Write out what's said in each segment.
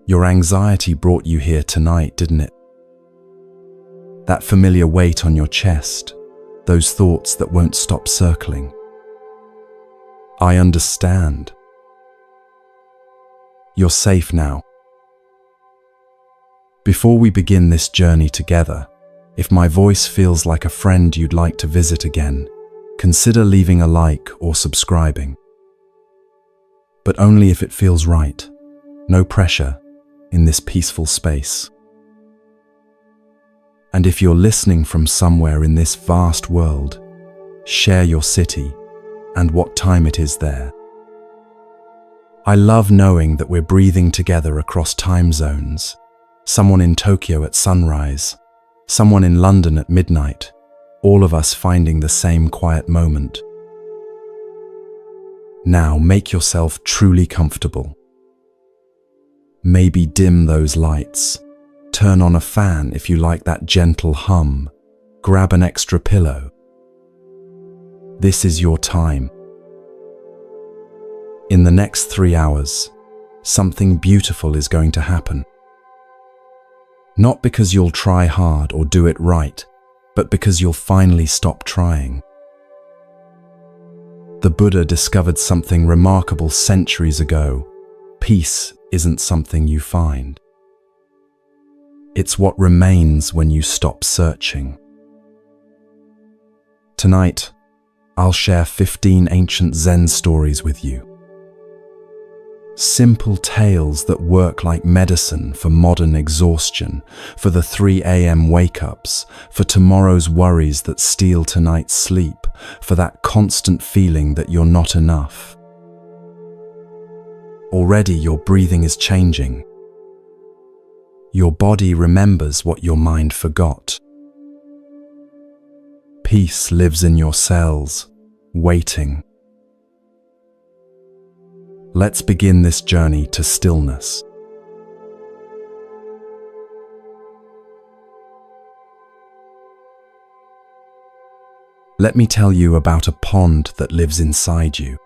Your anxiety brought you here tonight, didn't it? That familiar weight on your chest, those thoughts that won't stop circling. I understand. You're safe now. Before we begin this journey together, if my voice feels like a friend you'd like to visit again, consider leaving a like or subscribing. But only if it feels right. No pressure in this peaceful space. And if you're listening from somewhere in this vast world, share your city and what time it is there. I love knowing that we're breathing together across time zones. Someone in Tokyo at sunrise, someone in London at midnight, all of us finding the same quiet moment. Now make yourself truly comfortable. Maybe dim those lights. Turn on a fan if you like that gentle hum. Grab an extra pillow. This is your time. In the next 3 hours, something beautiful is going to happen. Not because you'll try hard or do it right, but because you'll finally stop trying. The Buddha discovered something remarkable centuries ago. Peace isn't something you find. It's what remains when you stop searching. Tonight, I'll share 15 ancient Zen stories with you. Simple tales that work like medicine for modern exhaustion, for the 3 a.m. wake-ups, for tomorrow's worries that steal tonight's sleep, for that constant feeling that you're not enough. Already your breathing is changing. Your body remembers what your mind forgot. Peace lives in your cells, waiting. Let's begin this journey to stillness. Let me tell you about a pond that lives inside you.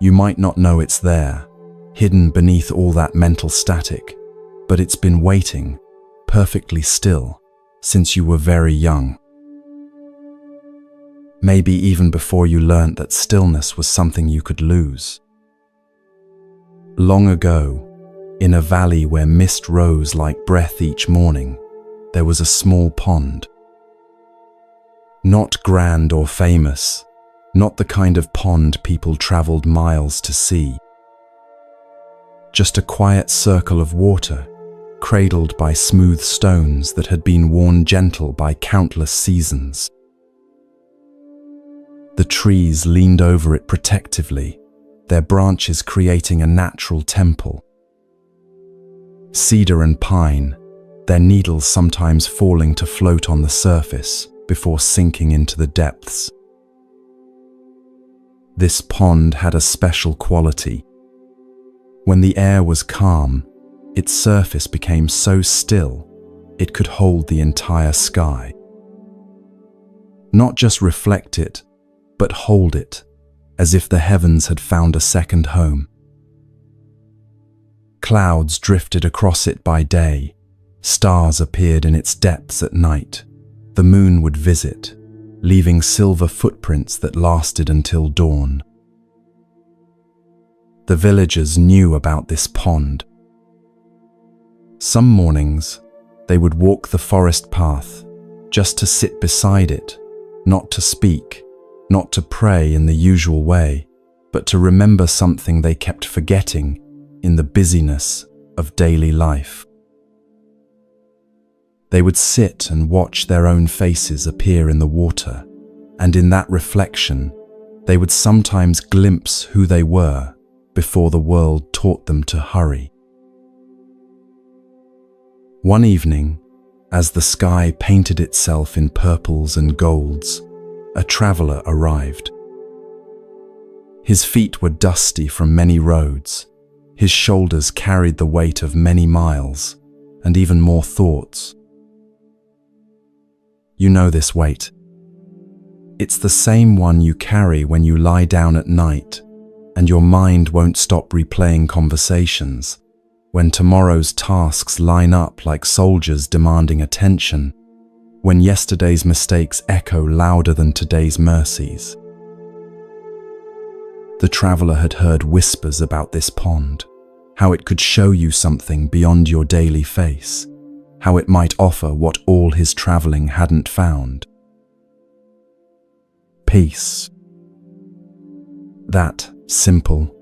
You might not know it's there, hidden beneath all that mental static, but it's been waiting, perfectly still, since you were very young. Maybe even before you learnt that stillness was something you could lose. Long ago, in a valley where mist rose like breath each morning, there was a small pond. Not grand or famous, not the kind of pond people travelled miles to see. Just a quiet circle of water, cradled by smooth stones that had been worn gentle by countless seasons. The trees leaned over it protectively, their branches creating a natural temple. Cedar and pine, their needles sometimes falling to float on the surface before sinking into the depths. This pond had a special quality. When the air was calm, its surface became so still, it could hold the entire sky. Not just reflect it, but hold it, as if the heavens had found a second home. Clouds drifted across it by day, stars appeared in its depths at night, the moon would visit, leaving silver footprints that lasted until dawn. The villagers knew about this pond. Some mornings, they would walk the forest path, just to sit beside it, not to speak, not to pray in the usual way, but to remember something they kept forgetting in the busyness of daily life. They would sit and watch their own faces appear in the water, and in that reflection, they would sometimes glimpse who they were before the world taught them to hurry. One evening, as the sky painted itself in purples and golds, a traveller arrived. His feet were dusty from many roads, his shoulders carried the weight of many miles, and even more thoughts. You know this weight. It's the same one you carry when you lie down at night, and your mind won't stop replaying conversations, when tomorrow's tasks line up like soldiers demanding attention, when yesterday's mistakes echo louder than today's mercies. The traveler had heard whispers about this pond, how it could show you something beyond your daily face, how it might offer what all his traveling hadn't found. Peace. That simple,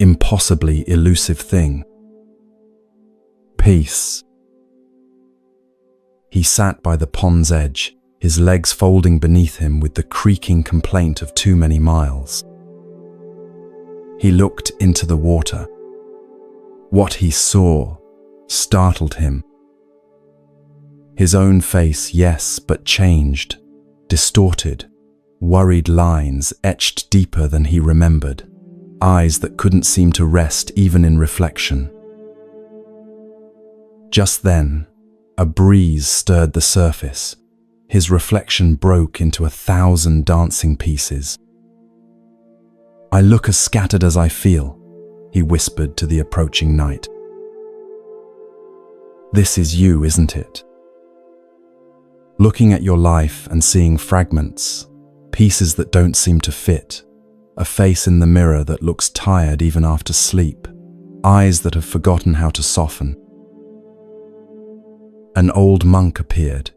impossibly elusive thing. Peace. He sat by the pond's edge, his legs folding beneath him with the creaking complaint of too many miles. He looked into the water. What he saw startled him. His own face, yes, but changed, distorted, worried lines etched deeper than he remembered, eyes that couldn't seem to rest even in reflection. Just then, a breeze stirred the surface. His reflection broke into 1,000 dancing pieces. "I look as scattered as I feel," he whispered to the approaching night. "This is you, isn't it? Looking at your life and seeing fragments, pieces that don't seem to fit, a face in the mirror that looks tired even after sleep, eyes that have forgotten how to soften." An old monk appeared,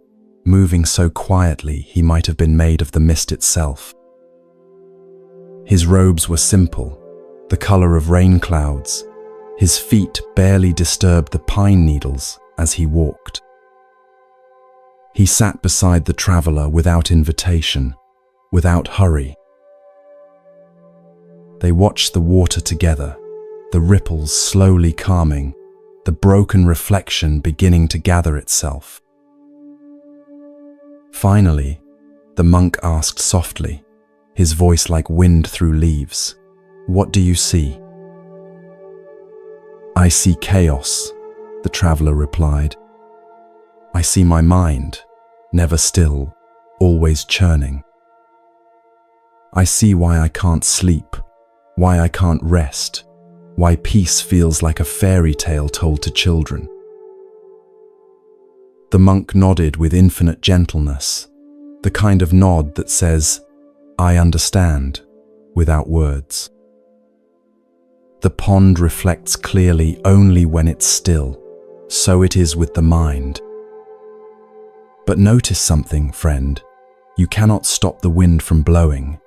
moving so quietly he might have been made of the mist itself. His robes were simple, the color of rain clouds. His feet barely disturbed the pine needles as he walked. He sat beside the traveler without invitation, without hurry. They watched the water together, the ripples slowly calming, the broken reflection beginning to gather itself. Finally, the monk asked softly, his voice like wind through leaves, "What do you see?" "I see chaos," the traveler replied. "I see my mind, never still, always churning. I see why I can't sleep, why I can't rest, why peace feels like a fairy tale told to children." The monk nodded with infinite gentleness, the kind of nod that says, "I understand," without words. The pond reflects clearly only when it's still, so it is with the mind. But notice something, friend. You cannot stop the wind from blowing.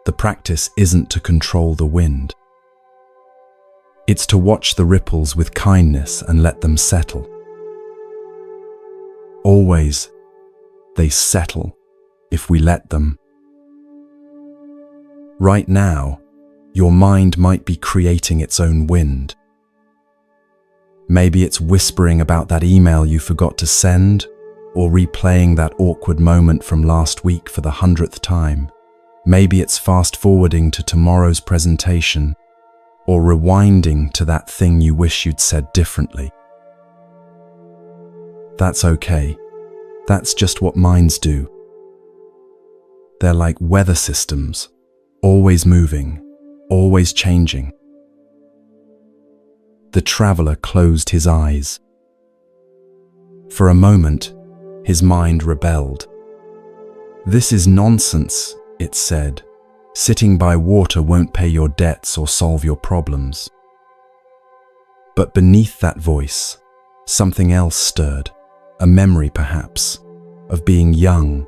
The practice isn't to control the wind. It's to watch the ripples with kindness and let them settle. Always, they settle if we let them. Right now, your mind might be creating its own wind. Maybe it's whispering about that email you forgot to send, or replaying that awkward moment from last week for the 100th time. Maybe it's fast-forwarding to tomorrow's presentation, or rewinding to that thing you wish you'd said differently. That's okay. That's just what minds do. They're like weather systems, always moving, always changing. The traveler closed his eyes. For a moment, his mind rebelled. "This is nonsense," it said. "Sitting by water won't pay your debts or solve your problems." But beneath that voice, something else stirred, a memory perhaps, of being young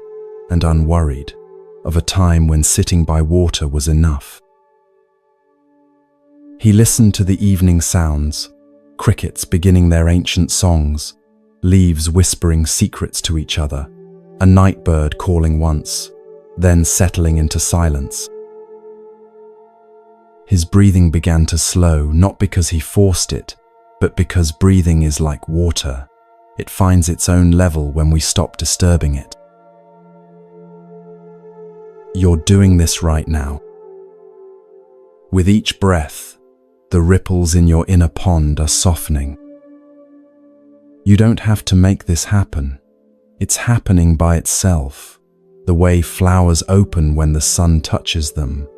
and unworried, of a time when sitting by water was enough. He listened to the evening sounds, crickets beginning their ancient songs, leaves whispering secrets to each other, a night bird calling once, then settling into silence. His breathing began to slow, not because he forced it, but because breathing is like water. It finds its own level when we stop disturbing it. You're doing this right now. With each breath, the ripples in your inner pond are softening. You don't have to make this happen. It's happening by itself. The way flowers open when the sun touches them,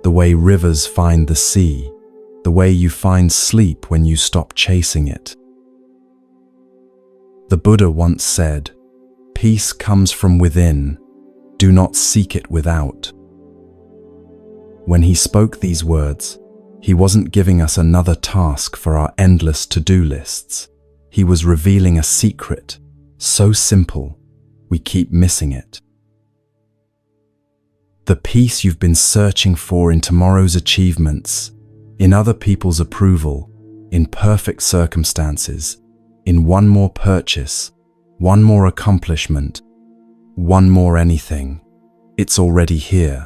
the way rivers find the sea, the way you find sleep when you stop chasing it. The Buddha once said, "Peace comes from within, do not seek it without." When he spoke these words, he wasn't giving us another task for our endless to-do lists. He was revealing a secret, so simple, we keep missing it. The peace you've been searching for in tomorrow's achievements, in other people's approval, in perfect circumstances, in one more purchase, one more accomplishment, one more anything, it's already here.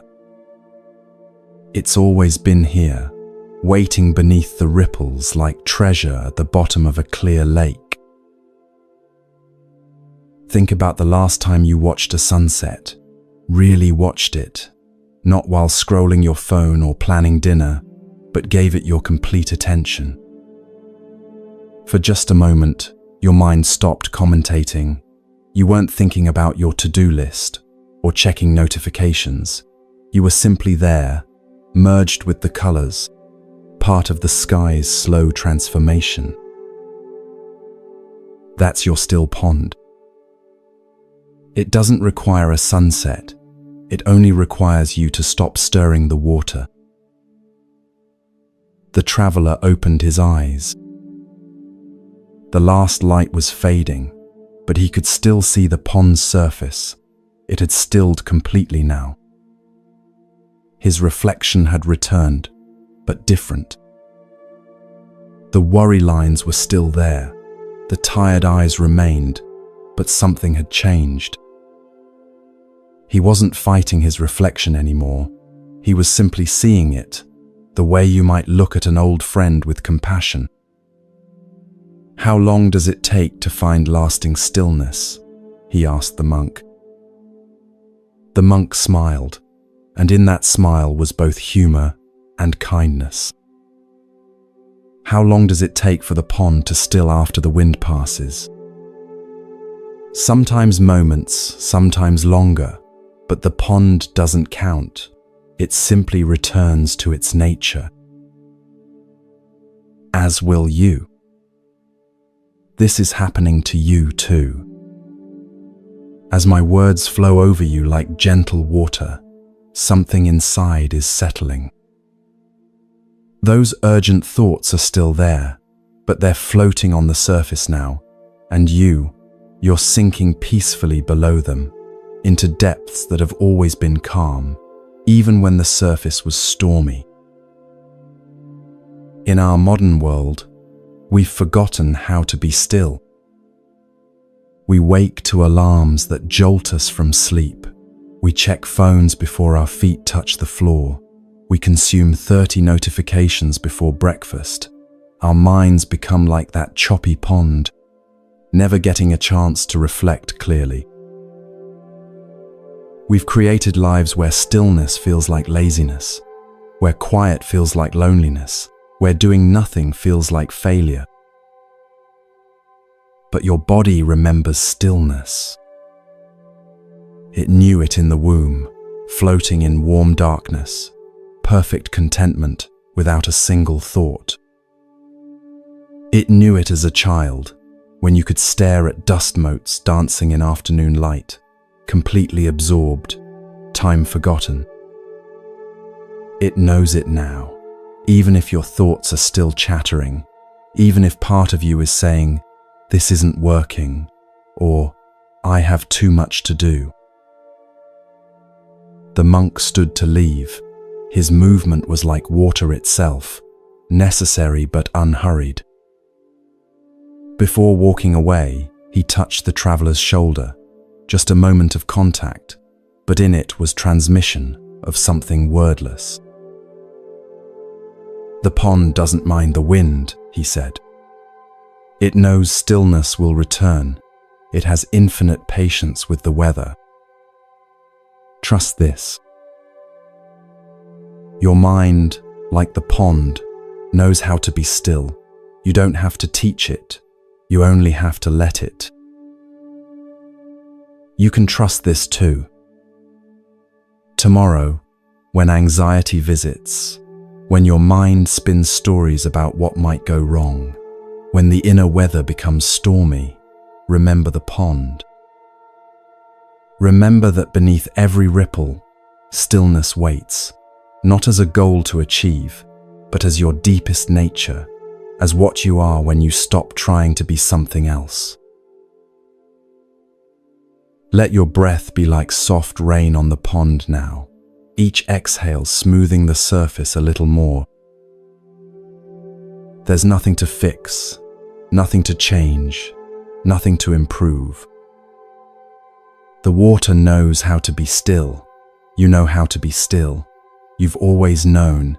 It's always been here, waiting beneath the ripples like treasure at the bottom of a clear lake. Think about the last time you watched a sunset, really watched it, not while scrolling your phone or planning dinner, but gave it your complete attention. For just a moment, your mind stopped commentating. You weren't thinking about your to-do list or checking notifications. You were simply there, merged with the colors, part of the sky's slow transformation. That's your still pond. It doesn't require a sunset. It only requires you to stop stirring the water. The traveler opened his eyes. The last light was fading, but he could still see the pond's surface. It had stilled completely now. His reflection had returned, but different. The worry lines were still there. The tired eyes remained, but something had changed. He wasn't fighting his reflection anymore. He was simply seeing it, the way you might look at an old friend with compassion. "How long does it take to find lasting stillness?" he asked the monk. The monk smiled, and in that smile was both humor and kindness. "How long does it take for the pond to still after the wind passes?" "Sometimes moments, sometimes longer, but the pond doesn't count. It simply returns to its nature. As will you. This is happening to you too. As my words flow over you like gentle water, something inside is settling. Those urgent thoughts are still there, but they're floating on the surface now, and you're sinking peacefully below them, into depths that have always been calm, even when the surface was stormy. In our modern world, we've forgotten how to be still. We wake to alarms that jolt us from sleep. We check phones before our feet touch the floor. We consume 30 notifications before breakfast. Our minds become like that choppy pond, never getting a chance to reflect clearly. We've created lives where stillness feels like laziness, where quiet feels like loneliness, where doing nothing feels like failure. But your body remembers stillness. It knew it in the womb, floating in warm darkness, perfect contentment without a single thought. It knew it as a child, when you could stare at dust motes dancing in afternoon light, completely absorbed, time forgotten. It knows it now, even if your thoughts are still chattering, even if part of you is saying, "This isn't working," or "I have too much to do." The monk stood to leave. His movement was like water itself, necessary but unhurried. Before walking away, he touched the traveler's shoulder. Just a moment of contact, but in it was transmission of something wordless. "The pond doesn't mind the wind," he said. "It knows stillness will return. It has infinite patience with the weather. Trust this. Your mind, like the pond, knows how to be still. You don't have to teach it. You only have to let it. You can trust this too. Tomorrow, when anxiety visits, when your mind spins stories about what might go wrong, when the inner weather becomes stormy, remember the pond. Remember that beneath every ripple, stillness waits, not as a goal to achieve, but as your deepest nature, as what you are when you stop trying to be something else. Let your breath be like soft rain on the pond now, each exhale smoothing the surface a little more. There's nothing to fix, nothing to change, nothing to improve. The water knows how to be still. You know how to be still. You've always known.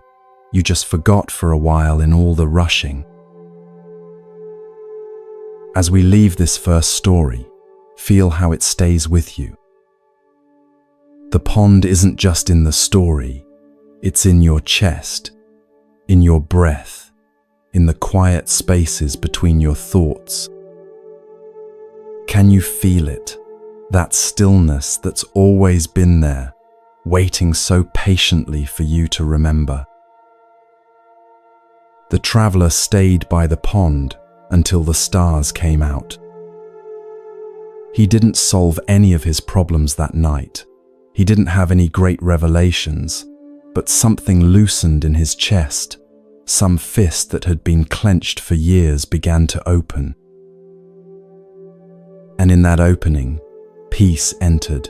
You just forgot for a while in all the rushing. As we leave this first story, feel how it stays with you. The pond isn't just in the story, it's in your chest, in your breath, in the quiet spaces between your thoughts. Can you feel it? That stillness that's always been there, waiting so patiently for you to remember. The traveler stayed by the pond until the stars came out. He didn't solve any of his problems that night. He didn't have any great revelations, but something loosened in his chest. Some fist that had been clenched for years began to open. And in that opening, peace entered.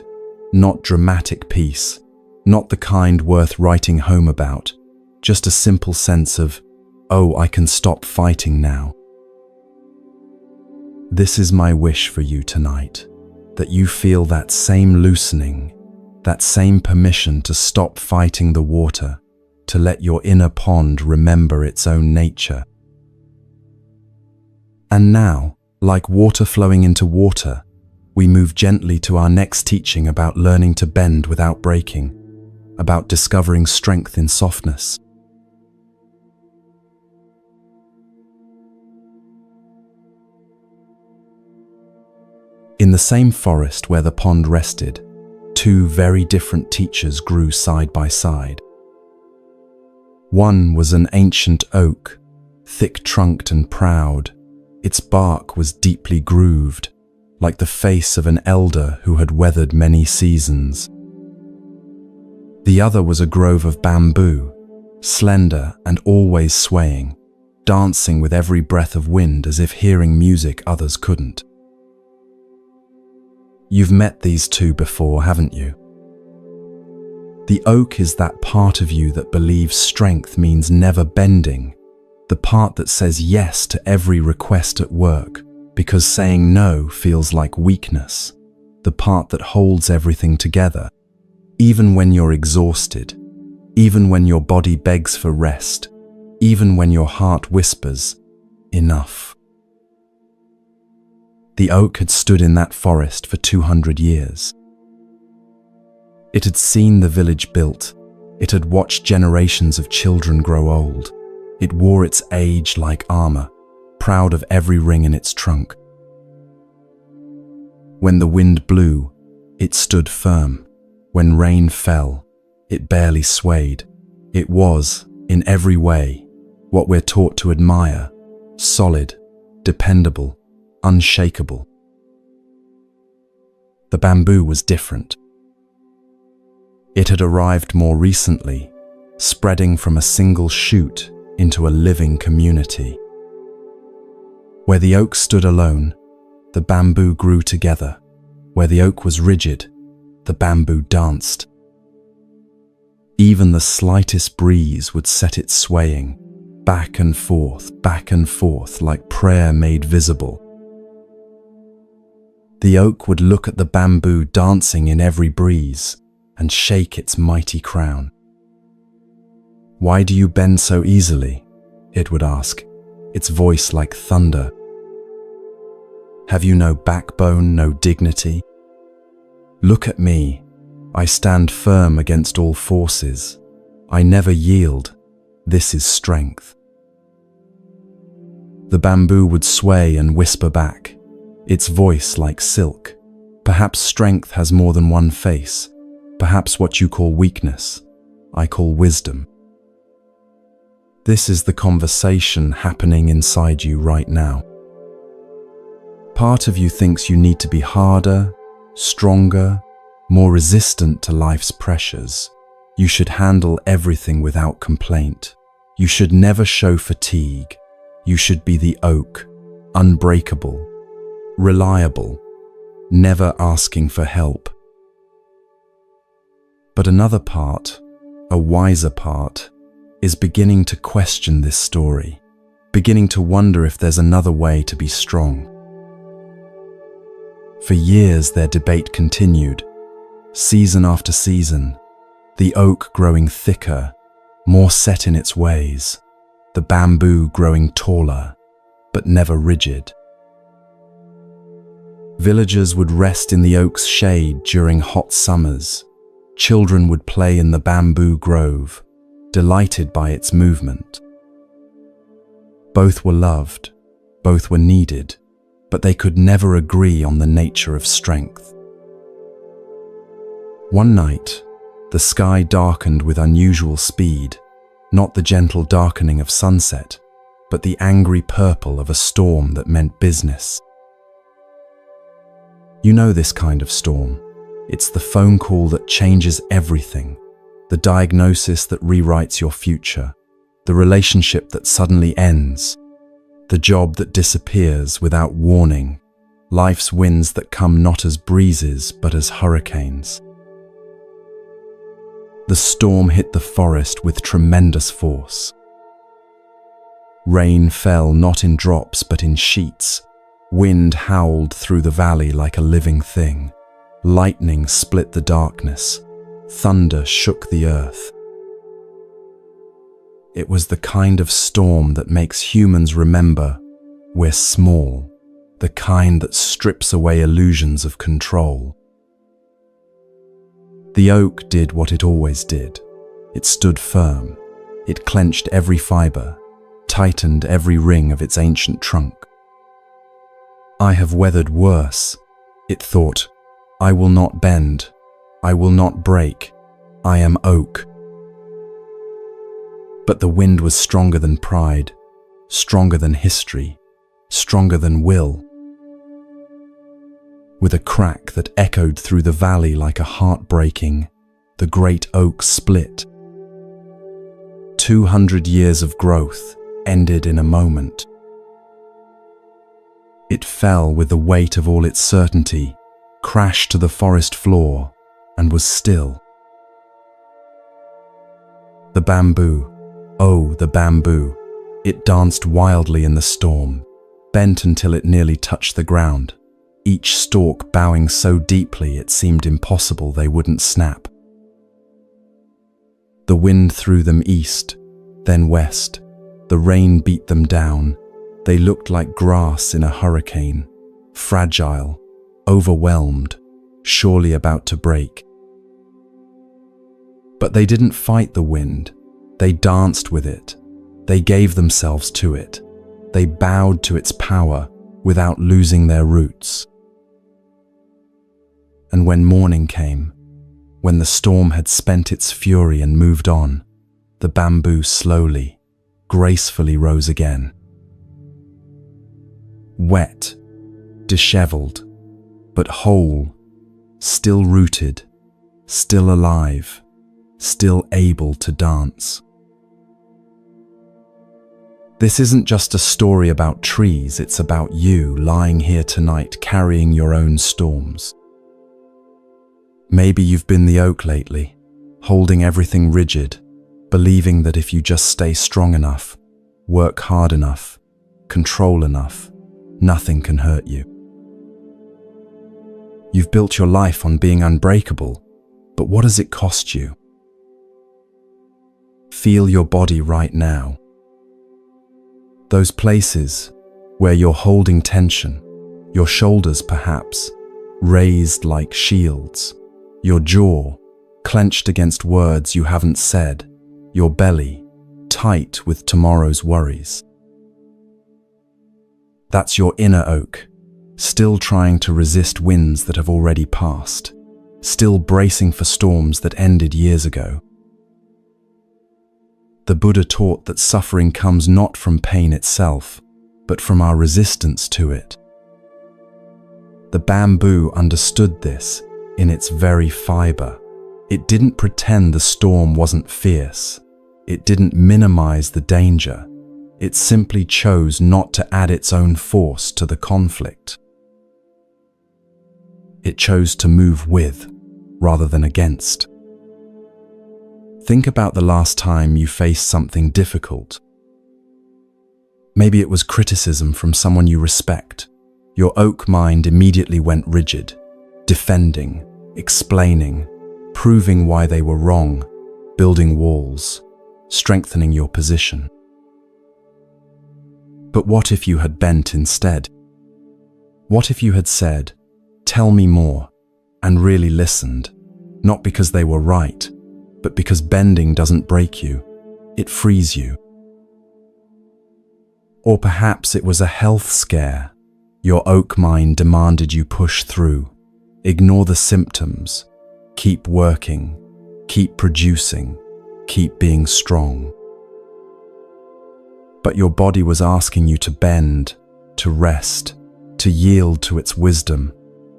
Not dramatic peace, not the kind worth writing home about, just a simple sense of, oh, I can stop fighting now. This is my wish for you tonight, that you feel that same loosening, that same permission to stop fighting the water, to let your inner pond remember its own nature. And now, like water flowing into water, we move gently to our next teaching about learning to bend without breaking, about discovering strength in softness. In the same forest where the pond rested, two very different teachers grew side by side. One was an ancient oak, thick-trunked and proud. Its bark was deeply grooved, like the face of an elder who had weathered many seasons. The other was a grove of bamboo, slender and always swaying, dancing with every breath of wind as if hearing music others couldn't. You've met these two before, haven't you? The oak is that part of you that believes strength means never bending, the part that says yes to every request at work, because saying no feels like weakness, the part that holds everything together, even when you're exhausted, even when your body begs for rest, even when your heart whispers, enough. The oak had stood in that forest for 200 years. It had seen the village built. It had watched generations of children grow old. It wore its age like armor, proud of every ring in its trunk. When the wind blew, it stood firm. When rain fell, it barely swayed. It was, in every way, what we're taught to admire: solid, dependable, unshakable. The bamboo was different. It had arrived more recently, spreading from a single shoot into a living community. Where the oak stood alone, the bamboo grew together. Where the oak was rigid, the bamboo danced. Even the slightest breeze would set it swaying, back and forth, like prayer made visible. The oak would look at the bamboo dancing in every breeze and shake its mighty crown. "Why do you bend so easily?" it would ask, its voice like thunder. "Have you no backbone, no dignity? Look at me. I stand firm against all forces. I never yield. This is strength." The bamboo would sway and whisper back, its voice like silk. "Perhaps strength has more than one face. Perhaps what you call weakness, I call wisdom." This is the conversation happening inside you right now. Part of you thinks you need to be harder, stronger, more resistant to life's pressures. You should handle everything without complaint. You should never show fatigue. You should be the oak, unbreakable, reliable, never asking for help. But another part, a wiser part, is beginning to question this story, beginning to wonder if there's another way to be strong. For years their debate continued, season after season, the oak growing thicker, more set in its ways, the bamboo growing taller, but never rigid. Villagers would rest in the oak's shade during hot summers. Children would play in the bamboo grove, delighted by its movement. Both were loved, both were needed, but they could never agree on the nature of strength. One night, the sky darkened with unusual speed, not the gentle darkening of sunset, but the angry purple of a storm that meant business. You know this kind of storm. It's the phone call that changes everything, the diagnosis that rewrites your future, the relationship that suddenly ends, the job that disappears without warning, life's winds that come not as breezes but as hurricanes. The storm hit the forest with tremendous force. Rain fell not in drops but in sheets. Wind howled through the valley like a living thing. Lightning split the darkness. Thunder shook the earth. It was the kind of storm that makes humans remember we're small, the kind that strips away illusions of control. The oak did what it always did. It stood firm. It clenched every fiber, tightened every ring of its ancient trunk. I have weathered worse, it thought. I will not bend. I will not break. I am oak. But the wind was stronger than pride, stronger than history, stronger than will. With a crack that echoed through the valley like a heart-breaking, the great oak split. 200 years of growth ended in a moment. It fell with the weight of all its certainty, crashed to the forest floor, and was still. The bamboo, oh, the bamboo, it danced wildly in the storm, bent until it nearly touched the ground, each stalk bowing so deeply it seemed impossible they wouldn't snap. The wind threw them east, then west. The rain beat them down. They looked like grass in a hurricane, fragile, overwhelmed, surely about to break. But they didn't fight the wind. They danced with it. They gave themselves to it. They bowed to its power without losing their roots. And when morning came, when the storm had spent its fury and moved on, the bamboo slowly, gracefully rose again. Wet, disheveled, but whole, still rooted, still alive, still able to dance. This isn't just a story about trees, it's about you lying here tonight carrying your own storms. Maybe you've been the oak lately, holding everything rigid, believing that if you just stay strong enough, work hard enough, control enough, nothing can hurt you. You've built your life on being unbreakable, but what does it cost you? Feel your body right now. Those places where you're holding tension, your shoulders perhaps, raised like shields, your jaw clenched against words you haven't said, your belly tight with tomorrow's worries. That's your inner oak, still trying to resist winds that have already passed, still bracing for storms that ended years ago. The Buddha taught that suffering comes not from pain itself, but from our resistance to it. The bamboo understood this in its very fiber. It didn't pretend the storm wasn't fierce. It didn't minimize the danger. It simply chose not to add its own force to the conflict. It chose to move with, rather than against. Think about the last time you faced something difficult. Maybe it was criticism from someone you respect. Your oak mind immediately went rigid, defending, explaining, proving why they were wrong, building walls, strengthening your position. But what if you had bent instead? What if you had said, "Tell me more," and really listened, not because they were right, but because bending doesn't break you, it frees you. Or perhaps it was a health scare. Your oak mind demanded you push through, ignore the symptoms, keep working, keep producing, keep being strong. But your body was asking you to bend, to rest, to yield to its wisdom,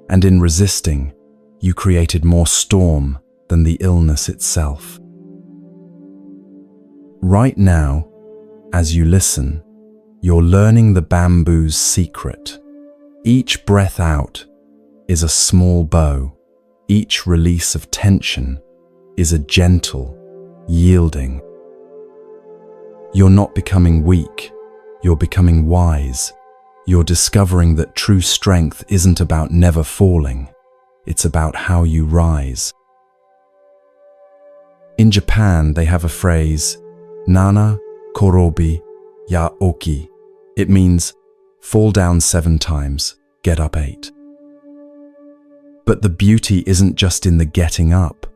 and in resisting, you created more storm than the illness itself. Right now, as you listen, you're learning the bamboo's secret. Each breath out is a small bow. Each release of tension is a gentle, yielding. You're not becoming weak, you're becoming wise. You're discovering that true strength isn't about never falling, it's about how you rise. In Japan, they have a phrase, Nana korobi ya oki. It means, fall down 7 times, get up 8. But the beauty isn't just in the getting up,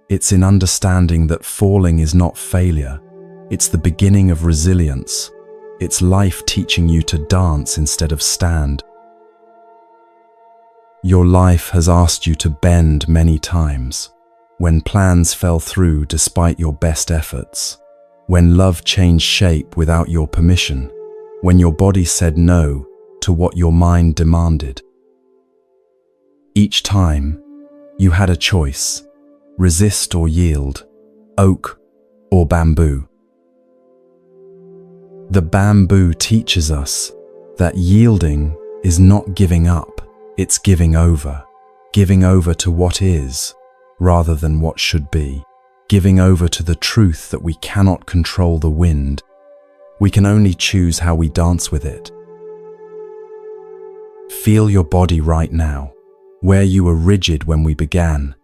it's in understanding that falling is not failure. It's the beginning of resilience. It's life teaching you to dance instead of stand. Your life has asked you to bend many times. When plans fell through despite your best efforts. When love changed shape without your permission. When your body said no to what your mind demanded. Each time, you had a choice. Resist or yield. Oak or bamboo. The bamboo teaches us that yielding is not giving up, it's giving over to what is, rather than what should be, giving over to the truth that we cannot control the wind. We can only choose how we dance with it. Feel your body right now. Where you were rigid when we began,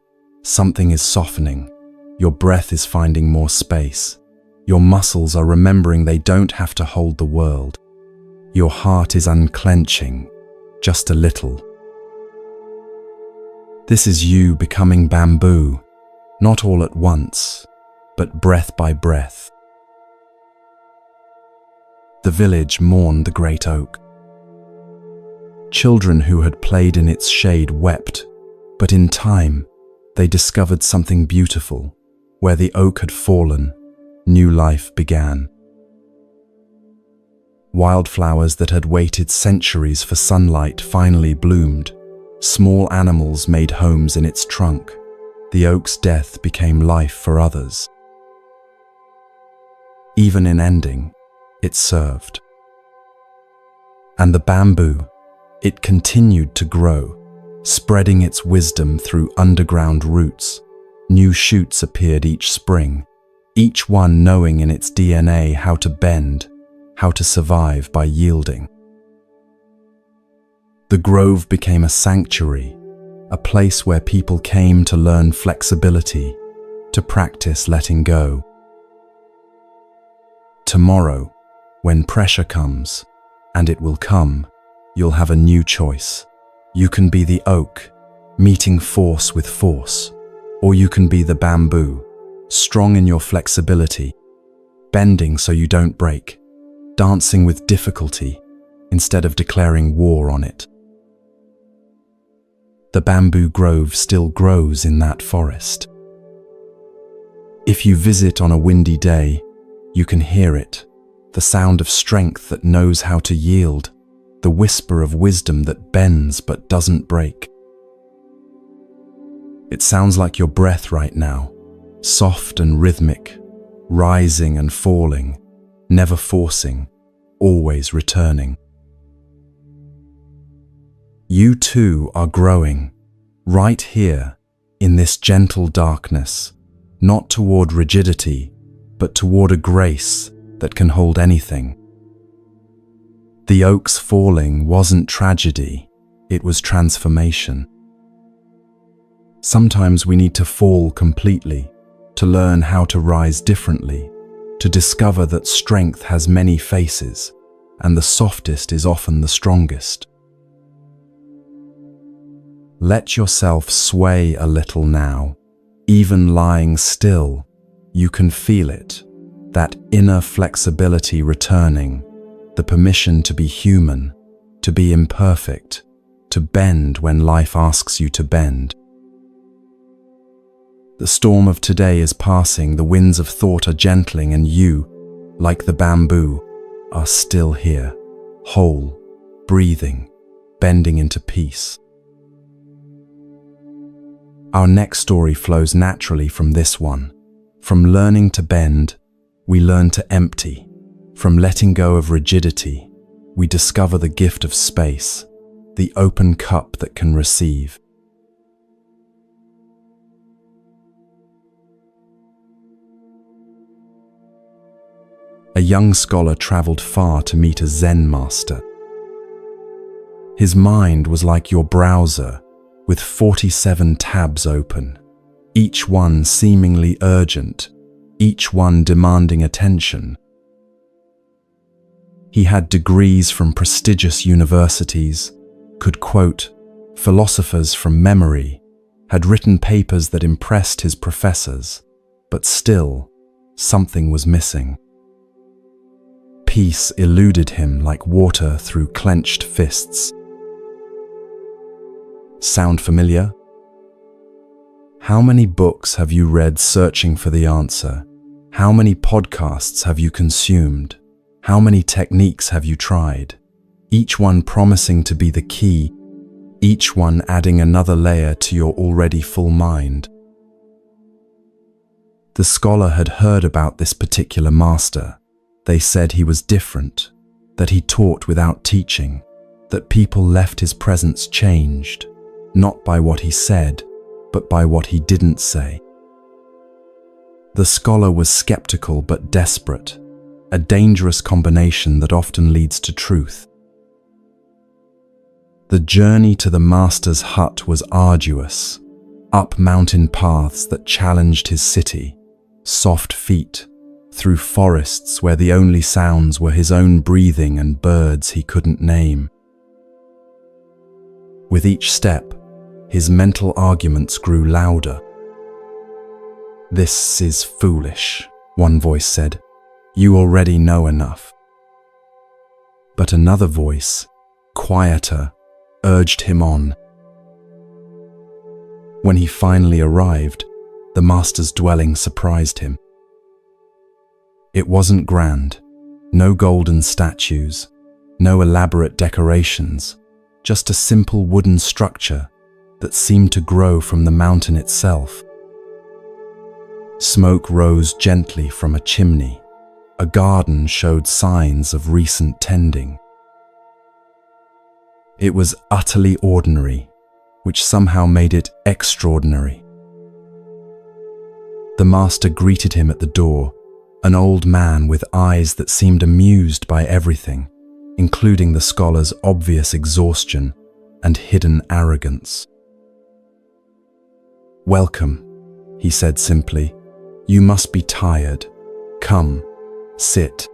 something is softening. Your breath is finding more space. Your muscles are remembering they don't have to hold the world. Your heart is unclenching, just a little. This is you becoming bamboo, not all at once, but breath by breath. The village mourned the great oak. Children who had played in its shade wept, but in time, they discovered something beautiful. Where the oak had fallen, new life began. Wildflowers that had waited centuries for sunlight finally bloomed. Small animals made homes in its trunk. The oak's death became life for others. Even in ending, it served. And the bamboo, it continued to grow, spreading its wisdom through underground roots. New shoots appeared each spring, each one knowing in its DNA how to bend, how to survive by yielding. The grove became a sanctuary, a place where people came to learn flexibility, to practice letting go. Tomorrow, when pressure comes, and it will come, you'll have a new choice. You can be the oak, meeting force with force, or you can be the bamboo, strong in your flexibility, bending so you don't break, dancing with difficulty instead of declaring war on it. The bamboo grove still grows in that forest. If you visit on a windy day, you can hear it, the sound of strength that knows how to yield, the whisper of wisdom that bends but doesn't break. It sounds like your breath right now, soft and rhythmic, rising and falling, never forcing, always returning. You too are growing, right here, in this gentle darkness, not toward rigidity, but toward a grace that can hold anything. The oaks falling wasn't tragedy, it was transformation. Sometimes we need to fall completely, to learn how to rise differently, to discover that strength has many faces, and the softest is often the strongest. Let yourself sway a little now. Even lying still, you can feel it, that inner flexibility returning, the permission to be human, to be imperfect, to bend when life asks you to bend. The storm of today is passing, the winds of thought are gentling, and you, like the bamboo, are still here, whole, breathing, bending into peace. Our next story flows naturally from this one. From learning to bend, we learn to empty. From letting go of rigidity, we discover the gift of space, the open cup that can receive. A young scholar traveled far to meet a Zen master. His mind was like your browser, with 47 tabs open, each one seemingly urgent, each one demanding attention. He had degrees from prestigious universities, could quote philosophers from memory, had written papers that impressed his professors, but still, something was missing. Peace eluded him like water through clenched fists. Sound familiar? How many books have you read searching for the answer? How many podcasts have you consumed? How many techniques have you tried? Each one promising to be the key, each one adding another layer to your already full mind. The scholar had heard about this particular master. They said he was different, that he taught without teaching, that people left his presence changed, not by what he said, but by what he didn't say. The scholar was skeptical but desperate, a dangerous combination that often leads to truth. The journey to the master's hut was arduous, up mountain paths that challenged his city, soft feet, through forests where the only sounds were his own breathing and birds he couldn't name. With each step, his mental arguments grew louder. "This is foolish," one voice said. "You already know enough." But another voice, quieter, urged him on. When he finally arrived, the master's dwelling surprised him. It wasn't grand, no golden statues, no elaborate decorations, just a simple wooden structure that seemed to grow from the mountain itself. Smoke rose gently from a chimney. A garden showed signs of recent tending. It was utterly ordinary, which somehow made it extraordinary. The master greeted him at the door, an old man with eyes that seemed amused by everything, including the scholar's obvious exhaustion and hidden arrogance. "Welcome," he said simply. "You must be tired. Come, sit."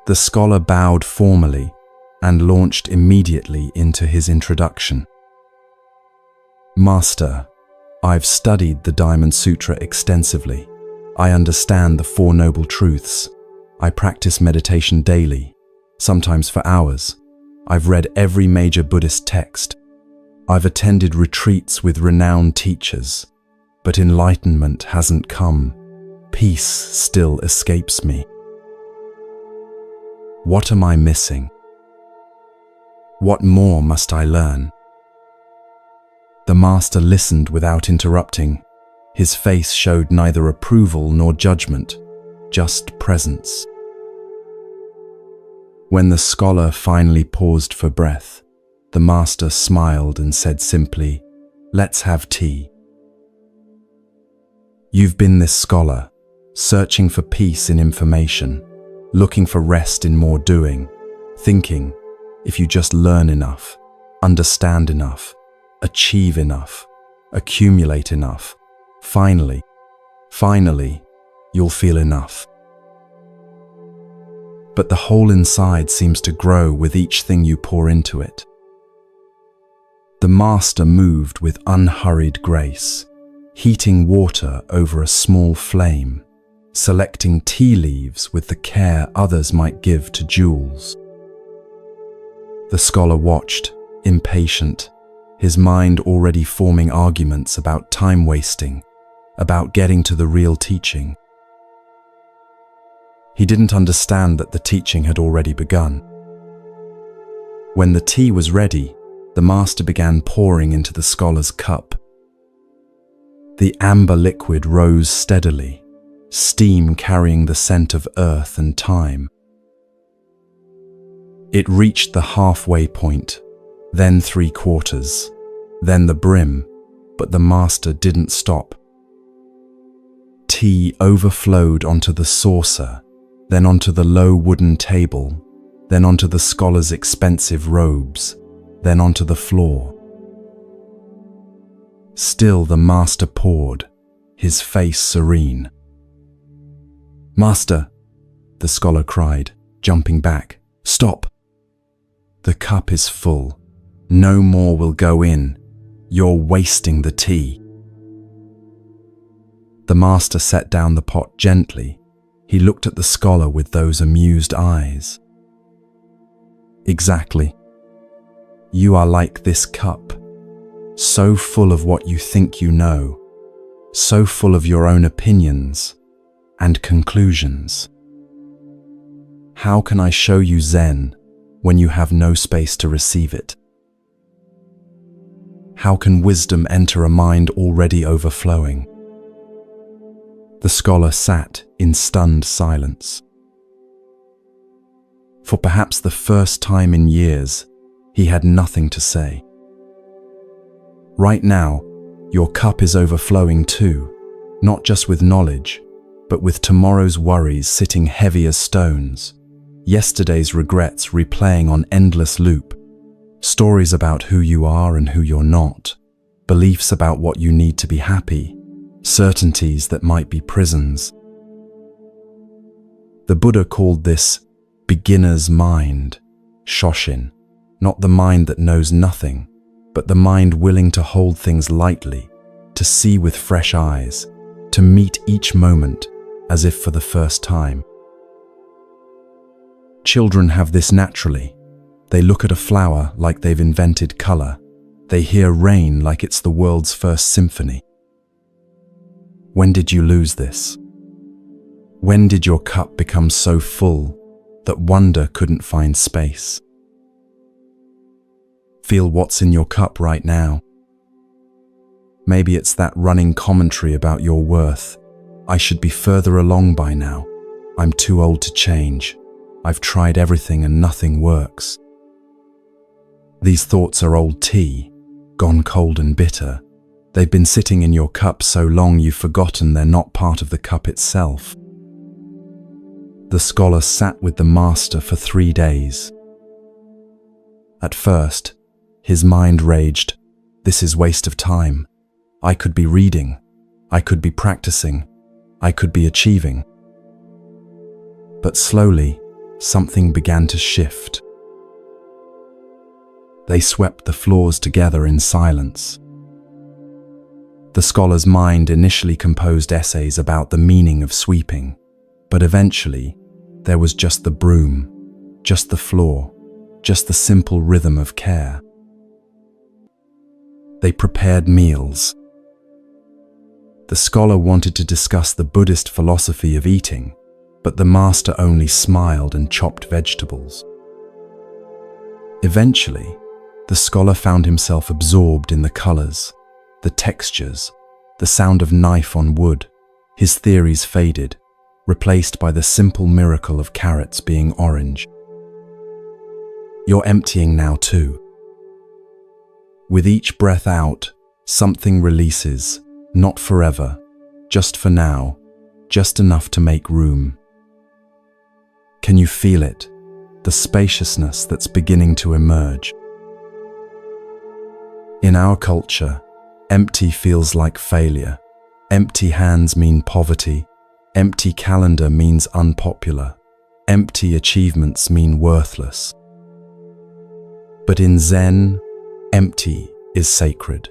The scholar bowed formally and launched immediately into his introduction. "Master, I've studied the Diamond Sutra extensively. I understand the Four Noble Truths. I practice meditation daily, sometimes for hours. I've read every major Buddhist text. I've attended retreats with renowned teachers, but enlightenment hasn't come. Peace still escapes me. What am I missing?" What more must I learn? The master listened without interrupting. His face showed neither approval nor judgment, just presence. When the scholar finally paused for breath, the master smiled and said simply, "Let's have tea." You've been this scholar, searching for peace in information, looking for rest in more doing, thinking, if you just learn enough, understand enough, achieve enough, accumulate enough, finally, you'll feel enough. But the hole inside seems to grow with each thing you pour into it. The master moved with unhurried grace, heating water over a small flame, selecting tea leaves with the care others might give to jewels. The scholar watched, impatient, his mind already forming arguments about time wasting, about getting to the real teaching. He didn't understand that the teaching had already begun. When the tea was ready, the master began pouring into the scholar's cup. The amber liquid rose steadily, steam carrying the scent of earth and time. It reached the halfway point, then 3/4, then the brim, but the master didn't stop. Tea overflowed onto the saucer, then onto the low wooden table, then onto the scholar's expensive robes, then onto the floor. Still the master poured, his face serene. "Master," the scholar cried, jumping back, "stop! The cup is full. No more will go in. You're wasting the tea." The master set down the pot gently. He looked at the scholar with those amused eyes. "Exactly. You are like this cup, so full of what you think you know, so full of your own opinions and conclusions. How can I show you Zen when you have no space to receive it? How can wisdom enter a mind already overflowing?" The scholar sat in stunned silence. For perhaps the first time in years, he had nothing to say. Right now, your cup is overflowing too, not just with knowledge, but with tomorrow's worries sitting heavy as stones, yesterday's regrets replaying on endless loop, stories about who you are and who you're not, beliefs about what you need to be happy, certainties that might be prisons. The Buddha called this beginner's mind, shoshin, not the mind that knows nothing, but the mind willing to hold things lightly, to see with fresh eyes, to meet each moment as if for the first time. Children have this naturally. They look at a flower like they've invented color. They hear rain like it's the world's first symphony. When did you lose this? When did your cup become so full that wonder couldn't find space? Feel what's in your cup right now. Maybe it's that running commentary about your worth. I should be further along by now. I'm too old to change. I've tried everything and nothing works. These thoughts are old tea, gone cold and bitter. They've been sitting in your cup so long you've forgotten they're not part of the cup itself. The scholar sat with the master for 3 days. At first, his mind raged, "This is waste of time. I could be reading. I could be practicing. I could be achieving." But slowly, something began to shift. They swept the floors together in silence. The scholar's mind initially composed essays about the meaning of sweeping, but eventually, there was just the broom, just the floor, just the simple rhythm of care. They prepared meals. The scholar wanted to discuss the Buddhist philosophy of eating, but the master only smiled and chopped vegetables. Eventually, the scholar found himself absorbed in the colors, the textures, the sound of knife on wood. His theories faded, replaced by the simple miracle of carrots being orange. You're emptying now too. With each breath out, something releases, not forever, just for now, just enough to make room. Can you feel it? The spaciousness that's beginning to emerge. In our culture, empty feels like failure. Empty hands mean poverty. Empty calendar means unpopular. Empty achievements mean worthless. But in Zen, empty is sacred.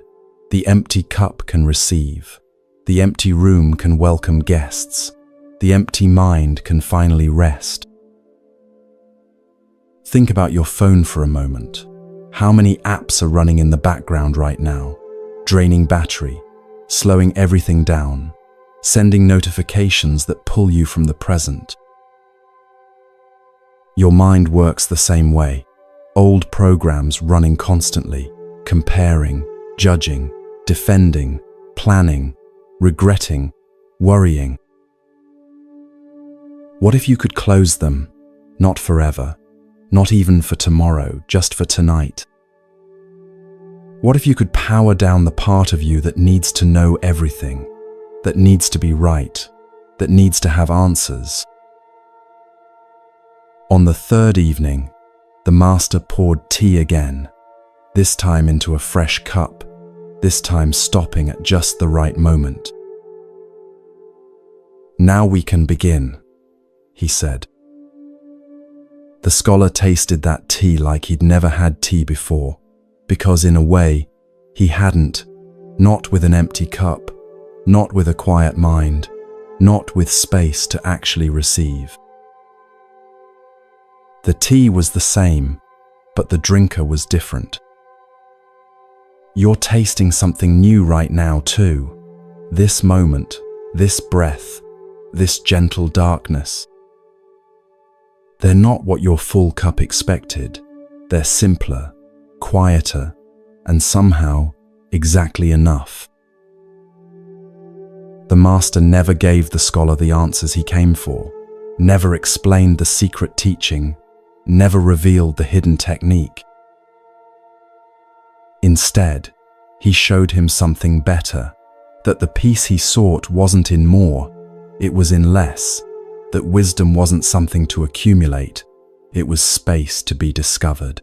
The empty cup can receive. The empty room can welcome guests. The empty mind can finally rest. Think about your phone for a moment. How many apps are running in the background right now, draining battery, slowing everything down, sending notifications that pull you from the present? Your mind works the same way. Old programs running constantly, comparing, judging, defending, planning, regretting, worrying. What if you could close them? Not forever, not even for tomorrow, just for tonight. What if you could power down the part of you that needs to know everything, that needs to be right, that needs to have answers? On the third evening, the master poured tea again, this time into a fresh cup, this time stopping at just the right moment. "Now we can begin," he said. The scholar tasted that tea like he'd never had tea before, because in a way, he hadn't, not with an empty cup, not with a quiet mind, not with space to actually receive. The tea was the same, but the drinker was different. You're tasting something new right now too. This moment, this breath, this gentle darkness. They're not what your full cup expected. They're simpler, quieter, and somehow exactly enough. The master never gave the scholar the answers he came for, never explained the secret teaching, never revealed the hidden technique. Instead, he showed him something better, that the peace he sought wasn't in more, it was in less, that wisdom wasn't something to accumulate, it was space to be discovered.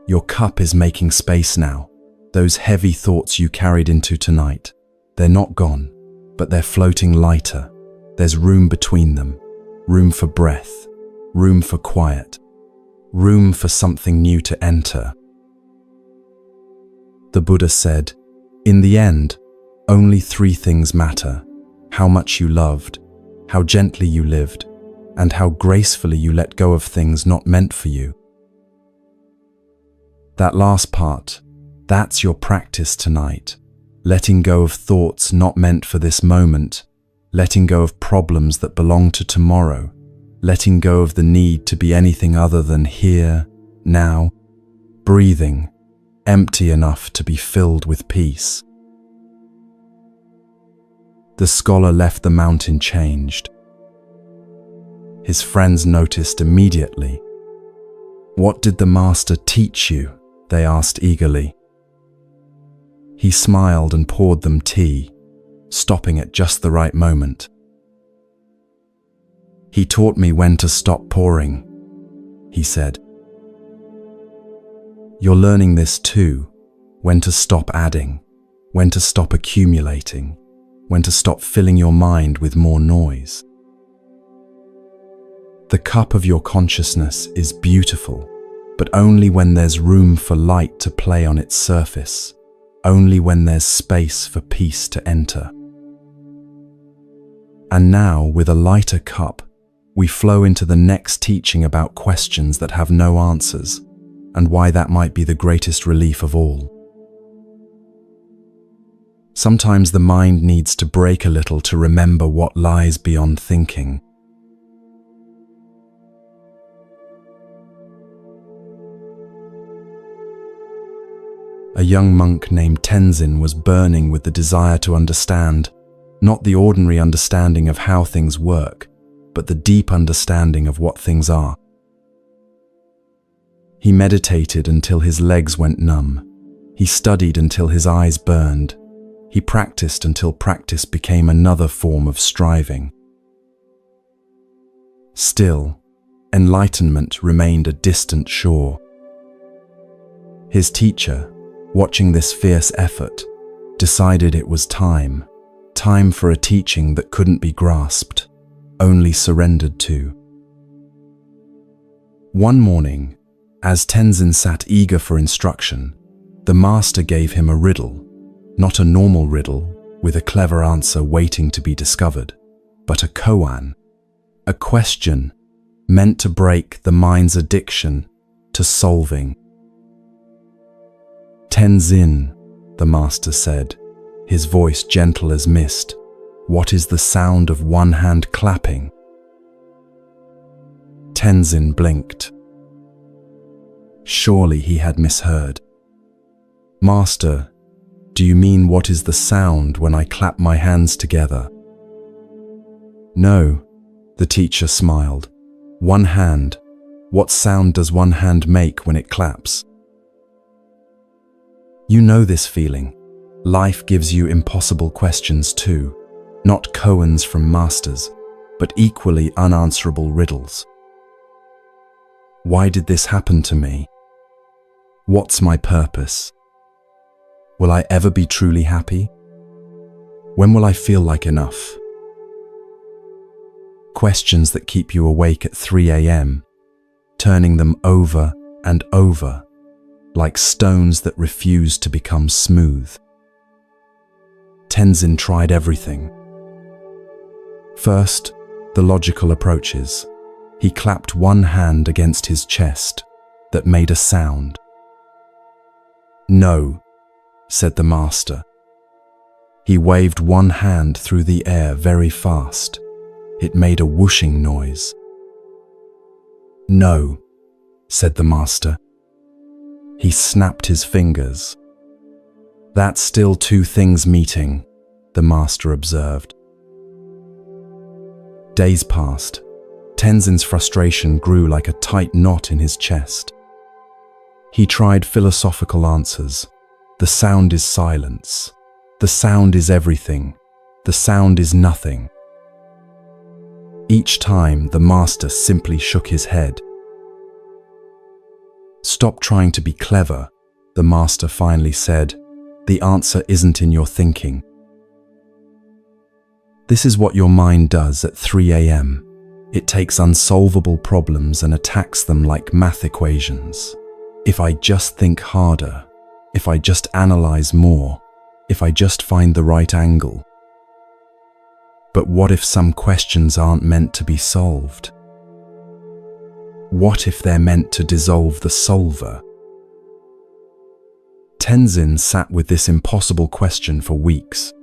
Your cup is making space now. Those heavy thoughts you carried into tonight, they're not gone, but they're floating lighter. There's room between them, room for breath, room for quiet, room for something new to enter. The Buddha said, "In the end, only three things matter: how much you loved, how gently you lived, and how gracefully you let go of things not meant for you." That last part, that's your practice tonight. Letting go of thoughts not meant for this moment, letting go of problems that belong to tomorrow, letting go of the need to be anything other than here, now, breathing, empty enough to be filled with peace. The scholar left the mountain changed. His friends noticed immediately. "What did the master teach you?" they asked eagerly. He smiled and poured them tea, stopping at just the right moment. "He taught me when to stop pouring," he said. You're learning this too, when to stop adding, when to stop accumulating, when to stop filling your mind with more noise. The cup of your consciousness is beautiful, but only when there's room for light to play on its surface, only when there's space for peace to enter. And now, with a lighter cup, we flow into the next teaching about questions that have no answers, and why that might be the greatest relief of all. Sometimes the mind needs to break a little to remember what lies beyond thinking. A young monk named Tenzin was burning with the desire to understand, not the ordinary understanding of how things work, but the deep understanding of what things are. He meditated until his legs went numb. He studied until his eyes burned. He practiced until practice became another form of striving. Still, enlightenment remained a distant shore. His teacher, watching this fierce effort, decided it was time for a teaching that couldn't be grasped, only surrendered to. One morning, as Tenzin sat eager for instruction, the master gave him a riddle, not a normal riddle with a clever answer waiting to be discovered, but a koan, a question meant to break the mind's addiction to solving. Tenzin, the master said, his voice gentle as mist, what is the sound of one hand clapping? Tenzin blinked. Surely he had misheard. Master, do you mean what is the sound when I clap my hands together? No, the teacher smiled. One hand. What sound does one hand make when it claps? You know this feeling. Life gives you impossible questions too, not koans from masters, but equally unanswerable riddles. Why did this happen to me? What's my purpose? Will I ever be truly happy? When will I feel like enough? Questions that keep you awake at 3 a.m., turning them over and over, like stones that refuse to become smooth. Tenzin tried everything. First, the logical approaches. He clapped one hand against his chest that made a sound. No, said the master. He waved one hand through the air very fast. It made a whooshing noise. No, said the master. He snapped his fingers. That's still two things meeting, the master observed. Days passed. Tenzin's frustration grew like a tight knot in his chest. He tried philosophical answers. The sound is silence. The sound is everything. The sound is nothing. Each time, the master simply shook his head. Stop trying to be clever, the master finally said. The answer isn't in your thinking. This is what your mind does at 3 a.m. It takes unsolvable problems and attacks them like math equations. If I just think harder, if I just analyze more, if I just find the right angle. But what if some questions aren't meant to be solved? What if they're meant to dissolve the solver? Tenzin sat with this impossible question for weeks.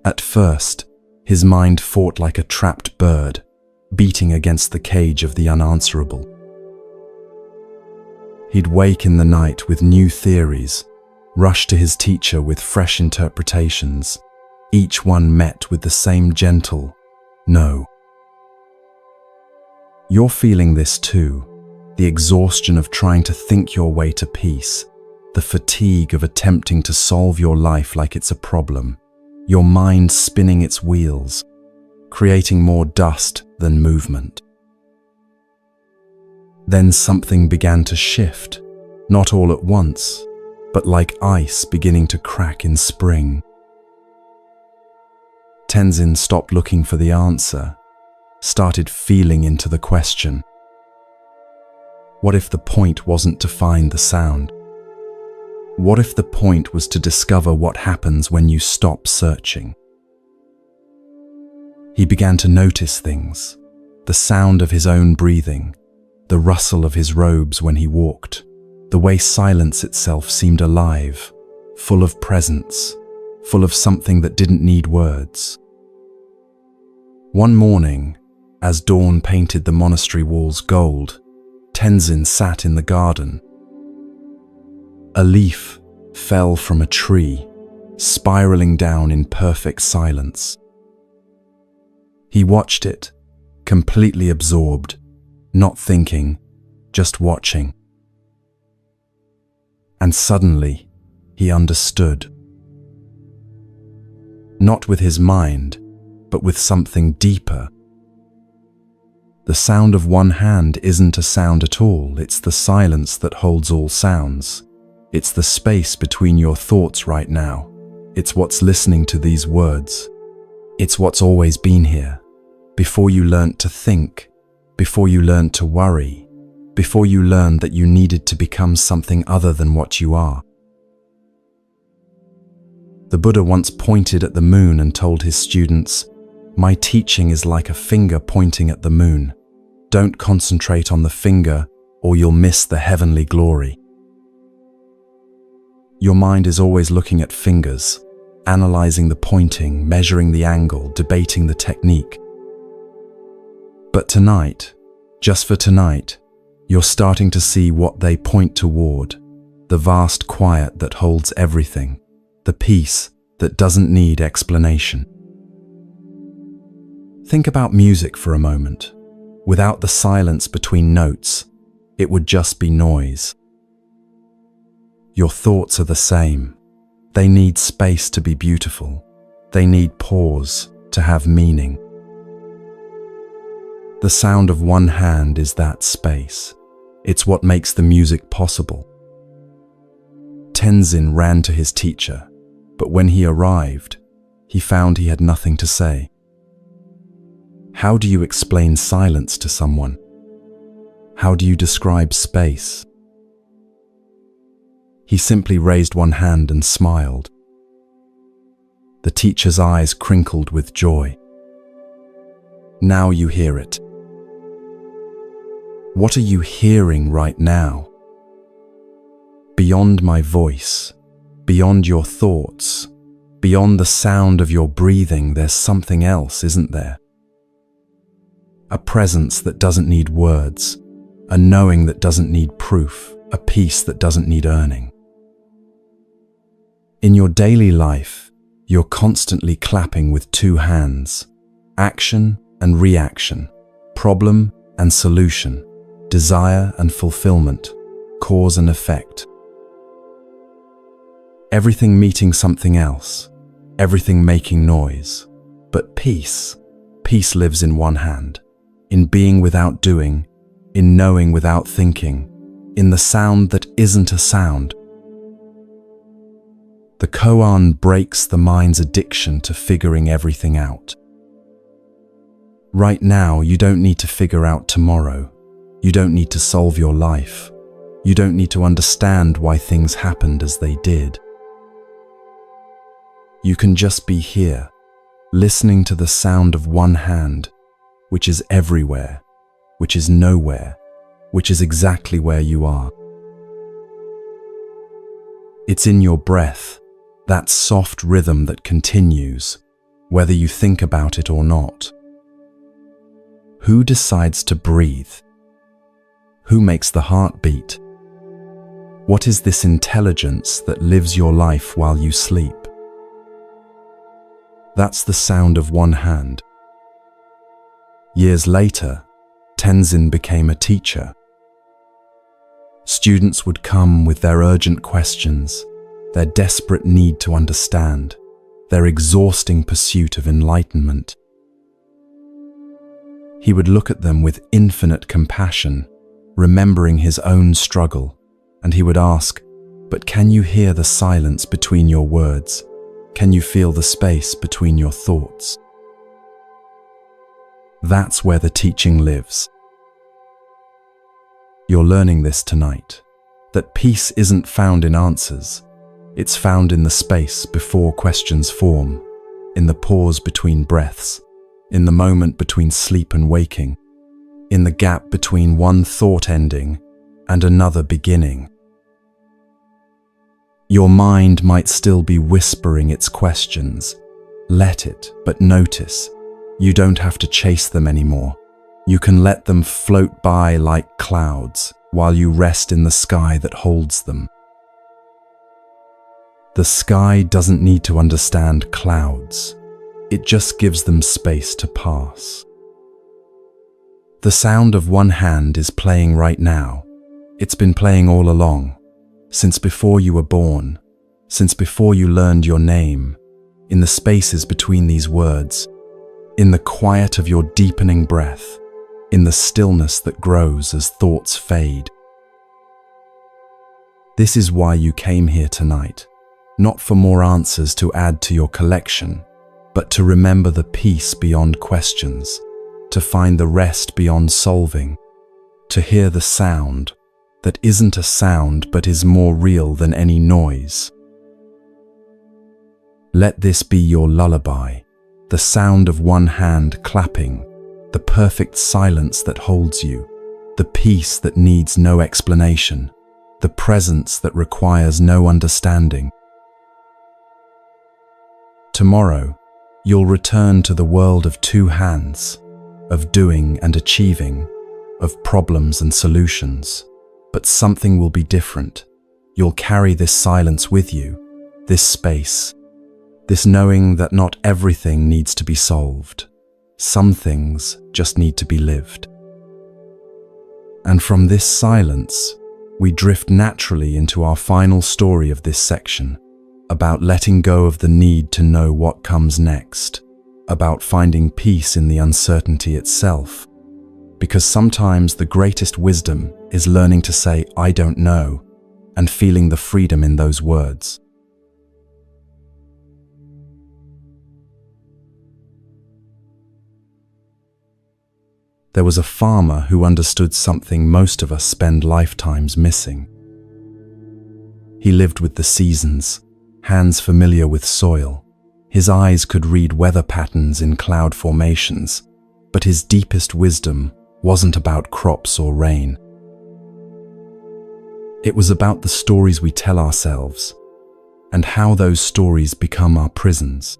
At first, his mind fought like a trapped bird, beating against the cage of the unanswerable. He'd wake in the night with new theories, rush to his teacher with fresh interpretations, each one met with the same gentle no. You're feeling this too, the exhaustion of trying to think your way to peace, the fatigue of attempting to solve your life like it's a problem, your mind spinning its wheels, creating more dust than movement. Then something began to shift, not all at once, but like ice beginning to crack in spring. Tenzin stopped looking for the answer, started feeling into the question. What if the point wasn't to find the sound? What if the point was to discover what happens when you stop searching? He began to notice things, the sound of his own breathing, the rustle of his robes when he walked, the way silence itself seemed alive, full of presence, full of something that didn't need words. One morning, as dawn painted the monastery walls gold, Tenzin sat in the garden. A leaf fell from a tree, spiraling down in perfect silence. He watched it, completely absorbed, not thinking, just watching. And suddenly, he understood. Not with his mind, but with something deeper. The sound of one hand isn't a sound at all, it's the silence that holds all sounds. It's the space between your thoughts right now. It's what's listening to these words. It's what's always been here. Before you learnt to think, before you learnt to worry, before you learned that you needed to become something other than what you are. The Buddha once pointed at the moon and told his students, "My teaching is like a finger pointing at the moon. Don't concentrate on the finger or you'll miss the heavenly glory." Your mind is always looking at fingers, analyzing the pointing, measuring the angle, debating the technique. But tonight, just for tonight, you're starting to see what they point toward, the vast quiet that holds everything, the peace that doesn't need explanation. Think about music for a moment. Without the silence between notes, it would just be noise. Your thoughts are the same. They need space to be beautiful. They need pause to have meaning. The sound of one hand is that space. It's what makes the music possible. Tenzin ran to his teacher, but when he arrived, he found he had nothing to say. How do you explain silence to someone? How do you describe space? He simply raised one hand and smiled. The teacher's eyes crinkled with joy. Now you hear it. What are you hearing right now? Beyond my voice, beyond your thoughts, beyond the sound of your breathing, there's something else, isn't there? A presence that doesn't need words, a knowing that doesn't need proof, a peace that doesn't need earning. In your daily life, you're constantly clapping with two hands, action and reaction, problem and solution, desire and fulfillment, cause and effect. Everything meeting something else, everything making noise. But peace lives in one hand, in being without doing, in knowing without thinking, in the sound that isn't a sound. The koan breaks the mind's addiction to figuring everything out. Right now, you don't need to figure out tomorrow. You don't need to solve your life. You don't need to understand why things happened as they did. You can just be here, listening to the sound of one hand, which is everywhere, which is nowhere, which is exactly where you are. It's in your breath, that soft rhythm that continues, whether you think about it or not. Who decides to breathe? Who makes the heart beat? What is this intelligence that lives your life while you sleep? That's the sound of one hand. Years later, Tenzin became a teacher. Students would come with their urgent questions, their desperate need to understand, their exhausting pursuit of enlightenment. He would look at them with infinite compassion, remembering his own struggle, and he would ask, "But can you hear the silence between your words? Can you feel the space between your thoughts?" That's where the teaching lives. You're learning this tonight, that peace isn't found in answers. It's found in the space before questions form, in the pause between breaths, in the moment between sleep and waking, in the gap between one thought ending and another beginning. Your mind might still be whispering its questions. Let it, but notice, you don't have to chase them anymore. You can let them float by like clouds while you rest in the sky that holds them. The sky doesn't need to understand clouds. It just gives them space to pass. The sound of one hand is playing right now. It's been playing all along, since before you were born, since before you learned your name, in the spaces between these words, in the quiet of your deepening breath, in the stillness that grows as thoughts fade. This is why you came here tonight, not for more answers to add to your collection, but to remember the peace beyond questions, to find the rest beyond solving, to hear the sound that isn't a sound but is more real than any noise. Let this be your lullaby, the sound of one hand clapping, the perfect silence that holds you, the peace that needs no explanation, the presence that requires no understanding. Tomorrow, you'll return to the world of two hands, of doing and achieving, of problems and solutions. But something will be different. You'll carry this silence with you, this space, this knowing that not everything needs to be solved. Some things just need to be lived. And from this silence, we drift naturally into our final story of this section, about letting go of the need to know what comes next, about finding peace in the uncertainty itself. Because sometimes the greatest wisdom is learning to say, "I don't know," and feeling the freedom in those words. There was a farmer who understood something most of us spend lifetimes missing. He lived with the seasons, hands familiar with soil. His eyes could read weather patterns in cloud formations, but his deepest wisdom wasn't about crops or rain. It was about the stories we tell ourselves, and how those stories become our prisons.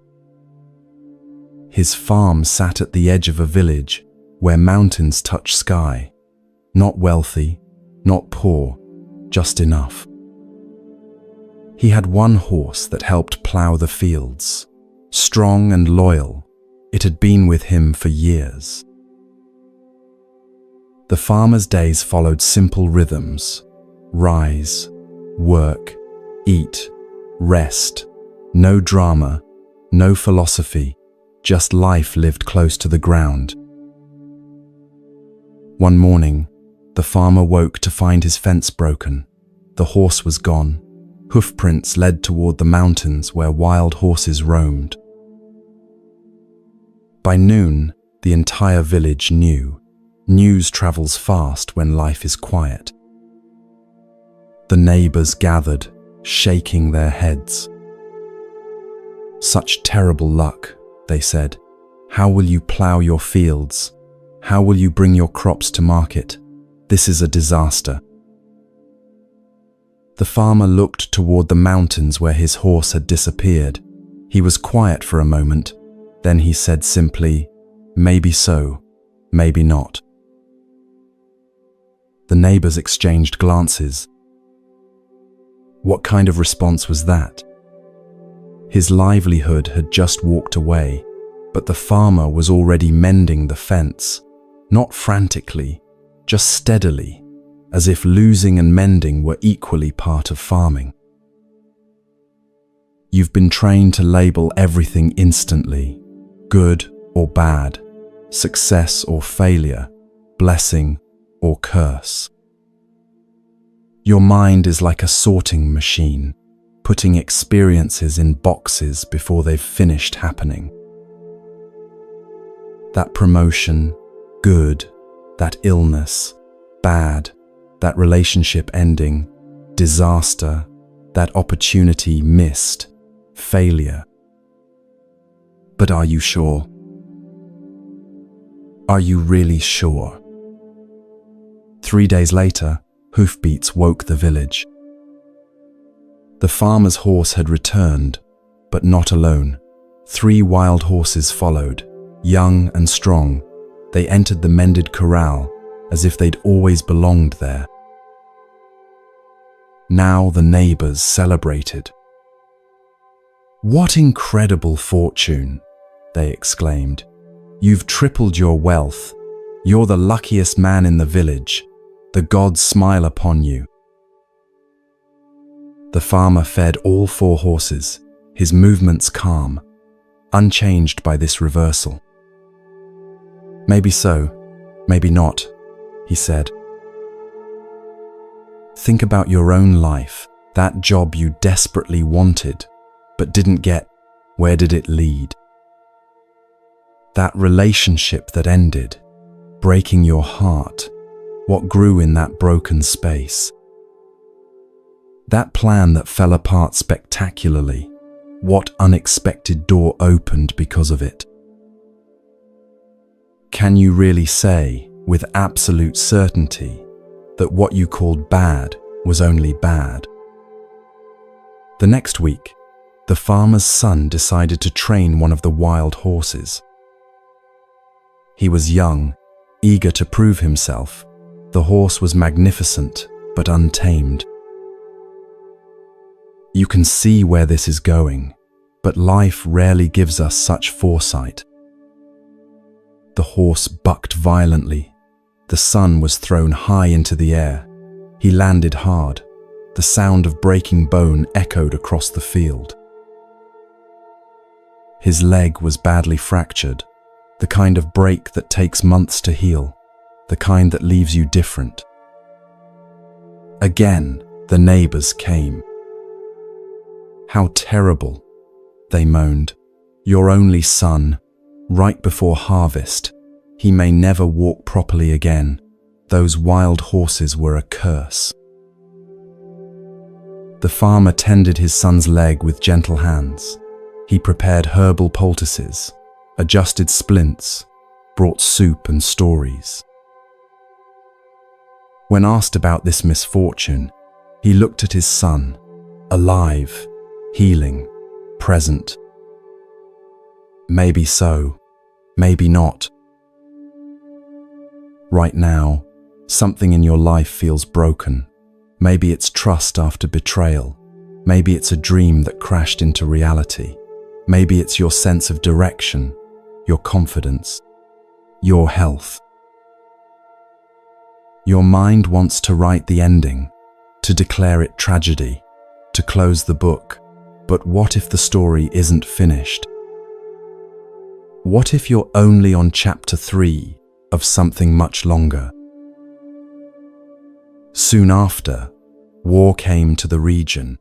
His farm sat at the edge of a village where mountains touch sky, not wealthy, not poor, just enough. He had one horse that helped plow the fields. Strong and loyal, it had been with him for years. The farmer's days followed simple rhythms: rise, work, eat, rest. No drama, no philosophy, just life lived close to the ground. One morning, the farmer woke to find his fence broken. The horse was gone. Hoofprints led toward the mountains where wild horses roamed. By noon, the entire village knew. News travels fast when life is quiet. The neighbors gathered, shaking their heads. "Such terrible luck," they said. "How will you plow your fields? How will you bring your crops to market? This is a disaster." The farmer looked toward the mountains where his horse had disappeared. He was quiet for a moment. Then he said simply, "Maybe so, maybe not." The neighbors exchanged glances. What kind of response was that? His livelihood had just walked away, but the farmer was already mending the fence, not frantically, just steadily, as if losing and mending were equally part of farming. You've been trained to label everything instantly, good or bad, success or failure, blessing or curse. Your mind is like a sorting machine, putting experiences in boxes before they've finished happening. That promotion, good; that illness, bad; that relationship ending, disaster; that opportunity missed, failure. But are you sure? Are you really sure? 3 days later, hoofbeats woke the village. The farmer's horse had returned, but not alone. 3 wild horses followed, young and strong. They entered the mended corral as if they'd always belonged there. Now the neighbors celebrated. "What incredible fortune!" they exclaimed. "You've tripled your wealth. You're the luckiest man in the village. The gods smile upon you." The farmer fed all 4 horses, his movements calm, unchanged by this reversal. "Maybe so, maybe not," he said. "Think about your own life, that job you desperately wanted, but didn't get. Where did it lead? That relationship that ended, breaking your heart, what grew in that broken space? That plan that fell apart spectacularly, what unexpected door opened because of it? Can you really say, with absolute certainty, that what you called bad was only bad?" The next week, the farmer's son decided to train one of the wild horses. He was young, eager to prove himself. The horse was magnificent, but untamed. You can see where this is going, but life rarely gives us such foresight. The horse bucked violently. The son was thrown high into the air. He landed hard. The sound of breaking bone echoed across the field. His leg was badly fractured, the kind of break that takes months to heal, the kind that leaves you different. Again, the neighbors came. "How terrible," they moaned. "Your only son, right before harvest. He may never walk properly again. Those wild horses were a curse." The farmer tended his son's leg with gentle hands. He prepared herbal poultices, adjusted splints, brought soup and stories. When asked about this misfortune, he looked at his son, alive, healing, present. "Maybe so, maybe not. Right now, something in your life feels broken. Maybe it's trust after betrayal. Maybe it's a dream that crashed into reality. Maybe it's your sense of direction, your confidence, your health. Your mind wants to write the ending, to declare it tragedy, to close the book. But what if the story isn't finished? What if you're only on chapter 3 of something much longer? Soon after, war came to the region.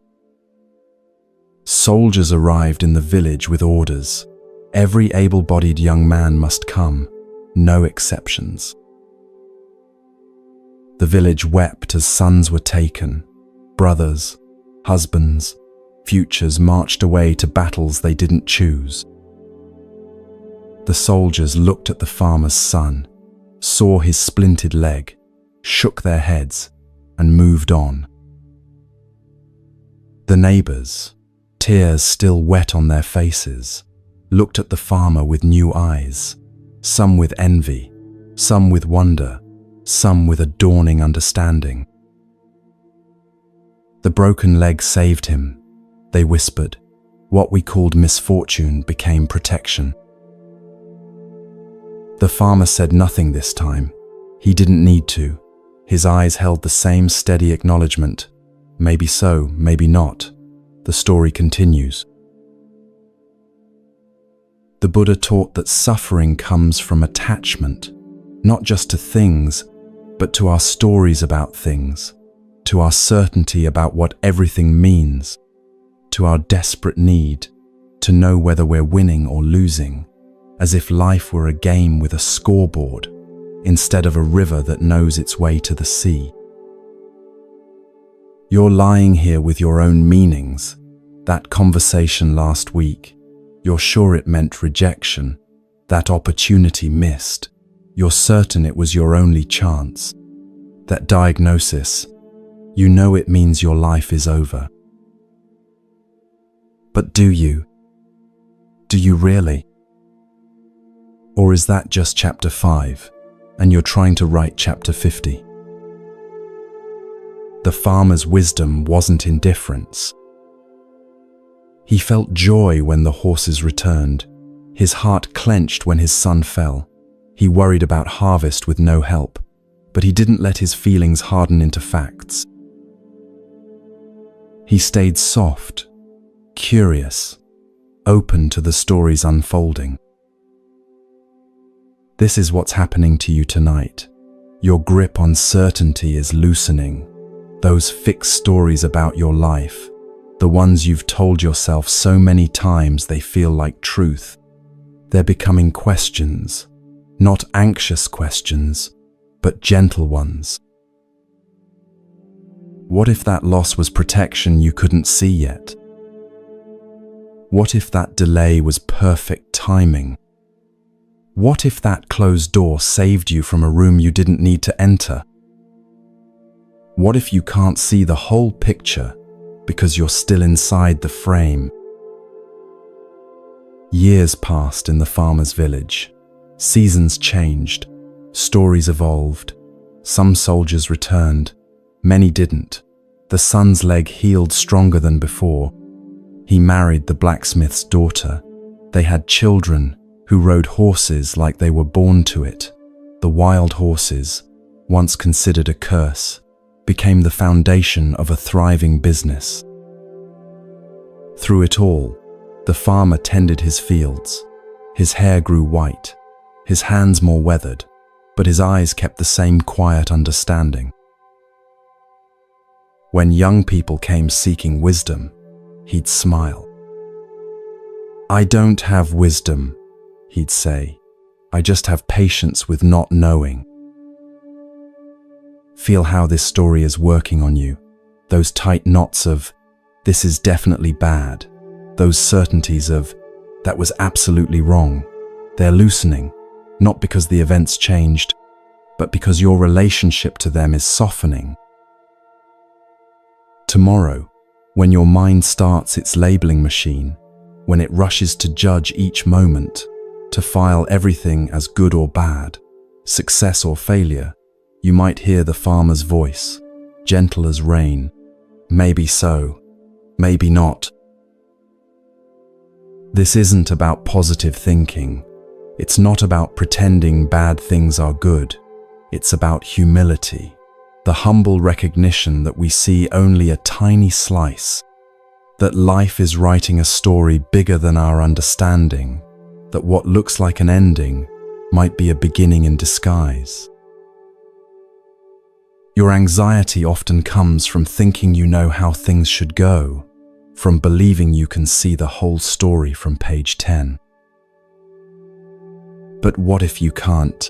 Soldiers arrived in the village with orders. Every able-bodied young man must come, no exceptions. The village wept as sons were taken. Brothers, husbands, futures marched away to battles they didn't choose. The soldiers looked at the farmer's son, saw his splintered leg, shook their heads, and moved on. The neighbors, tears still wet on their faces, looked at the farmer with new eyes, some with envy, some with wonder, some with a dawning understanding. The broken leg saved him, they whispered. What we called misfortune became protection. The farmer said nothing this time. He didn't need to. His eyes held the same steady acknowledgement. Maybe so, maybe not. The story continues. The Buddha taught that suffering comes from attachment, not just to things, but to our stories about things, to our certainty about what everything means, to our desperate need to know whether we're winning or losing, as if life were a game with a scoreboard instead of a river that knows its way to the sea. You're lying here with your own meanings. That conversation last week, you're sure it meant rejection, that opportunity missed. You're certain it was your only chance. That diagnosis, you know it means your life is over. But do you? Do you really? Or is that just chapter 5, and you're trying to write chapter 50? The farmer's wisdom wasn't indifference. He felt joy when the horses returned. His heart clenched when his son fell. He worried about harvest with no help, but he didn't let his feelings harden into facts. He stayed soft, curious, open to the stories unfolding. This is what's happening to you tonight. Your grip on certainty is loosening. Those fixed stories about your life, the ones you've told yourself so many times they feel like truth, they're becoming questions, not anxious questions, but gentle ones. What if that loss was protection you couldn't see yet? What if that delay was perfect timing? What if that closed door saved you from a room you didn't need to enter? What if you can't see the whole picture because you're still inside the frame? Years passed in the farmer's village. Seasons changed. Stories evolved. Some soldiers returned. Many didn't. The son's leg healed stronger than before. He married the blacksmith's daughter. They had children who rode horses like they were born to it. The wild horses, once considered a curse, became the foundation of a thriving business. Through it all, the farmer tended his fields. His hair grew white, his hands more weathered, but his eyes kept the same quiet understanding. When young people came seeking wisdom, he'd smile. "I don't have wisdom," he'd say. "I just have patience with not knowing." Feel how this story is working on you. Those tight knots of, "This is definitely bad." Those certainties of, "That was absolutely wrong." They're loosening, not because the events changed, but because your relationship to them is softening. Tomorrow, when your mind starts its labeling machine, when it rushes to judge each moment, to file everything as good or bad, success or failure, you might hear the farmer's voice, gentle as rain. Maybe so, maybe not. This isn't about positive thinking. It's not about pretending bad things are good. It's about humility, the humble recognition that we see only a tiny slice, that life is writing a story bigger than our understanding, that what looks like an ending might be a beginning in disguise. Your anxiety often comes from thinking you know how things should go, from believing you can see the whole story from page 10. But what if you can't?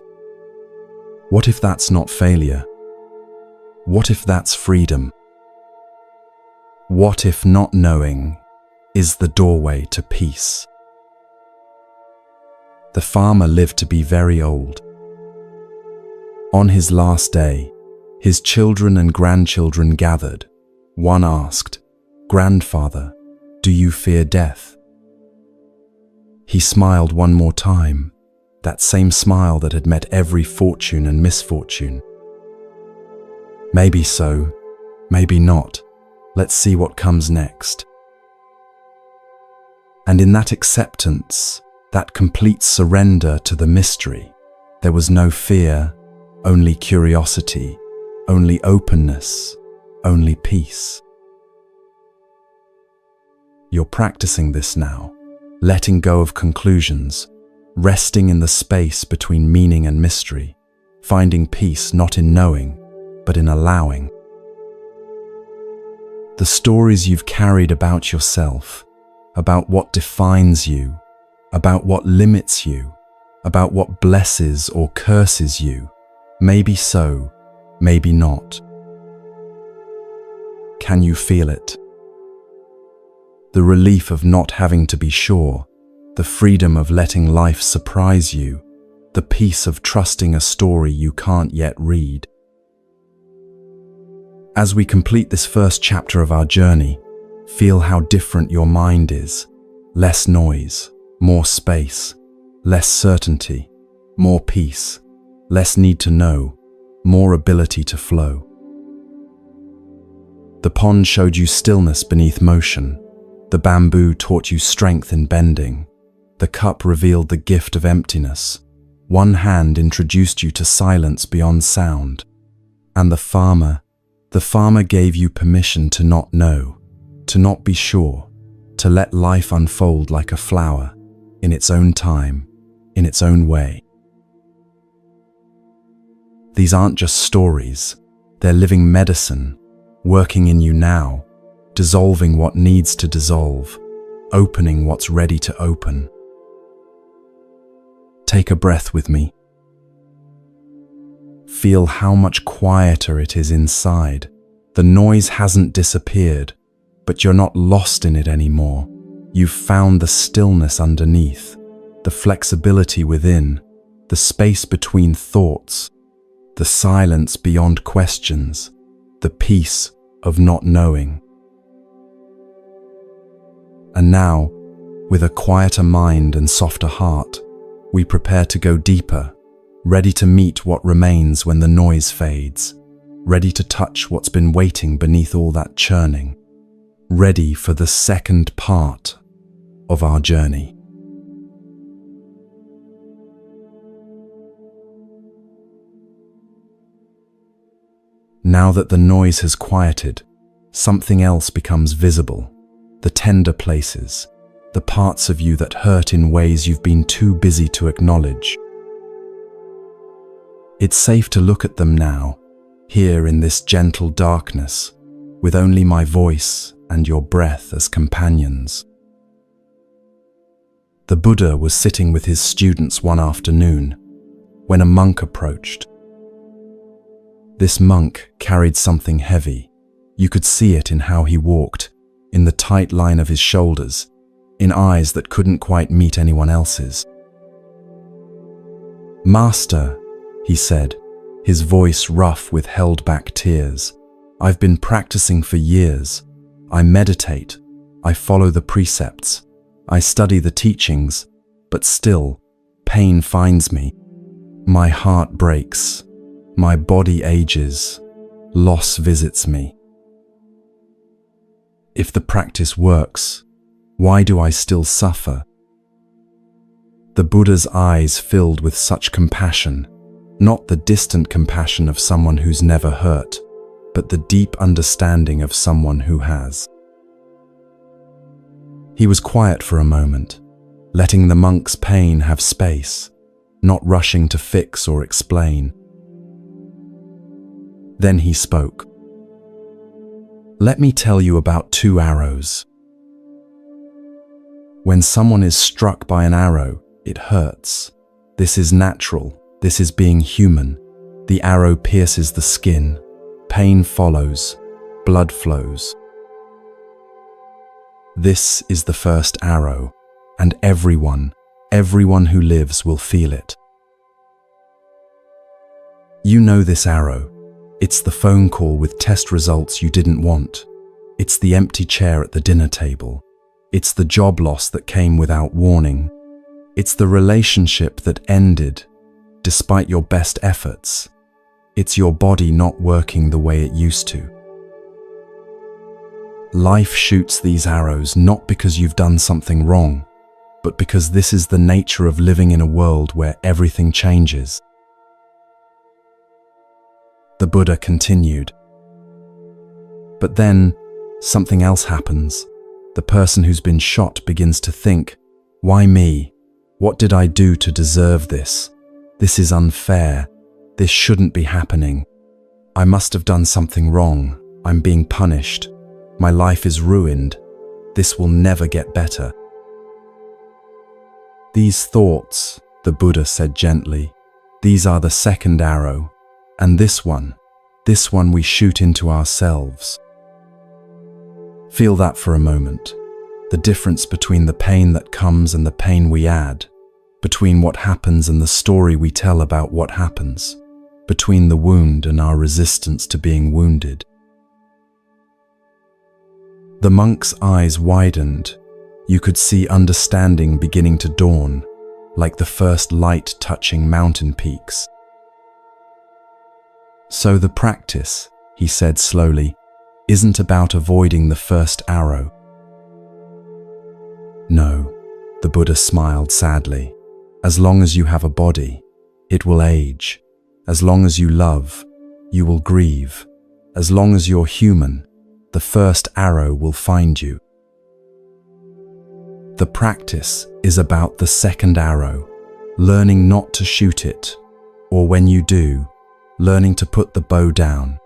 What if that's not failure? What if that's freedom? What if not knowing is the doorway to peace? The farmer lived to be very old. On his last day, his children and grandchildren gathered. One asked, "Grandfather, do you fear death?" He smiled one more time, that same smile that had met every fortune and misfortune. "Maybe so, maybe not. Let's see what comes next." And in that acceptance, that complete surrender to the mystery, there was no fear, only curiosity, only openness, only peace. You're practicing this now, letting go of conclusions, resting in the space between meaning and mystery, finding peace not in knowing, but in allowing. The stories you've carried about yourself, about what defines you, about what limits you, about what blesses or curses you, maybe so, maybe not. Can you feel it? The relief of not having to be sure, the freedom of letting life surprise you, the peace of trusting a story you can't yet read. As we complete this first chapter of our journey, feel how different your mind is. Less noise, more space, less certainty, more peace, less need to know, more ability to flow. The pond showed you stillness beneath motion, The bamboo taught you strength in bending. The cup revealed the gift of emptiness. One hand introduced you to silence beyond sound. And the farmer gave you permission to not know, to not be sure, to let life unfold like a flower, in its own time, in its own way. These aren't just stories, they're living medicine, working in you now, dissolving what needs to dissolve, opening what's ready to open. Take a breath with me. Feel how much quieter it is inside. The noise hasn't disappeared, but you're not lost in it anymore. You've found the stillness underneath, the flexibility within, the space between thoughts, the silence beyond questions, the peace of not knowing. And now, with a quieter mind and softer heart, we prepare to go deeper, ready to meet what remains when the noise fades, ready to touch what's been waiting beneath all that churning, ready for the second part of our journey. Now that the noise has quieted, something else becomes visible, the tender places, the parts of you that hurt in ways you've been too busy to acknowledge. It's safe to look at them now, here in this gentle darkness, with only my voice and your breath as companions. The Buddha was sitting with his students one afternoon when a monk approached. This monk carried something heavy. You could see it in how he walked, in the tight line of his shoulders, in eyes that couldn't quite meet anyone else's. "Master," he said, his voice rough with held-back tears, "I've been practicing for years. I meditate, I follow the precepts, I study the teachings, but still, pain finds me. My heart breaks, my body ages, loss visits me. If the practice works, why do I still suffer?" The Buddha's eyes filled with such compassion, not the distant compassion of someone who's never hurt, but the deep understanding of someone who has. He was quiet for a moment, letting the monk's pain have space, not rushing to fix or explain. Then he spoke. "Let me tell you about 2 arrows. When someone is struck by an arrow, it hurts. This is natural. This is being human. The arrow pierces the skin. Pain follows. Blood flows. This is the first arrow, and everyone who lives will feel it. You know this arrow. It's the phone call with test results you didn't want. It's the empty chair at the dinner table. It's the job loss that came without warning. It's the relationship that ended despite your best efforts. It's your body not working the way it used to. Life shoots these arrows not because you've done something wrong, but because this is the nature of living in a world where everything changes." The Buddha continued. "But then, something else happens. The person who's been shot begins to think, 'Why me? What did I do to deserve this? This is unfair. This shouldn't be happening. I must have done something wrong. I'm being punished. My life is ruined. This will never get better.' These thoughts," the Buddha said gently, "these are the second arrow, and this one we shoot into ourselves. Feel that for a moment. The difference between the pain that comes and the pain we add, between what happens and the story we tell about what happens, between the wound and our resistance to being wounded." The monk's eyes widened. You could see understanding beginning to dawn, like the first light touching mountain peaks. "So the practice," he said slowly, "isn't about avoiding the first arrow. No, the Buddha smiled sadly. As long as you have a body, it will age. As long as you love, you will grieve. As long as you're human, the first arrow will find you. The practice is about the second arrow, learning not to shoot it, or when you do, learning to put the bow down.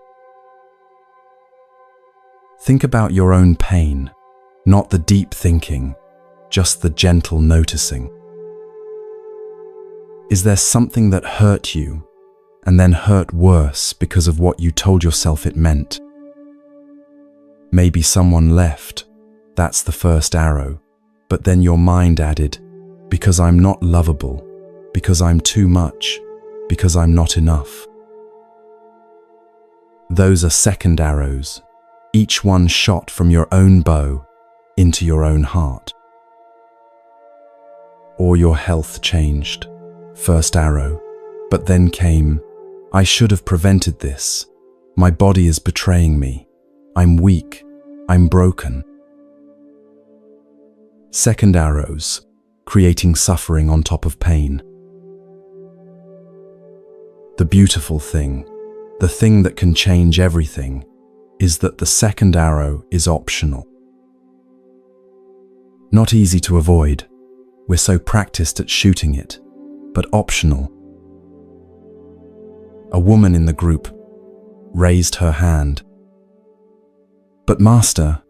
Think about your own pain, not the deep thinking, just the gentle noticing. Is there something that hurt you and then hurt worse because of what you told yourself it meant? Maybe someone left, that's the first arrow, but then your mind added, because I'm not lovable, because I'm too much, because I'm not enough. Those are second arrows, each one shot from your own bow into your own heart. Or your health changed, first arrow, but then came, I should have prevented this. My body is betraying me. I'm weak. I'm broken. Second arrows, creating suffering on top of pain. The beautiful thing, the thing that can change everything, is that the second arrow is optional. Not easy to avoid. We're so practiced at shooting it, but optional. A woman in the group raised her hand. But Master,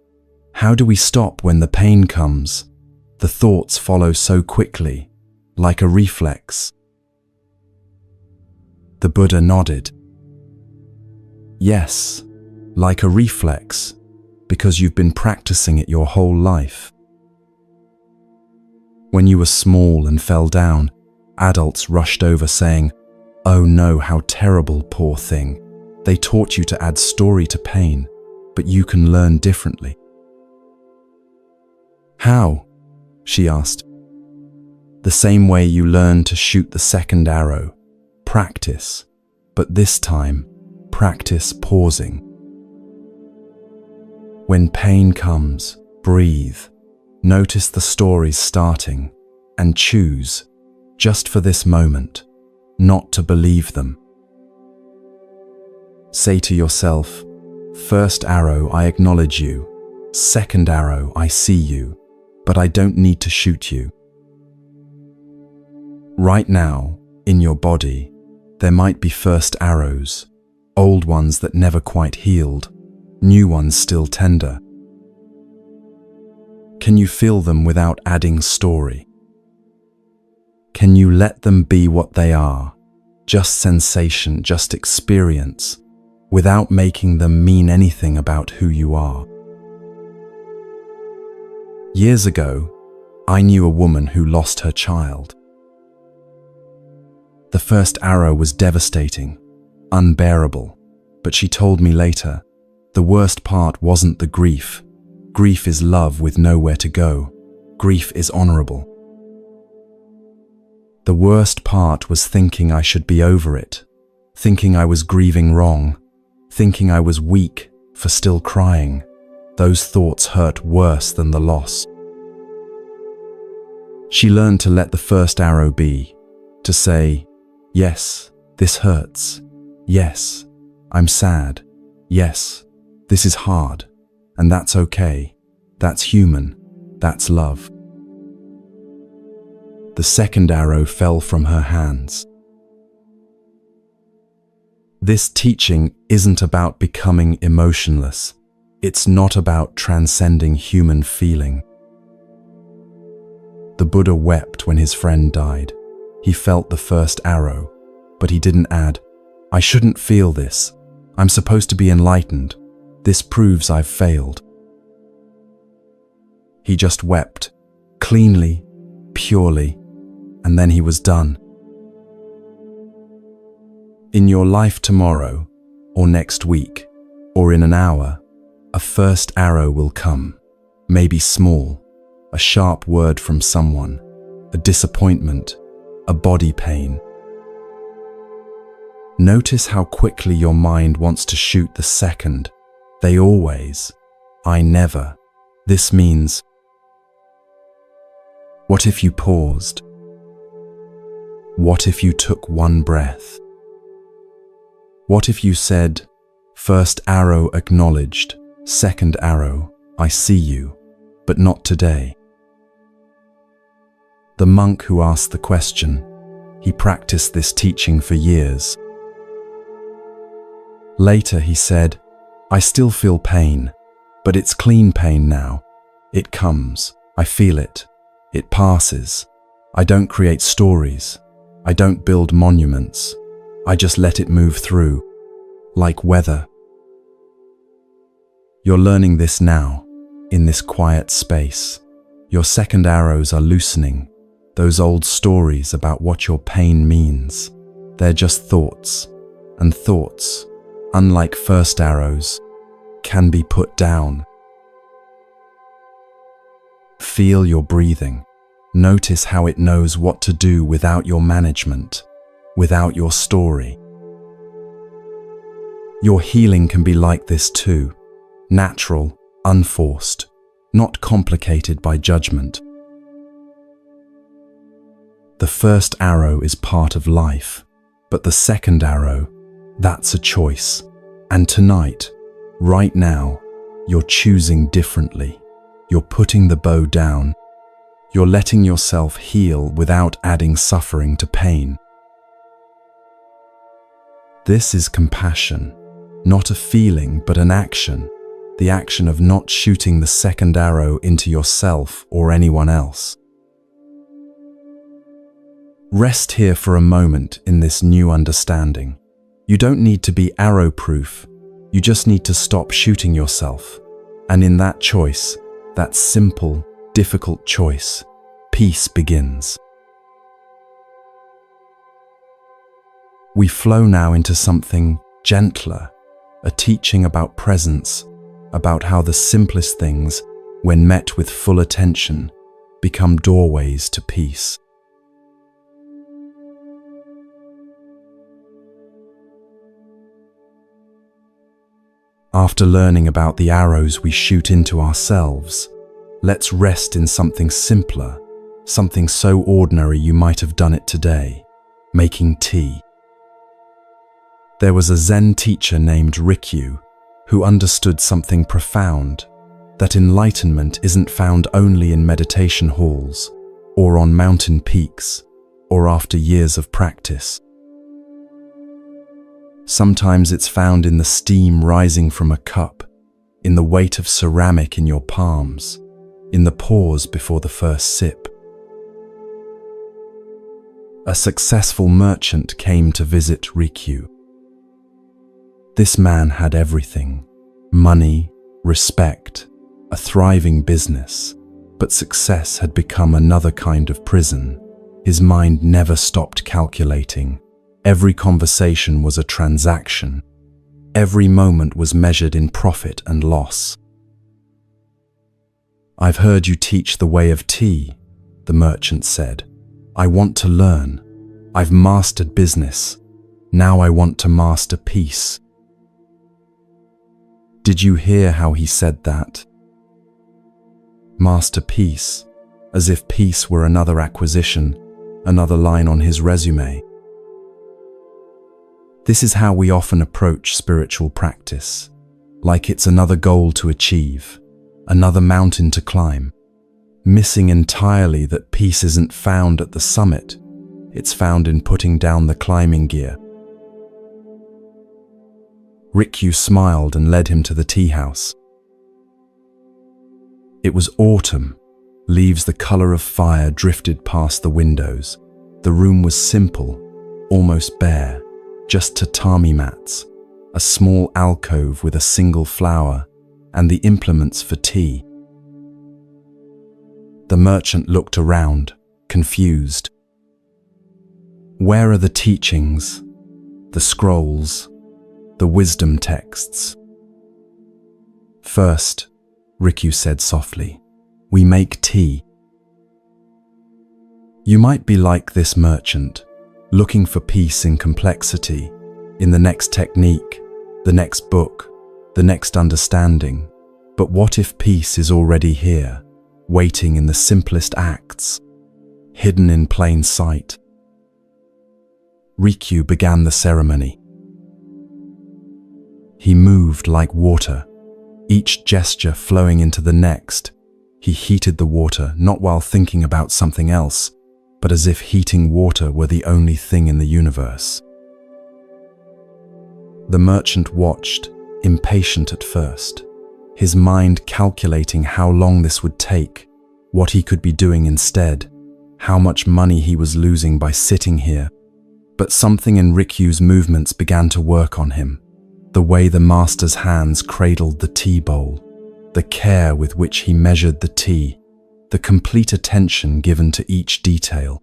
how do we stop when the pain comes? The thoughts follow so quickly, like a reflex. The Buddha nodded. Yes, like a reflex, because you've been practicing it your whole life. When you were small and fell down, adults rushed over saying, "Oh no, how terrible, poor thing." They taught you to add story to pain, but you can learn differently. How? She asked. The same way you learn to shoot the second arrow. Practice, but this time, practice pausing. When pain comes, breathe. Notice the stories starting and choose, just for this moment, not to believe them. Say to yourself, first arrow, I acknowledge you. Second arrow, I see you, but I don't need to shoot you. Right now, in your body, there might be first arrows, old ones that never quite healed, new ones still tender. Can you feel them without adding story? Can you let them be what they are, just sensation, just experience, without making them mean anything about who you are? Years ago, I knew a woman who lost her child. The first arrow was devastating, unbearable, but she told me later, the worst part wasn't the grief. Grief is love with nowhere to go. Grief is honorable. The worst part was thinking I should be over it, thinking I was grieving wrong, thinking I was weak for still crying. Those thoughts hurt worse than the loss. She learned to let the first arrow be, to say, yes, this hurts. Yes, I'm sad. Yes, this is hard. And that's okay. That's human. That's love. The second arrow fell from her hands. This teaching isn't about becoming emotionless. It's not about transcending human feeling. The Buddha wept when his friend died. He felt the first arrow, but he didn't add, I shouldn't feel this. I'm supposed to be enlightened. This proves I've failed. He just wept, cleanly, purely, and then he was done. In your life tomorrow, or next week, or in an hour, a first arrow will come, maybe small, a sharp word from someone, a disappointment, a body pain. Notice how quickly your mind wants to shoot the second. They always, I never. This means What if you paused? What if you took one breath? What if you said, first arrow acknowledged, second arrow, I see you, but not today? The monk who asked the question, he practiced this teaching for years. Later he said, I still feel pain, but it's clean pain now. It comes, I feel it, it passes. I don't create stories, I don't build monuments, I just let it move through, like weather. You're learning this now, in this quiet space. Your second arrows are loosening, those old stories about what your pain means. They're just thoughts, and thoughts, unlike first arrows, can be put down. Feel your breathing. Notice how it knows what to do without your management, without your story. Your healing can be like this too, natural, unforced, not complicated by judgment. The first arrow is part of life, but the second arrow, that's a choice. And tonight, right now, you're choosing differently. You're putting the bow down. You're letting yourself heal without adding suffering to pain. This is compassion, not a feeling but an action, the action of not shooting the second arrow into yourself or anyone else. Rest here for a moment in this new understanding. You don't need to be arrow-proof, you just need to stop shooting yourself. And in that choice, that simple, difficult choice, peace begins. We flow now into something gentler, a teaching about presence, about how the simplest things, when met with full attention, become doorways to peace. After learning about the arrows we shoot into ourselves, let's rest in something simpler, something so ordinary you might have done it today, making tea. There was a Zen teacher named Rikyu who understood something profound, that enlightenment isn't found only in meditation halls, or on mountain peaks, or after years of practice. Sometimes it's found in the steam rising from a cup, in the weight of ceramic in your palms, in the pause before the first sip. A successful merchant came to visit Rikyu. This man had everything: money, respect, a thriving business, but success had become another kind of prison. His mind never stopped calculating. Every conversation was a transaction. Every moment was measured in profit and loss. I've heard you teach the way of tea, the merchant said. I want to learn. I've mastered business. Now I want to master peace. Did you hear how he said that? Master peace, as if peace were another acquisition, another line on his resume. This is how we often approach spiritual practice, like it's another goal to achieve, another mountain to climb, missing entirely that peace isn't found at the summit, it's found in putting down the climbing gear. Rikyu smiled and led him to the tea house. It was autumn. Leaves the color of fire drifted past the windows. The room was simple, almost bare. Just tatami mats, a small alcove with a single flower, and the implements for tea. The merchant looked around, confused. Where are the teachings, the scrolls, the wisdom texts? First, Rikyu said softly, we make tea. You might be like this merchant, looking for peace in complexity, in the next technique, the next book, the next understanding. But what if peace is already here, waiting in the simplest acts, hidden in plain sight. Rikyu began the ceremony. He moved like water, each gesture flowing into the next. He heated the water, not while thinking about something else, but as if heating water were the only thing in the universe. The merchant watched, impatient at first, his mind calculating how long this would take, what he could be doing instead, how much money he was losing by sitting here. But something in Rikyu's movements began to work on him. The way the master's hands cradled the tea bowl, the care with which he measured the tea, the complete attention given to each detail.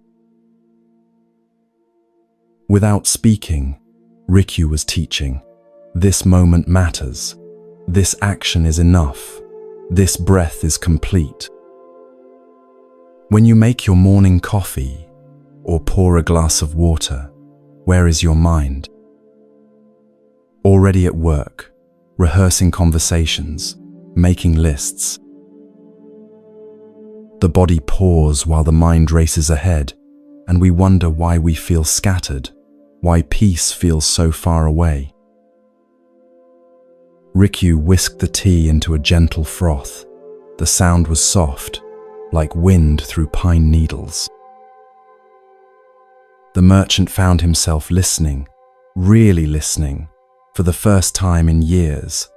Without speaking, Rikyu was teaching. This moment matters. This action is enough. This breath is complete. When you make your morning coffee or pour a glass of water, where is your mind? Already at work, rehearsing conversations, making lists. The body pours while the mind races ahead, and we wonder why we feel scattered, why peace feels so far away. Rikyu whisked the tea into a gentle froth. The sound was soft, like wind through pine needles. The merchant found himself listening, really listening, for the first time in years,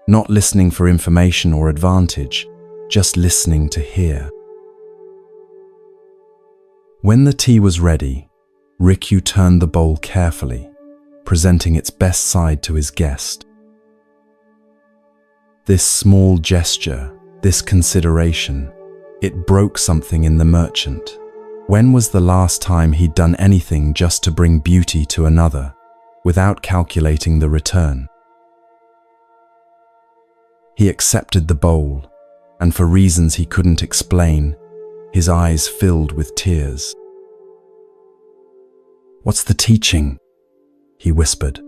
not listening for information or advantage, just listening to hear. When the tea was ready, Rikyu turned the bowl carefully, presenting its best side to his guest. This small gesture, this consideration, it broke something in the merchant. When was the last time he'd done anything just to bring beauty to another, without calculating the return? He accepted the bowl, and for reasons he couldn't explain, his eyes filled with tears. "What's the teaching?" he whispered.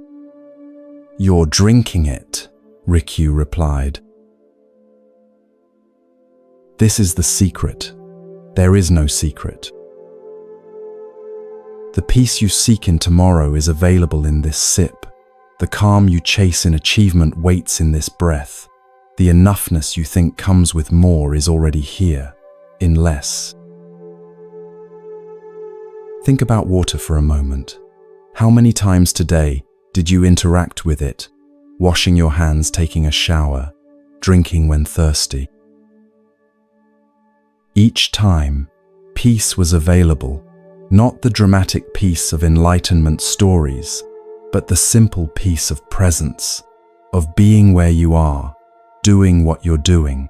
"You're drinking it," Rikyu replied. "This is the secret. There is no secret. The peace you seek in tomorrow is available in this sip. The calm you chase in achievement waits in this breath. The enoughness you think comes with more is already here, in less." Think about water for a moment. How many times today did you interact with it, washing your hands, taking a shower, drinking when thirsty? Each time, peace was available, not the dramatic peace of enlightenment stories, but the simple peace of presence, of being where you are, doing what you're doing.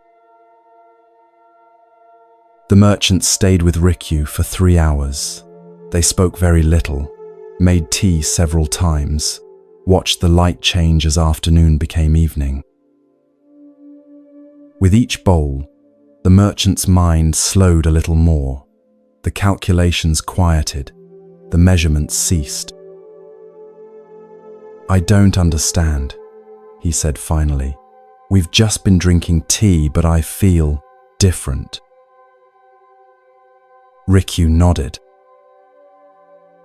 The merchant stayed with Rikyu for 3 hours. They spoke very little, made tea several times, watched the light change as afternoon became evening. With each bowl, the merchant's mind slowed a little more. The calculations quieted, the measurements ceased. "I don't understand," he said finally. "We've just been drinking tea, but I feel different." Rikyu nodded.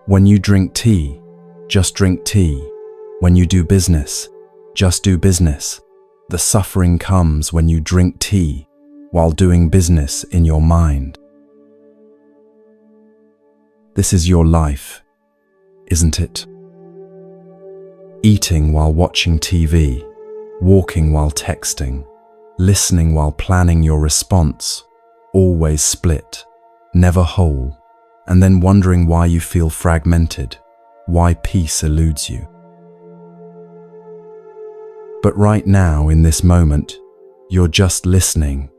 "When you drink tea, just drink tea. When you do business, just do business. The suffering comes when you drink tea while doing business in your mind. This is your life, isn't it? Eating while watching TV, walking while texting, listening while planning your response, always split, never whole, and then wondering why you feel fragmented, why peace eludes you. But right now, in this moment, you're just listening,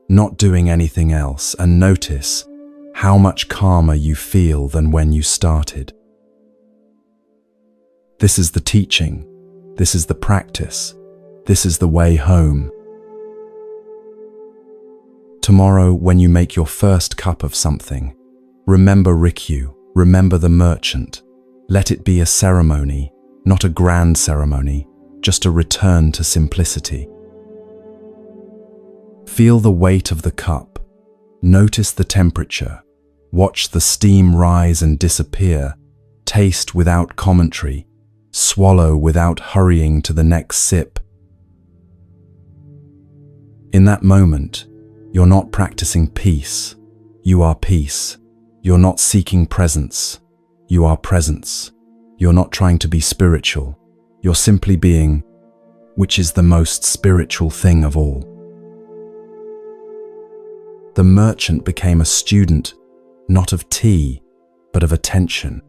not doing anything else, and notice how much calmer you feel than when you started. This is the teaching, this is the practice, this is the way home. Tomorrow, when you make your first cup of something, remember Rikyu, remember the merchant. Let it be a ceremony, not a grand ceremony, just a return to simplicity. Feel the weight of the cup. Notice the temperature. Watch the steam rise and disappear, taste without commentary, swallow without hurrying to the next sip. In that moment, you're not practicing peace. You are peace. You're not seeking presence. You are presence. You're not trying to be spiritual. You're simply being, which is the most spiritual thing of all. The merchant became a student, not of tea, but of attention.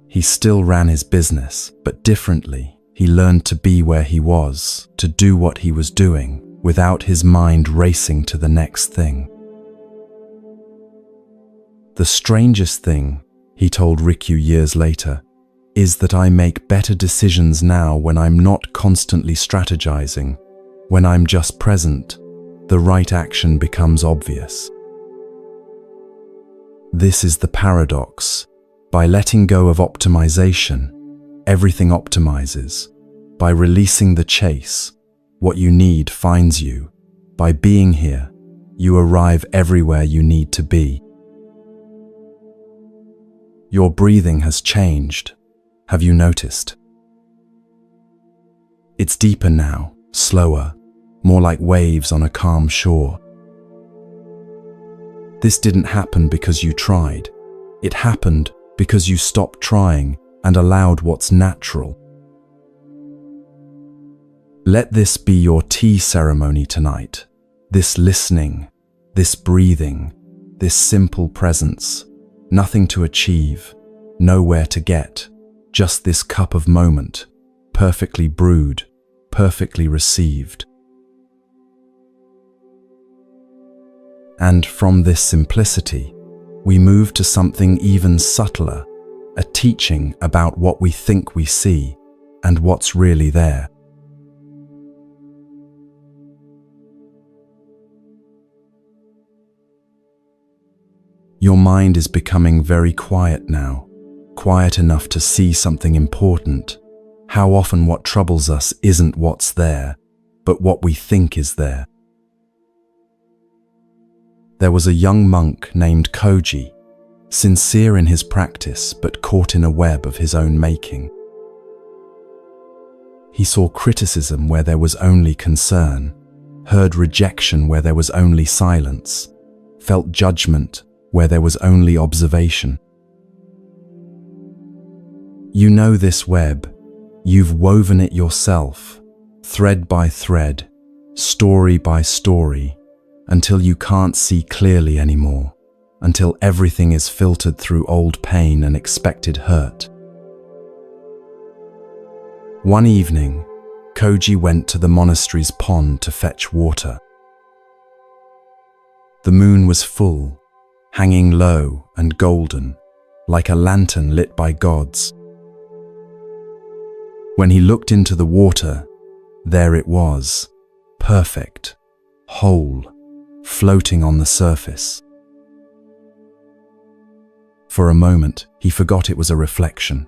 He still ran his business, but differently. He learned to be where he was, to do what he was doing, without his mind racing to the next thing. The strangest thing, he told Rikyu years later, is that I make better decisions now when I'm not constantly strategizing. When I'm just present, the right action becomes obvious. This is the paradox. By letting go of optimization, everything optimizes. By releasing the chase, what you need finds you. By being here, you arrive everywhere you need to be. Your breathing has changed. Have you noticed? It's deeper now, slower, more like waves on a calm shore. This didn't happen because you tried. It happened because you stopped trying and allowed what's natural. Let this be your tea ceremony tonight. This listening, this breathing, this simple presence. Nothing to achieve, nowhere to get, just this cup of moment, perfectly brewed, perfectly received. And from this simplicity, we move to something even subtler, a teaching about what we think we see and what's really there. Your mind is becoming very quiet now, quiet enough to see something important. How often what troubles us isn't what's there, but what we think is there. There was a young monk named Koji, sincere in his practice but caught in a web of his own making. He saw criticism where there was only concern, heard rejection where there was only silence, felt judgment where there was only observation. You know this web, you've woven it yourself, thread by thread, story by story, until you can't see clearly anymore, until everything is filtered through old pain and expected hurt. One evening, Koji went to the monastery's pond to fetch water. The moon was full, hanging low and golden, like a lantern lit by gods. When he looked into the water, there it was, perfect, whole, floating on the surface. For a moment, he forgot it was a reflection.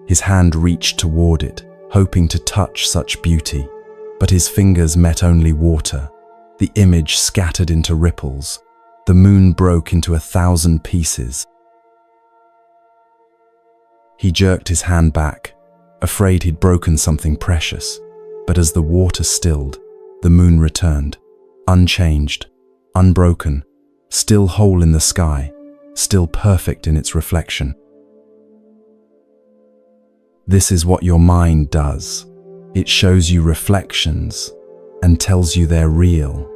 His hand reached toward it, hoping to touch such beauty, but his fingers met only water. The image scattered into ripples. The moon broke into 1,000 pieces. He jerked his hand back, afraid he'd broken something precious, but as the water stilled, the moon returned, unchanged, unbroken, still whole in the sky, still perfect in its reflection. This is what your mind does. It shows you reflections and tells you they're real.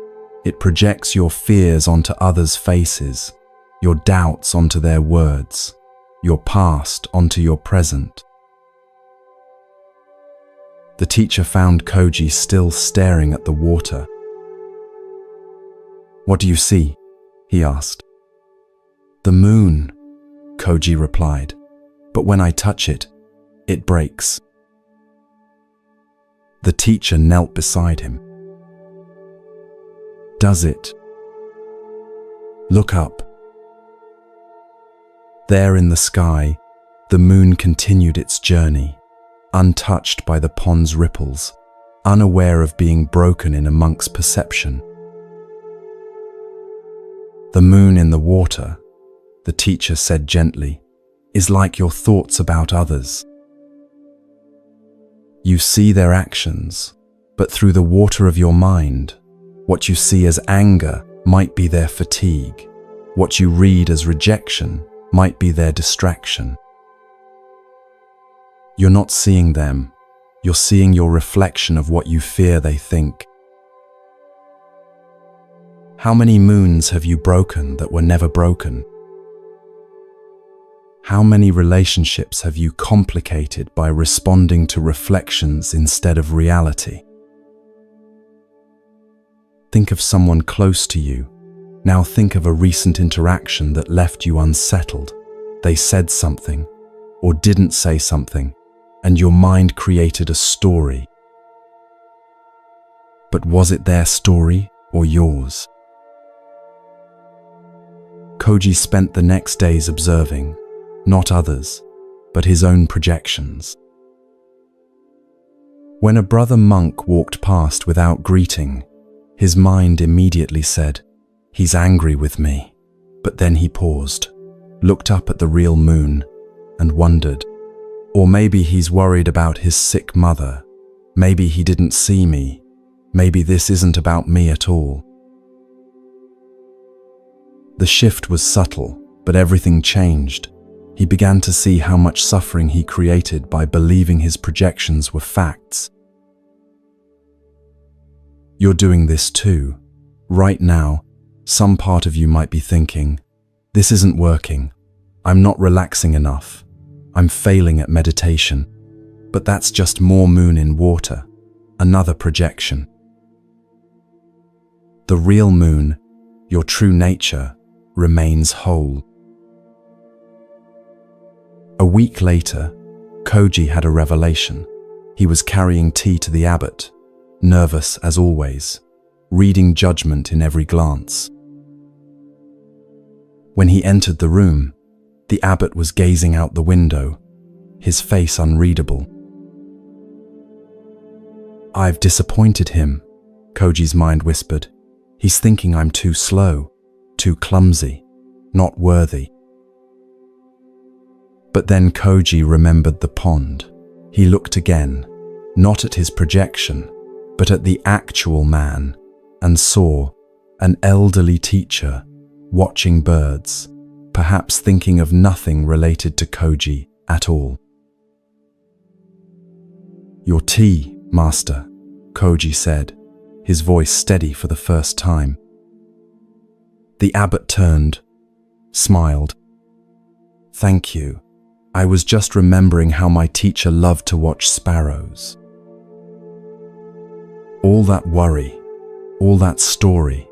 It projects your fears onto others' faces, your doubts onto their words, your past onto your present. The teacher found Koji still staring at the water. "What do you see?" he asked. "The moon," Koji replied, "but when I touch it, it breaks." The teacher knelt beside him. "Does it? Look up." There in the sky, the moon continued its journey, untouched by the pond's ripples, unaware of being broken in a monk's perception. The moon in the water, the teacher said gently, is like your thoughts about others. You see their actions, but through the water of your mind, what you see as anger might be their fatigue. What you read as rejection might be their distraction. You're not seeing them, you're seeing your reflection of what you fear they think. How many moons have you broken that were never broken? How many relationships have you complicated by responding to reflections instead of reality? Think of someone close to you. Now think of a recent interaction that left you unsettled. They said something or didn't say something, and your mind created a story. But was it their story or yours? Koji spent the next days observing, not others, but his own projections. When a brother monk walked past without greeting, his mind immediately said, "He's angry with me." But then he paused, looked up at the real moon, and wondered, or maybe he's worried about his sick mother. Maybe he didn't see me. Maybe this isn't about me at all. The shift was subtle, but everything changed. He began to see how much suffering he created by believing his projections were facts. You're doing this too. Right now, some part of you might be thinking, "This isn't working. I'm not relaxing enough. I'm failing at meditation." But that's just more moon in water, another projection. The real moon, your true nature, remains whole. A week later, Koji had a revelation. He was carrying tea to the abbot, nervous as always, reading judgment in every glance. When he entered the room, the abbot was gazing out the window, his face unreadable. "I've disappointed him," Koji's mind whispered. "He's thinking I'm too slow, too clumsy, not worthy." But then Koji remembered the pond. He looked again, not at his projection, but at the actual man, and saw an elderly teacher watching birds, perhaps thinking of nothing related to Koji at all. "Your tea, master," Koji said, his voice steady for the first time. The abbot turned, smiled. "Thank you. I was just remembering how my teacher loved to watch sparrows." All that worry, all that story,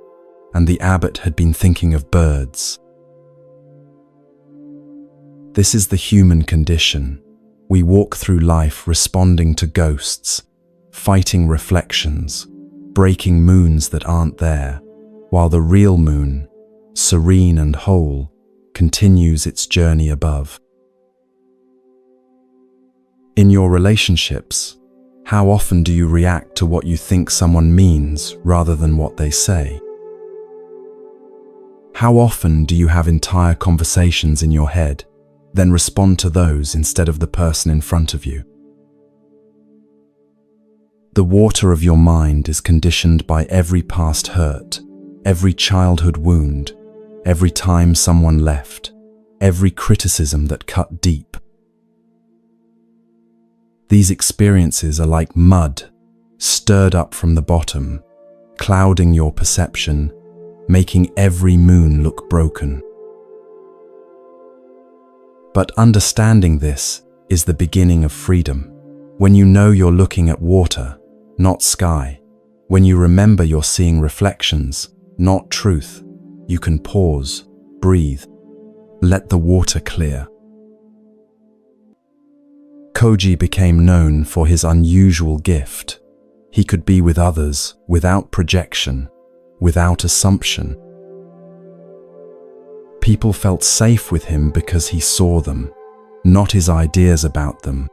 and the abbot had been thinking of birds. This is the human condition. We walk through life responding to ghosts, fighting reflections, breaking moons that aren't there, while the real moon, serene and whole, continues its journey above. In your relationships, how often do you react to what you think someone means rather than what they say? How often do you have entire conversations in your head, then respond to those instead of the person in front of you? The water of your mind is conditioned by every past hurt, every childhood wound, every time someone left, every criticism that cut deep. These experiences are like mud, stirred up from the bottom, clouding your perception, making every moon look broken. But understanding this is the beginning of freedom. When you know you're looking at water, not sky, when you remember you're seeing reflections, not truth, you can pause, breathe, let the water clear. Koji became known for his unusual gift. He could be with others without projection, without assumption. People felt safe with him because he saw them, not his ideas about them.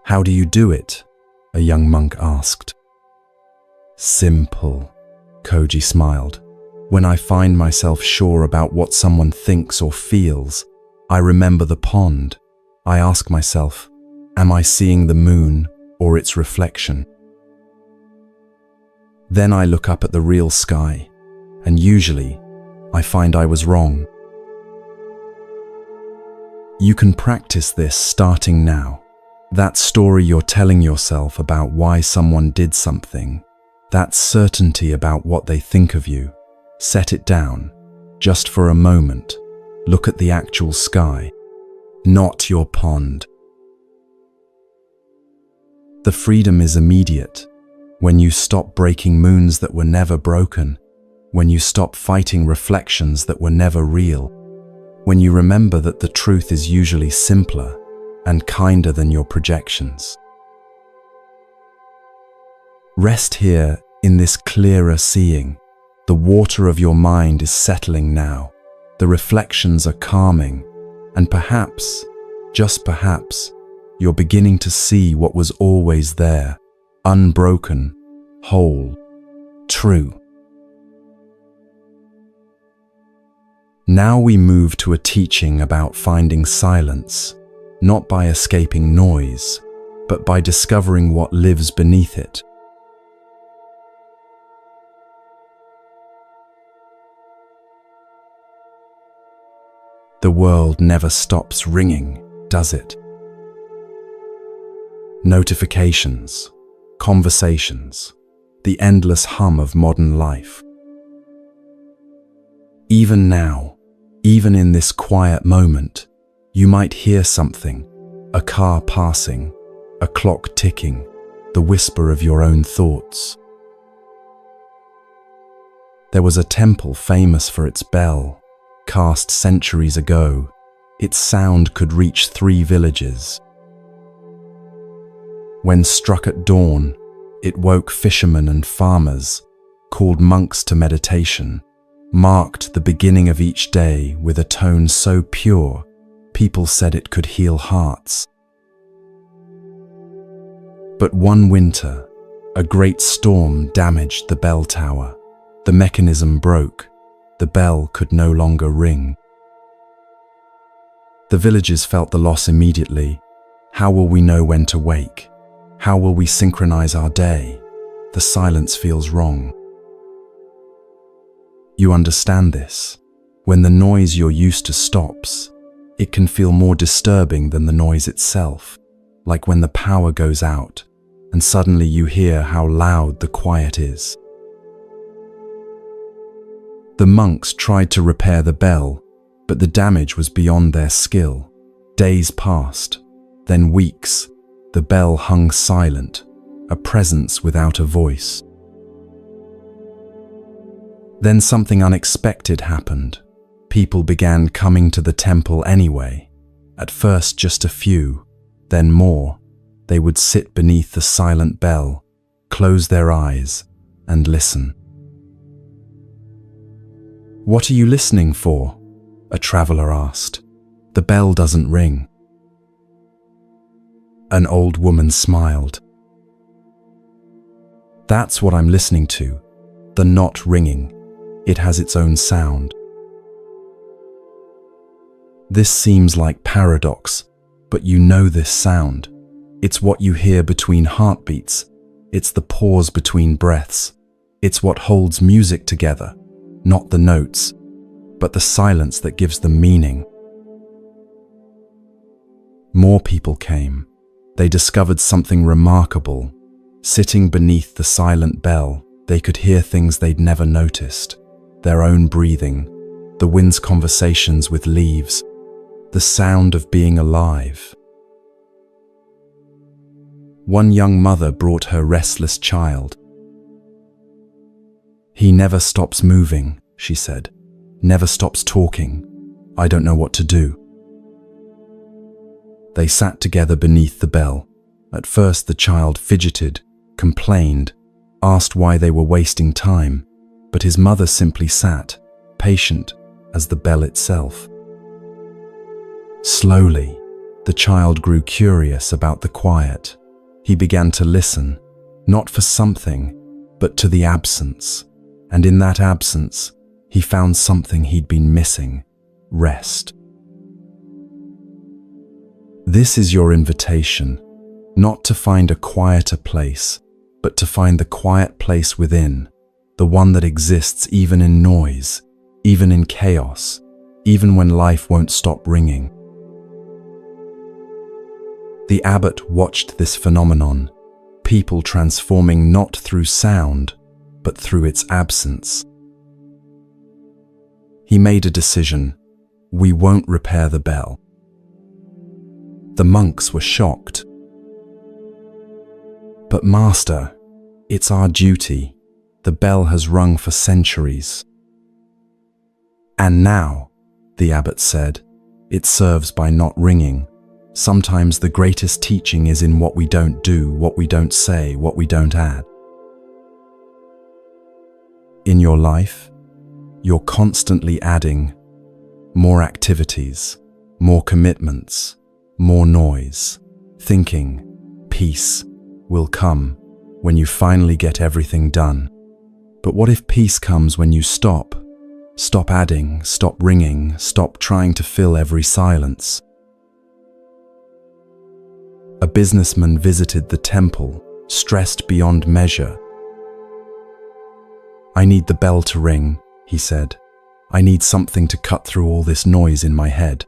"How do you do it?" a young monk asked. "Simple," Koji smiled. When I find myself sure about what someone thinks or feels, I remember the pond. I ask myself, am I seeing the moon or its reflection? Then I look up at the real sky, and usually I find I was wrong. You can practice this starting now. That story you're telling yourself about why someone did something, that certainty about what they think of you, set it down, just for a moment. Look at the actual sky, not your pond. The freedom is immediate. When you stop breaking moons that were never broken, when you stop fighting reflections that were never real, when you remember that the truth is usually simpler and kinder than your projections. Rest here in this clearer seeing. The water of your mind is settling now. The reflections are calming, and perhaps, just perhaps, you're beginning to see what was always there, unbroken, whole, true. Now we move to a teaching about finding silence, not by escaping noise, but by discovering what lives beneath it. The world never stops ringing, does it? Notifications, conversations, the endless hum of modern life. Even now, even in this quiet moment, you might hear something, a car passing, a clock ticking, the whisper of your own thoughts. There was a temple famous for its bell, cast centuries ago. Its sound could reach 3 villages. When struck at dawn, it woke fishermen and farmers, called monks to meditation, marked the beginning of each day with a tone so pure, people said it could heal hearts. But one winter, a great storm damaged the bell tower. The mechanism broke. The bell could no longer ring. The villagers felt the loss immediately. How will we know when to wake? How will we synchronize our day? The silence feels wrong. You understand this. When the noise you're used to stops, it can feel more disturbing than the noise itself, like when the power goes out and suddenly you hear how loud the quiet is. The monks tried to repair the bell, but the damage was beyond their skill. Days passed, then weeks. The bell hung silent, a presence without a voice. Then something unexpected happened. People began coming to the temple anyway. At first just a few, then more. They would sit beneath the silent bell, close their eyes, and listen. "What are you listening for?" a traveler asked. "The bell doesn't ring." An old woman smiled. "That's what I'm listening to, the not ringing. It has its own sound." This seems like paradox, but you know this sound. It's what you hear between heartbeats. It's the pause between breaths. It's what holds music together, not the notes, but the silence that gives them meaning. More people came. They discovered something remarkable. Sitting beneath the silent bell, they could hear things they'd never noticed. Their own breathing, the wind's conversations with leaves, the sound of being alive. One young mother brought her restless child. "He never stops moving," she said. "Never stops talking. I don't know what to do." They sat together beneath the bell. At first the child fidgeted, complained, asked why they were wasting time, but his mother simply sat, patient as the bell itself. Slowly, the child grew curious about the quiet. He began to listen, not for something, but to the absence. And in that absence, He found something he'd been missing: rest. This is your invitation, not to find a quieter place, but to find the quiet place within, the one that exists even in noise, even in chaos, even when life won't stop ringing. The abbot watched this phenomenon, people transforming not through sound, but through its absence. He made a decision: we won't repair the bell. The monks were shocked. But Master, it's our duty. The bell has rung for centuries. And now, the abbot said, it serves by not ringing. Sometimes the greatest teaching is in what we don't do, what we don't say, what we don't add. In your life, you're constantly adding more activities, more commitments, more noise, thinking peace will come when you finally get everything done. But what if peace comes when you stop? Stop adding, stop ringing, stop trying to fill every silence. A businessman visited the temple, stressed beyond measure. I need the bell to ring, he said. I need something to cut through all this noise in my head.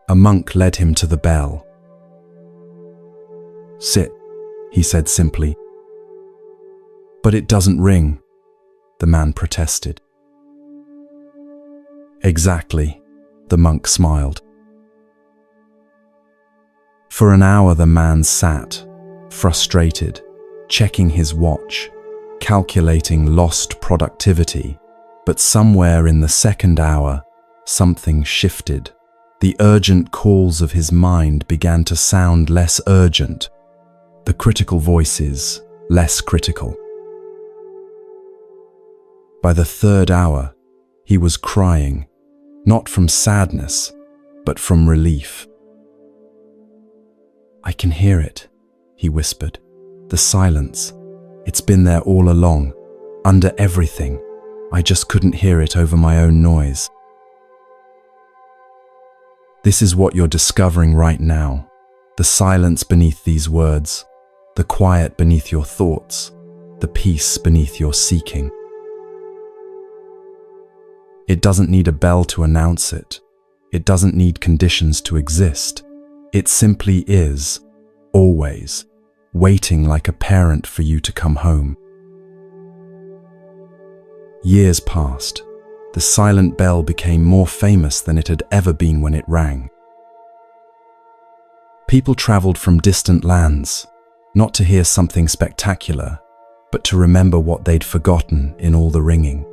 A monk led him to the bell. Sit, he said simply. But it doesn't ring, the man protested. Exactly, the monk smiled. For an hour the man sat, frustrated, checking his watch, calculating lost productivity, but somewhere in the second hour, something shifted. The urgent calls of his mind began to sound less urgent, the critical voices less critical. By the third hour, he was crying, not from sadness, but from relief. I can hear it, he whispered. The silence. It's been there all along, under everything. I just couldn't hear it over my own noise. This is what you're discovering right now. The silence beneath these words, the quiet beneath your thoughts, the peace beneath your seeking. It doesn't need a bell to announce it. It doesn't need conditions to exist. It simply is, always, waiting like a parent for you to come home. Years passed. The silent bell became more famous than it had ever been when it rang. People traveled from distant lands, not to hear something spectacular, but to remember what they'd forgotten in all the ringing.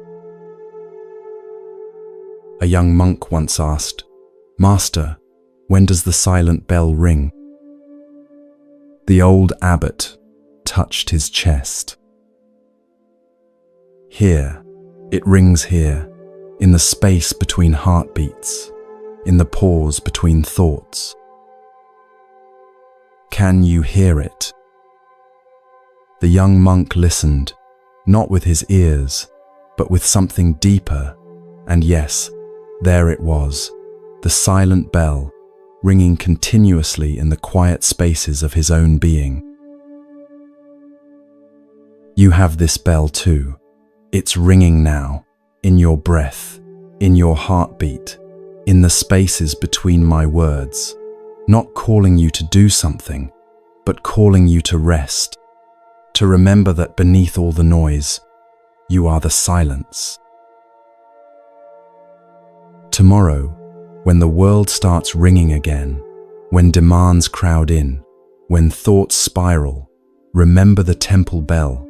A young monk once asked, "Master, when does the silent bell ring?" The old abbot touched his chest. Here, it rings here, in the space between heartbeats, in the pause between thoughts. Can you hear it? The young monk listened, not with his ears, but with something deeper, and yes, there it was, the silent bell, ringing continuously in the quiet spaces of his own being. You have this bell too. It's ringing now, in your breath, in your heartbeat, in the spaces between my words, not calling you to do something, but calling you to rest, to remember that beneath all the noise, you are the silence. Tomorrow, when the world starts ringing again, when demands crowd in, when thoughts spiral, remember the temple bell.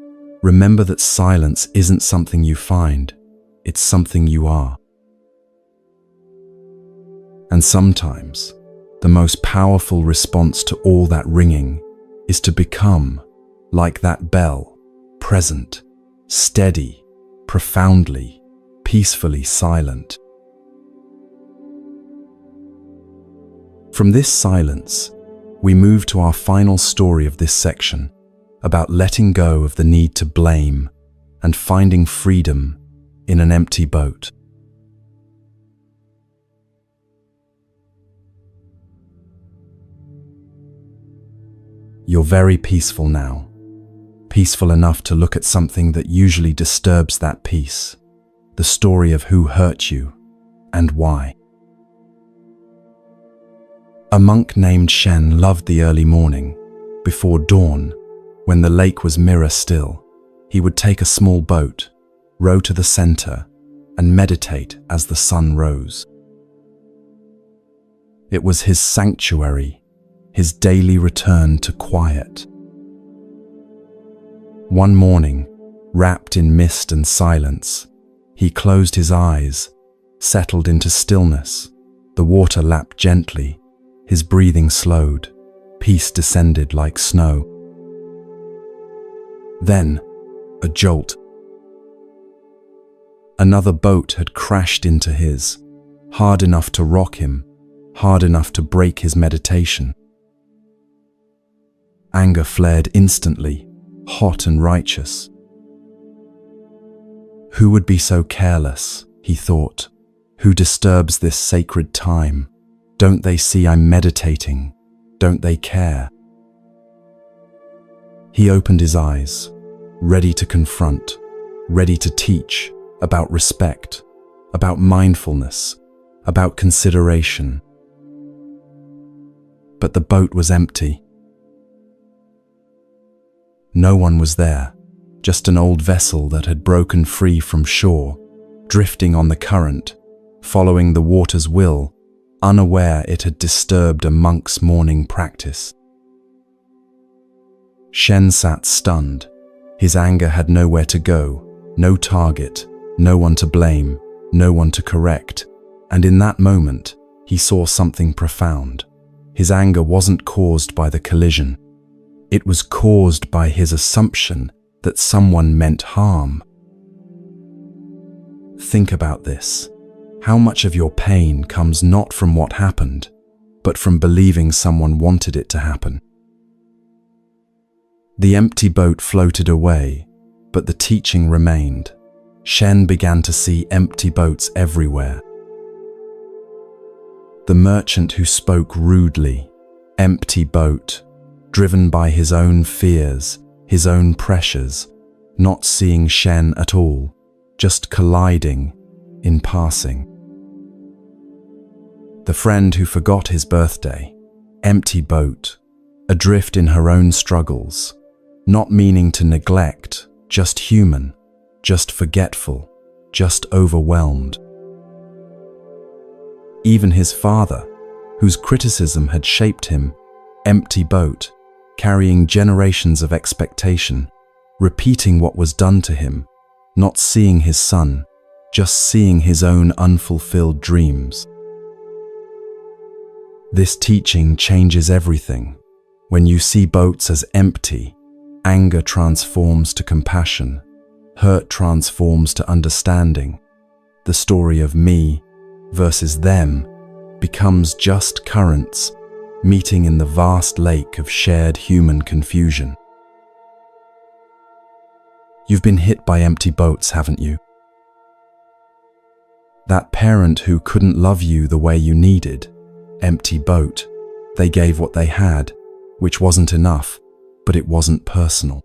Remember that silence isn't something you find, it's something you are. And sometimes, the most powerful response to all that ringing is to become, like that bell, present, steady, profoundly, peacefully silent. From this silence, we move to our final story of this section, about letting go of the need to blame and finding freedom in an empty boat. You're very peaceful now, peaceful enough to look at something that usually disturbs that peace, the story of who hurt you and why. A monk named Shen loved the early morning. Before dawn, when the lake was mirror still, he would take a small boat, row to the center, and meditate as the sun rose. It was his sanctuary, his daily return to quiet. One morning, wrapped in mist and silence, he closed his eyes, settled into stillness. The water lapped gently, his breathing slowed, peace descended like snow. Then, a jolt. Another boat had crashed into his, hard enough to rock him, hard enough to break his meditation. Anger flared instantly, hot and righteous. Who would be so careless, he thought? Who disturbs this sacred time? Don't they see I'm meditating? Don't they care? He opened his eyes, ready to confront, ready to teach about respect, about mindfulness, about consideration. But the boat was empty. No one was there, just an old vessel that had broken free from shore, drifting on the current, following the water's will, unaware it had disturbed a monk's morning practice. Shen sat stunned. His anger had nowhere to go, no target, no one to blame, no one to correct. And in that moment, he saw something profound. His anger wasn't caused by the collision. It was caused by his assumption that someone meant harm. Think about this. How much of your pain comes not from what happened, but from believing someone wanted it to happen? The empty boat floated away, but the teaching remained. Shen began to see empty boats everywhere. The merchant who spoke rudely, empty boat, driven by his own fears, his own pressures, not seeing Shen at all, just colliding in passing. The friend who forgot his birthday, empty boat, adrift in her own struggles, not meaning to neglect, just human, just forgetful, just overwhelmed. Even his father, whose criticism had shaped him, empty boat, carrying generations of expectation, repeating what was done to him, not seeing his son, just seeing his own unfulfilled dreams. This teaching changes everything. When you see boats as empty, anger transforms to compassion, hurt transforms to understanding. The story of me versus them becomes just currents meeting in the vast lake of shared human confusion. You've been hit by empty boats, haven't you? That parent who couldn't love you the way you needed, empty boat. They gave what they had, which wasn't enough, but it wasn't personal.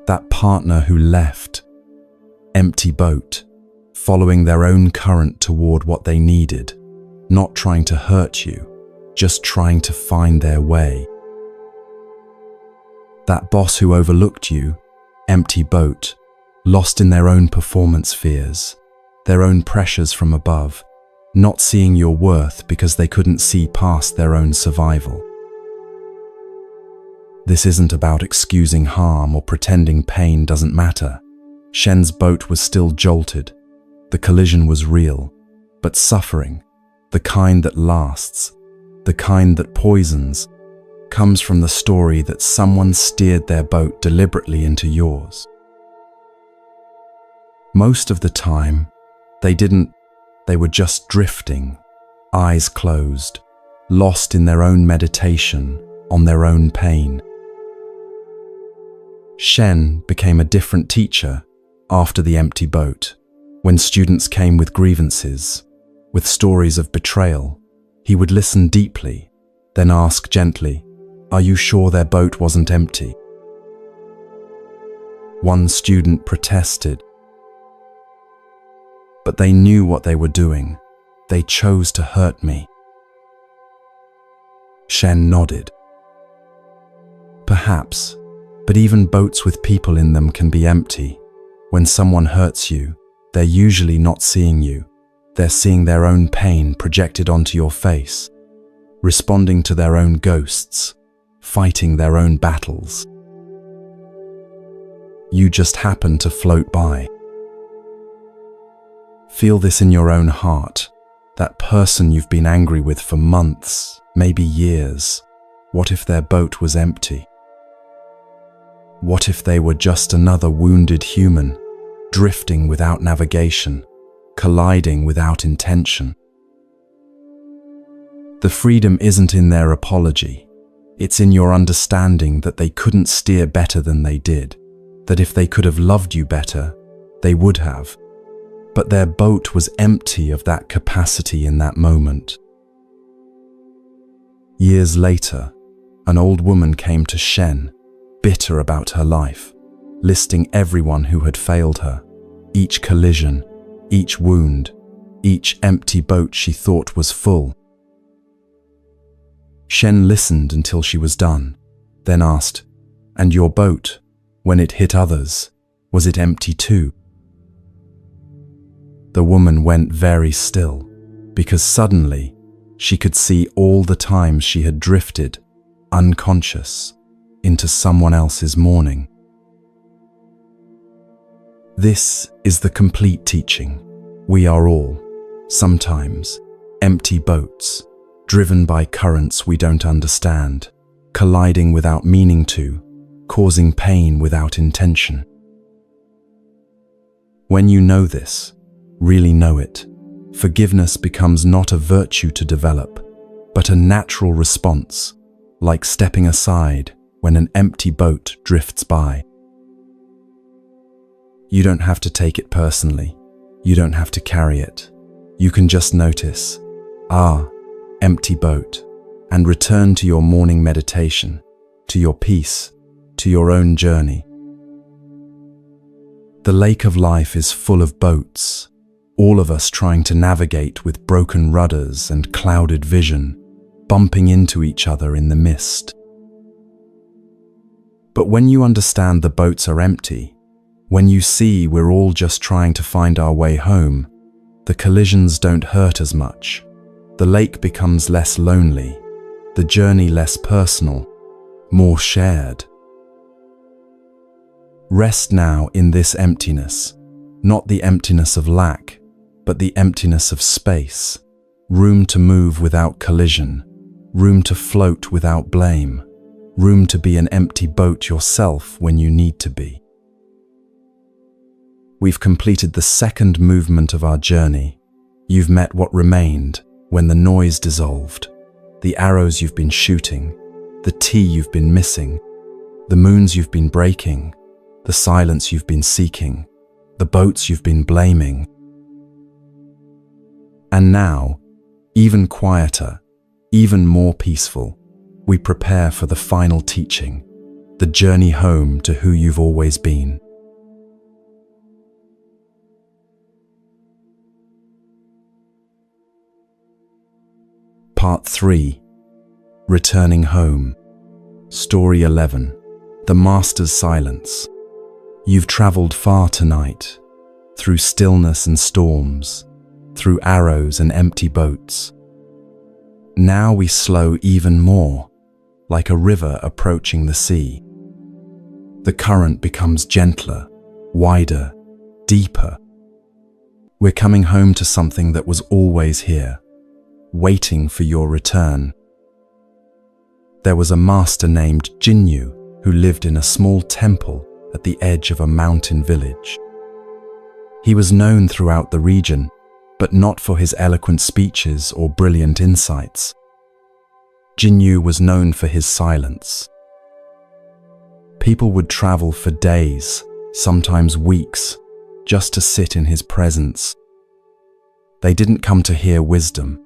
That partner who left, empty boat, following their own current toward what they needed, not trying to hurt you, just trying to find their way. That boss who overlooked you, empty boat, lost in their own performance fears, their own pressures from above, not seeing your worth because they couldn't see past their own survival. This isn't about excusing harm or pretending pain doesn't matter. Shen's boat was still jolted. The collision was real, but suffering, the kind that lasts, the kind that poisons, comes from the story that someone steered their boat deliberately into yours. Most of the time, they were just drifting, eyes closed, lost in their own meditation, on their own pain. Shen became a different teacher, after the empty boat, when students came with grievances, with stories of betrayal, he would listen deeply, then ask gently, "Are you sure their boat wasn't empty?" One student protested, "But they knew what they were doing. They chose to hurt me." Shen nodded. "Perhaps, but even boats with people in them can be empty. When someone hurts you, they're usually not seeing you. They're seeing their own pain projected onto your face, responding to their own ghosts, fighting their own battles. You just happen to float by. Feel this in your own heart. That person you've been angry with for months, maybe years. What if their boat was empty? What if they were just another wounded human, drifting without navigation, colliding without intention? The freedom isn't in their apology. It's in your understanding that they couldn't steer better than they did, that if they could have loved you better, they would have. But their boat was empty of that capacity in that moment. Years later, an old woman came to Shen, bitter about her life, listing everyone who had failed her, each collision, each wound, each empty boat she thought was full. Shen listened until she was done, then asked, "And your boat, when it hit others, was it empty too?" The woman went very still, because suddenly she could see all the times she had drifted, unconscious, into someone else's mourning. This is the complete teaching. We are all, sometimes, empty boats, driven by currents we don't understand, colliding without meaning to, causing pain without intention. When you know this, really know it, forgiveness becomes not a virtue to develop, but a natural response, like stepping aside when an empty boat drifts by. You don't have to take it personally. You don't have to carry it. You can just notice, empty boat, and return to your morning meditation, to your peace, to your own journey. The lake of life is full of boats, all of us trying to navigate with broken rudders and clouded vision, bumping into each other in the mist. But when you understand the boats are empty, when you see we're all just trying to find our way home, the collisions don't hurt as much. The lake becomes less lonely, the journey less personal, more shared. Rest now in this emptiness, not the emptiness of lack, but the emptiness of space, room to move without collision, room to float without blame, room to be an empty boat yourself when you need to be. We've completed the second movement of our journey. You've met what remained when the noise dissolved, the arrows you've been shooting, the tea you've been missing, the moons you've been breaking, the silence you've been seeking, the boats you've been blaming. And now, even quieter, even more peaceful, we prepare for the final teaching, the journey home to who you've always been. Part 3. Returning Home. Story 11. The Master's Silence. You've traveled far tonight, through stillness and storms, through arrows and empty boats. Now we slow even more, like a river approaching the sea. The current becomes gentler, wider, deeper. We're coming home to something that was always here, waiting for your return. There was a master named Jinyu who lived in a small temple at the edge of a mountain village. He was known throughout the region, but not for his eloquent speeches or brilliant insights. Jinyu was known for his silence. People would travel for days, sometimes weeks, just to sit in his presence. They didn't come to hear wisdom.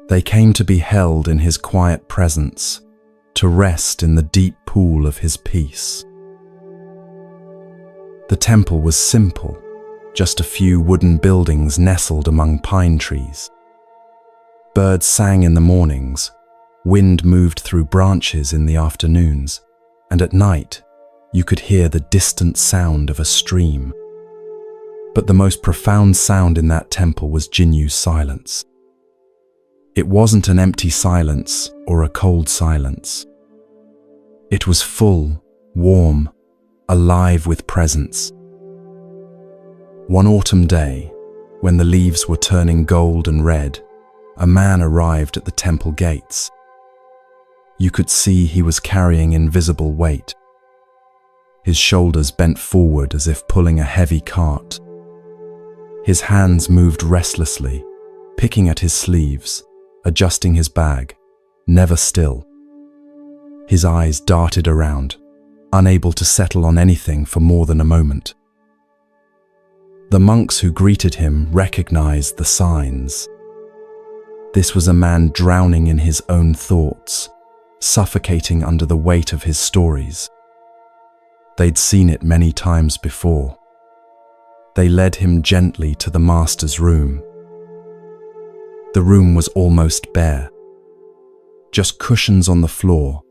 They came to be held in his quiet presence, to rest in the deep pool of his peace. The temple was simple, just a few wooden buildings nestled among pine trees. Birds sang in the mornings, wind moved through branches in the afternoons, and at night you could hear the distant sound of a stream. But the most profound sound in that temple was Jinyu's silence. It wasn't an empty silence or a cold silence. It was full, warm, alive with presence. One autumn day, when the leaves were turning gold and red, a man arrived at the temple gates. You could see he was carrying invisible weight. His shoulders bent forward as if pulling a heavy cart. His hands moved restlessly, picking at his sleeves, adjusting his bag, never still. His eyes darted around, unable to settle on anything for more than a moment. The monks who greeted him recognized the signs. This was a man drowning in his own thoughts, suffocating under the weight of his stories. They'd seen it many times before. They led him gently to the master's room. The room was almost bare. Just cushions on the floor,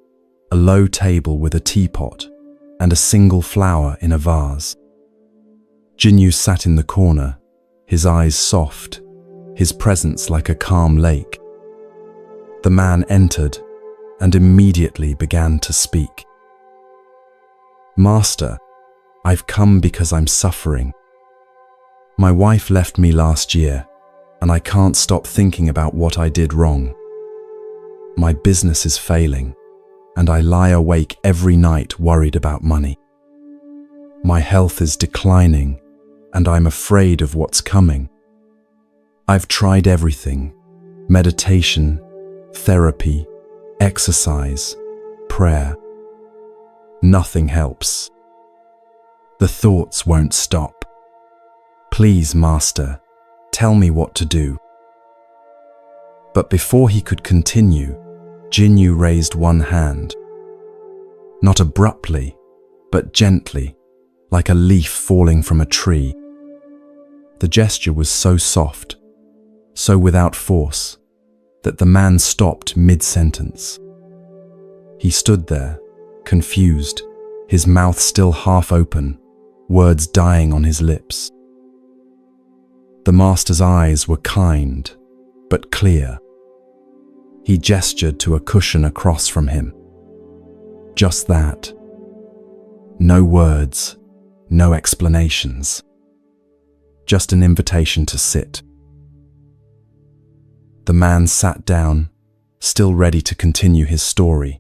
a low table with a teapot, and a single flower in a vase. Jinyu sat in the corner, his eyes soft, his presence like a calm lake. The man entered and immediately began to speak. "Master, I've come because I'm suffering. My wife left me last year, and I can't stop thinking about what I did wrong. My business is failing, and I lie awake every night worried about money. My health is declining, and I'm afraid of what's coming. I've tried everything: meditation, therapy, exercise, prayer. Nothing helps. The thoughts won't stop. Please, Master, tell me what to do." But before he could continue, Jinyu raised one hand. Not abruptly, but gently, like a leaf falling from a tree. The gesture was so soft, so without force, that the man stopped mid-sentence. He stood there, confused, his mouth still half open, words dying on his lips. The master's eyes were kind, but clear. He gestured to a cushion across from him. Just that. No words, no explanations. Just an invitation to sit. The man sat down, still ready to continue his story.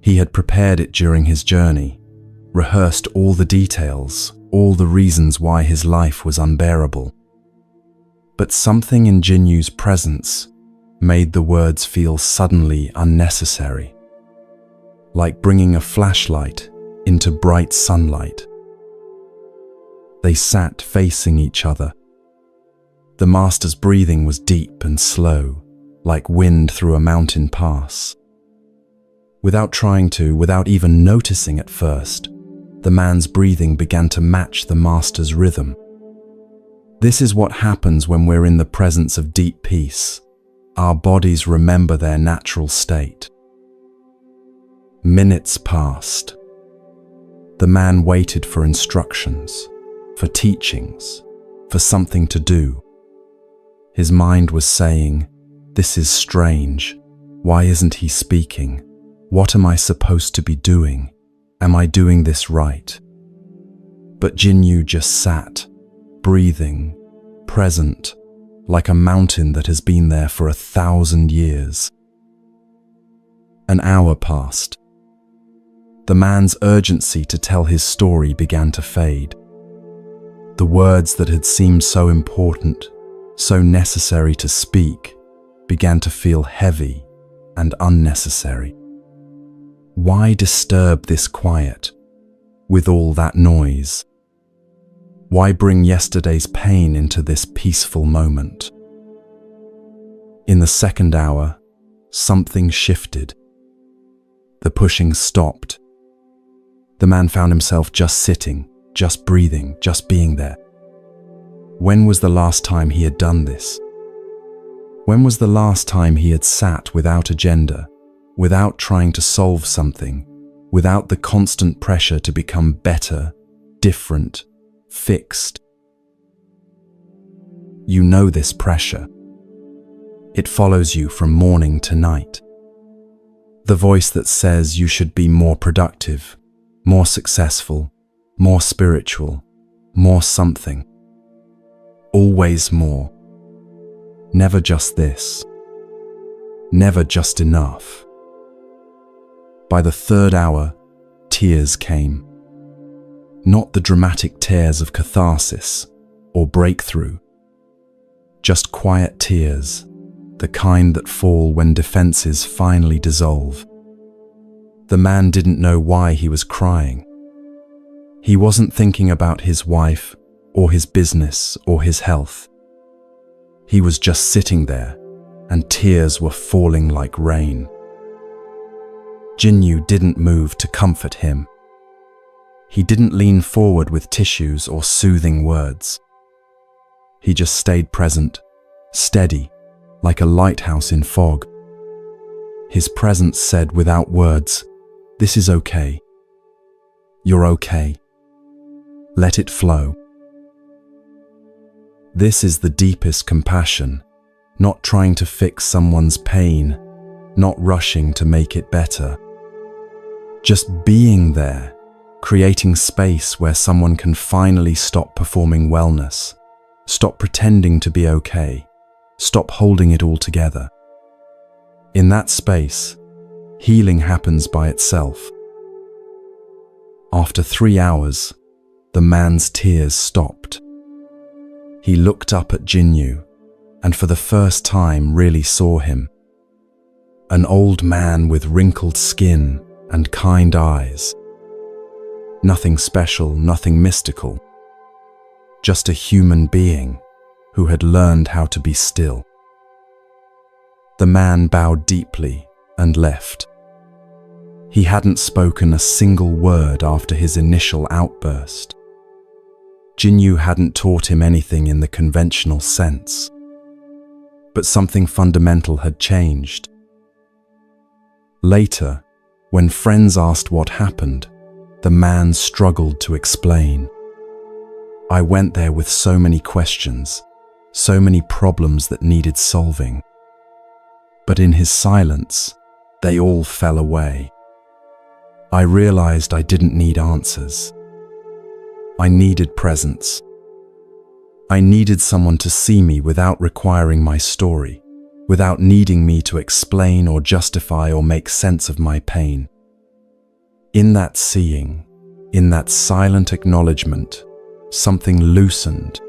He had prepared it during his journey, rehearsed all the details, all the reasons why his life was unbearable. But something in Jinyu's presence made the words feel suddenly unnecessary, like bringing a flashlight into bright sunlight. They sat facing each other. The master's breathing was deep and slow, like wind through a mountain pass. Without even noticing at first, the man's breathing began to match the master's rhythm. This is what happens when we're in the presence of deep peace. Our bodies remember their natural state. Minutes passed. The man waited for instructions, for teachings, for something to do. His mind was saying, "This is strange. Why isn't he speaking? What am I supposed to be doing? Am I doing this right?" But Jinyu just sat, breathing, present, like a mountain that has been there for 1,000 years. An hour passed. The man's urgency to tell his story began to fade. The words that had seemed so important, so necessary to speak, began to feel heavy and unnecessary. Why disturb this quiet with all that noise? Why bring yesterday's pain into this peaceful moment? In the second hour, something shifted. The pushing stopped. The man found himself just sitting, just breathing, just being there. When was the last time he had done this? When was the last time he had sat without agenda, without trying to solve something, without the constant pressure to become better, different, fixed? You know this pressure. It follows you from morning to night. The voice that says you should be more productive, more successful, more spiritual, more something. Always more. Never just this. Never just enough. By the third hour, tears came. Not the dramatic tears of catharsis or breakthrough. Just quiet tears, the kind that fall when defenses finally dissolve. The man didn't know why he was crying. He wasn't thinking about his wife or his business or his health. He was just sitting there, and tears were falling like rain. Jinyu didn't move to comfort him. He didn't lean forward with tissues or soothing words. He just stayed present, steady, like a lighthouse in fog. His presence said without words, "This is okay. You're okay. Let it flow." This is the deepest compassion, not trying to fix someone's pain, not rushing to make it better. Just being there, creating space where someone can finally stop performing wellness, stop pretending to be okay, stop holding it all together. In that space, healing happens by itself. After 3 hours, the man's tears stopped. He looked up at Jinyu, and for the first time really saw him. An old man with wrinkled skin and kind eyes. Nothing special, nothing mystical. Just a human being who had learned how to be still. The man bowed deeply and left. He hadn't spoken a single word after his initial outburst. Jinyu hadn't taught him anything in the conventional sense. But something fundamental had changed. Later, when friends asked what happened, the man struggled to explain. "I went there with so many questions, so many problems that needed solving. But in his silence, they all fell away. I realized I didn't need answers. I needed presence. I needed someone to see me without requiring my story, without needing me to explain or justify or make sense of my pain. In that seeing, in that silent acknowledgement, something loosened.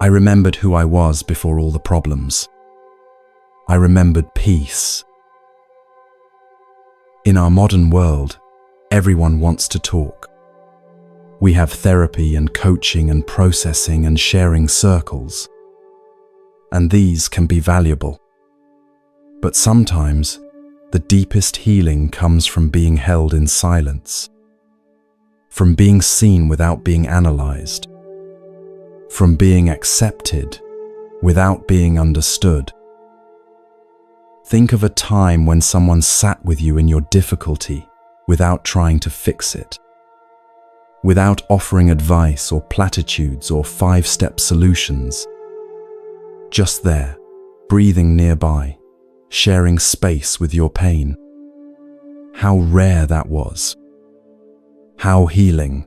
I remembered who I was before all the problems. I remembered peace. In our modern world, everyone wants to talk. We have therapy and coaching and processing and sharing circles. And these can be valuable. But sometimes, the deepest healing comes from being held in silence. From being seen without being analyzed. From being accepted without being understood. Think of a time when someone sat with you in your difficulty without trying to fix it. Without offering advice or platitudes or 5-step solutions. Just there, breathing nearby, sharing space with your pain. How rare that was. How healing.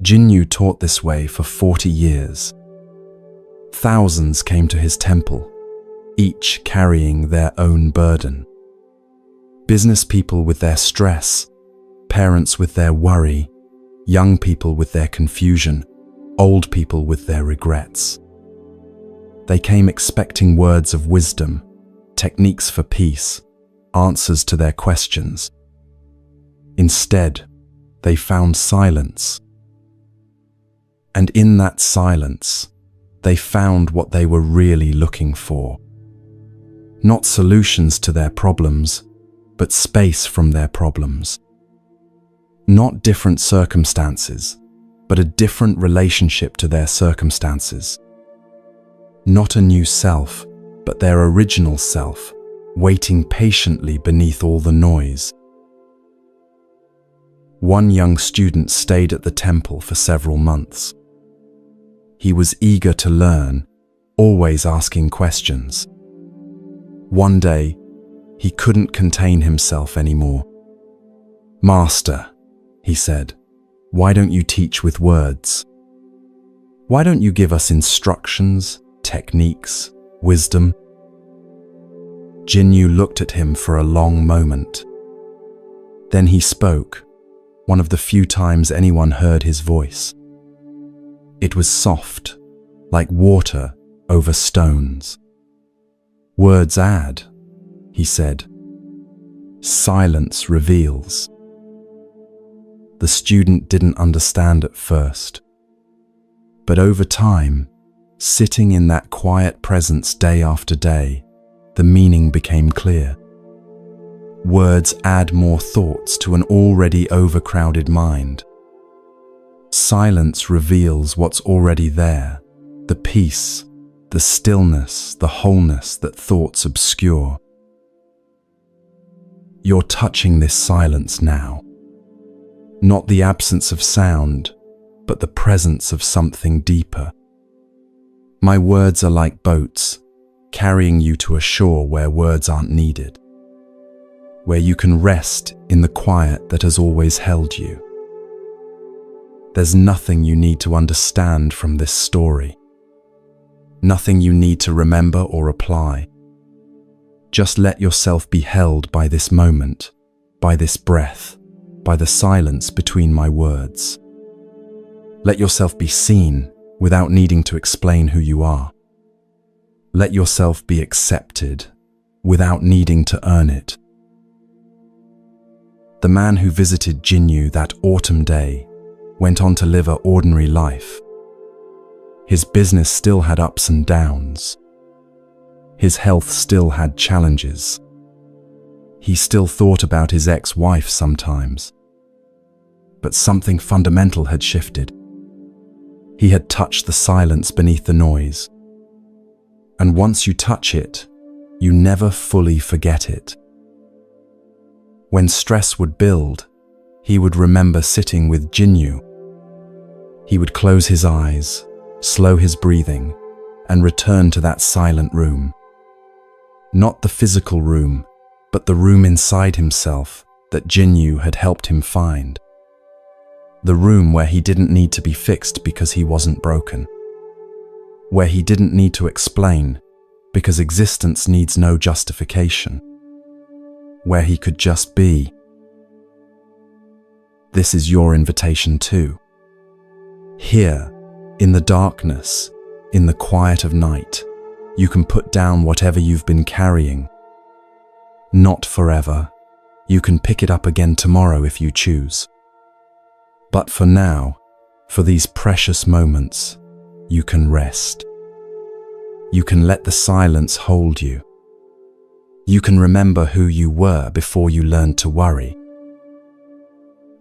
Jinyu taught this way for 40 years. Thousands came to his temple, each carrying their own burden. Business people with their stress, parents with their worry, young people with their confusion, old people with their regrets. They came expecting words of wisdom, techniques for peace, answers to their questions. Instead, they found silence. And in that silence, they found what they were really looking for. Not solutions to their problems, but space from their problems. Not different circumstances, but a different relationship to their circumstances. Not a new self, but their original self, waiting patiently beneath all the noise. One young student stayed at the temple for several months. He was eager to learn, always asking questions. One day, he couldn't contain himself anymore. "Master," he said, "why don't you teach with words? Why don't you give us instructions, techniques, wisdom?" Jinyu looked at him for a long moment. Then he spoke, one of the few times anyone heard his voice. It was soft, like water over stones. "Words add," he said. "Silence reveals." The student didn't understand at first. But over time, sitting in that quiet presence day after day, the meaning became clear. Words add more thoughts to an already overcrowded mind. Silence reveals what's already there, the peace, the stillness, the wholeness that thoughts obscure. You're touching this silence now. Not the absence of sound, but the presence of something deeper. My words are like boats, carrying you to a shore where words aren't needed, where you can rest in the quiet that has always held you. There's nothing you need to understand from this story. Nothing you need to remember or apply. Just let yourself be held by this moment, by this breath, by the silence between my words. Let yourself be seen without needing to explain who you are. Let yourself be accepted without needing to earn it. The man who visited Jinyu that autumn day went on to live an ordinary life. His business still had ups and downs. His health still had challenges. He still thought about his ex-wife sometimes. But something fundamental had shifted. He had touched the silence beneath the noise. And once you touch it, you never fully forget it. When stress would build, he would remember sitting with Jinyu. He would close his eyes, slow his breathing, and return to that silent room. Not the physical room, but the room inside himself that Jinyu had helped him find. The room where he didn't need to be fixed because he wasn't broken. Where he didn't need to explain because existence needs no justification. Where he could just be. This is your invitation too. Here, in the darkness, in the quiet of night, you can put down whatever you've been carrying. Not forever. You can pick it up again tomorrow if you choose. But for now, for these precious moments, you can rest. You can let the silence hold you. You can remember who you were before you learned to worry.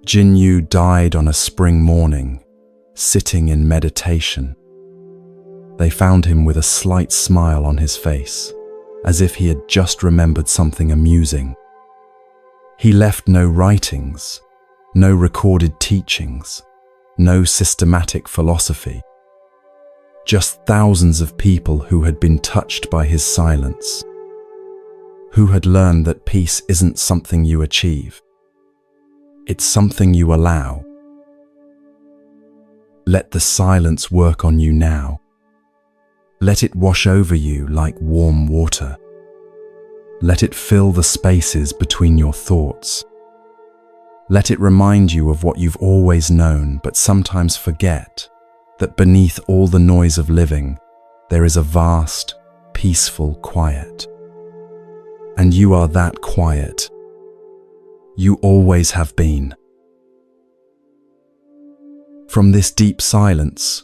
Jinyu died on a spring morning, sitting in meditation. They found him with a slight smile on his face, as if he had just remembered something amusing. He left no writings, no recorded teachings, no systematic philosophy. Just thousands of people who had been touched by his silence, who had learned that peace isn't something you achieve. It's something you allow. Let the silence work on you now. Let it wash over you like warm water. Let it fill the spaces between your thoughts. Let it remind you of what you've always known but sometimes forget, that beneath all the noise of living, there is a vast, peaceful quiet. And you are that quiet. You always have been. From this deep silence,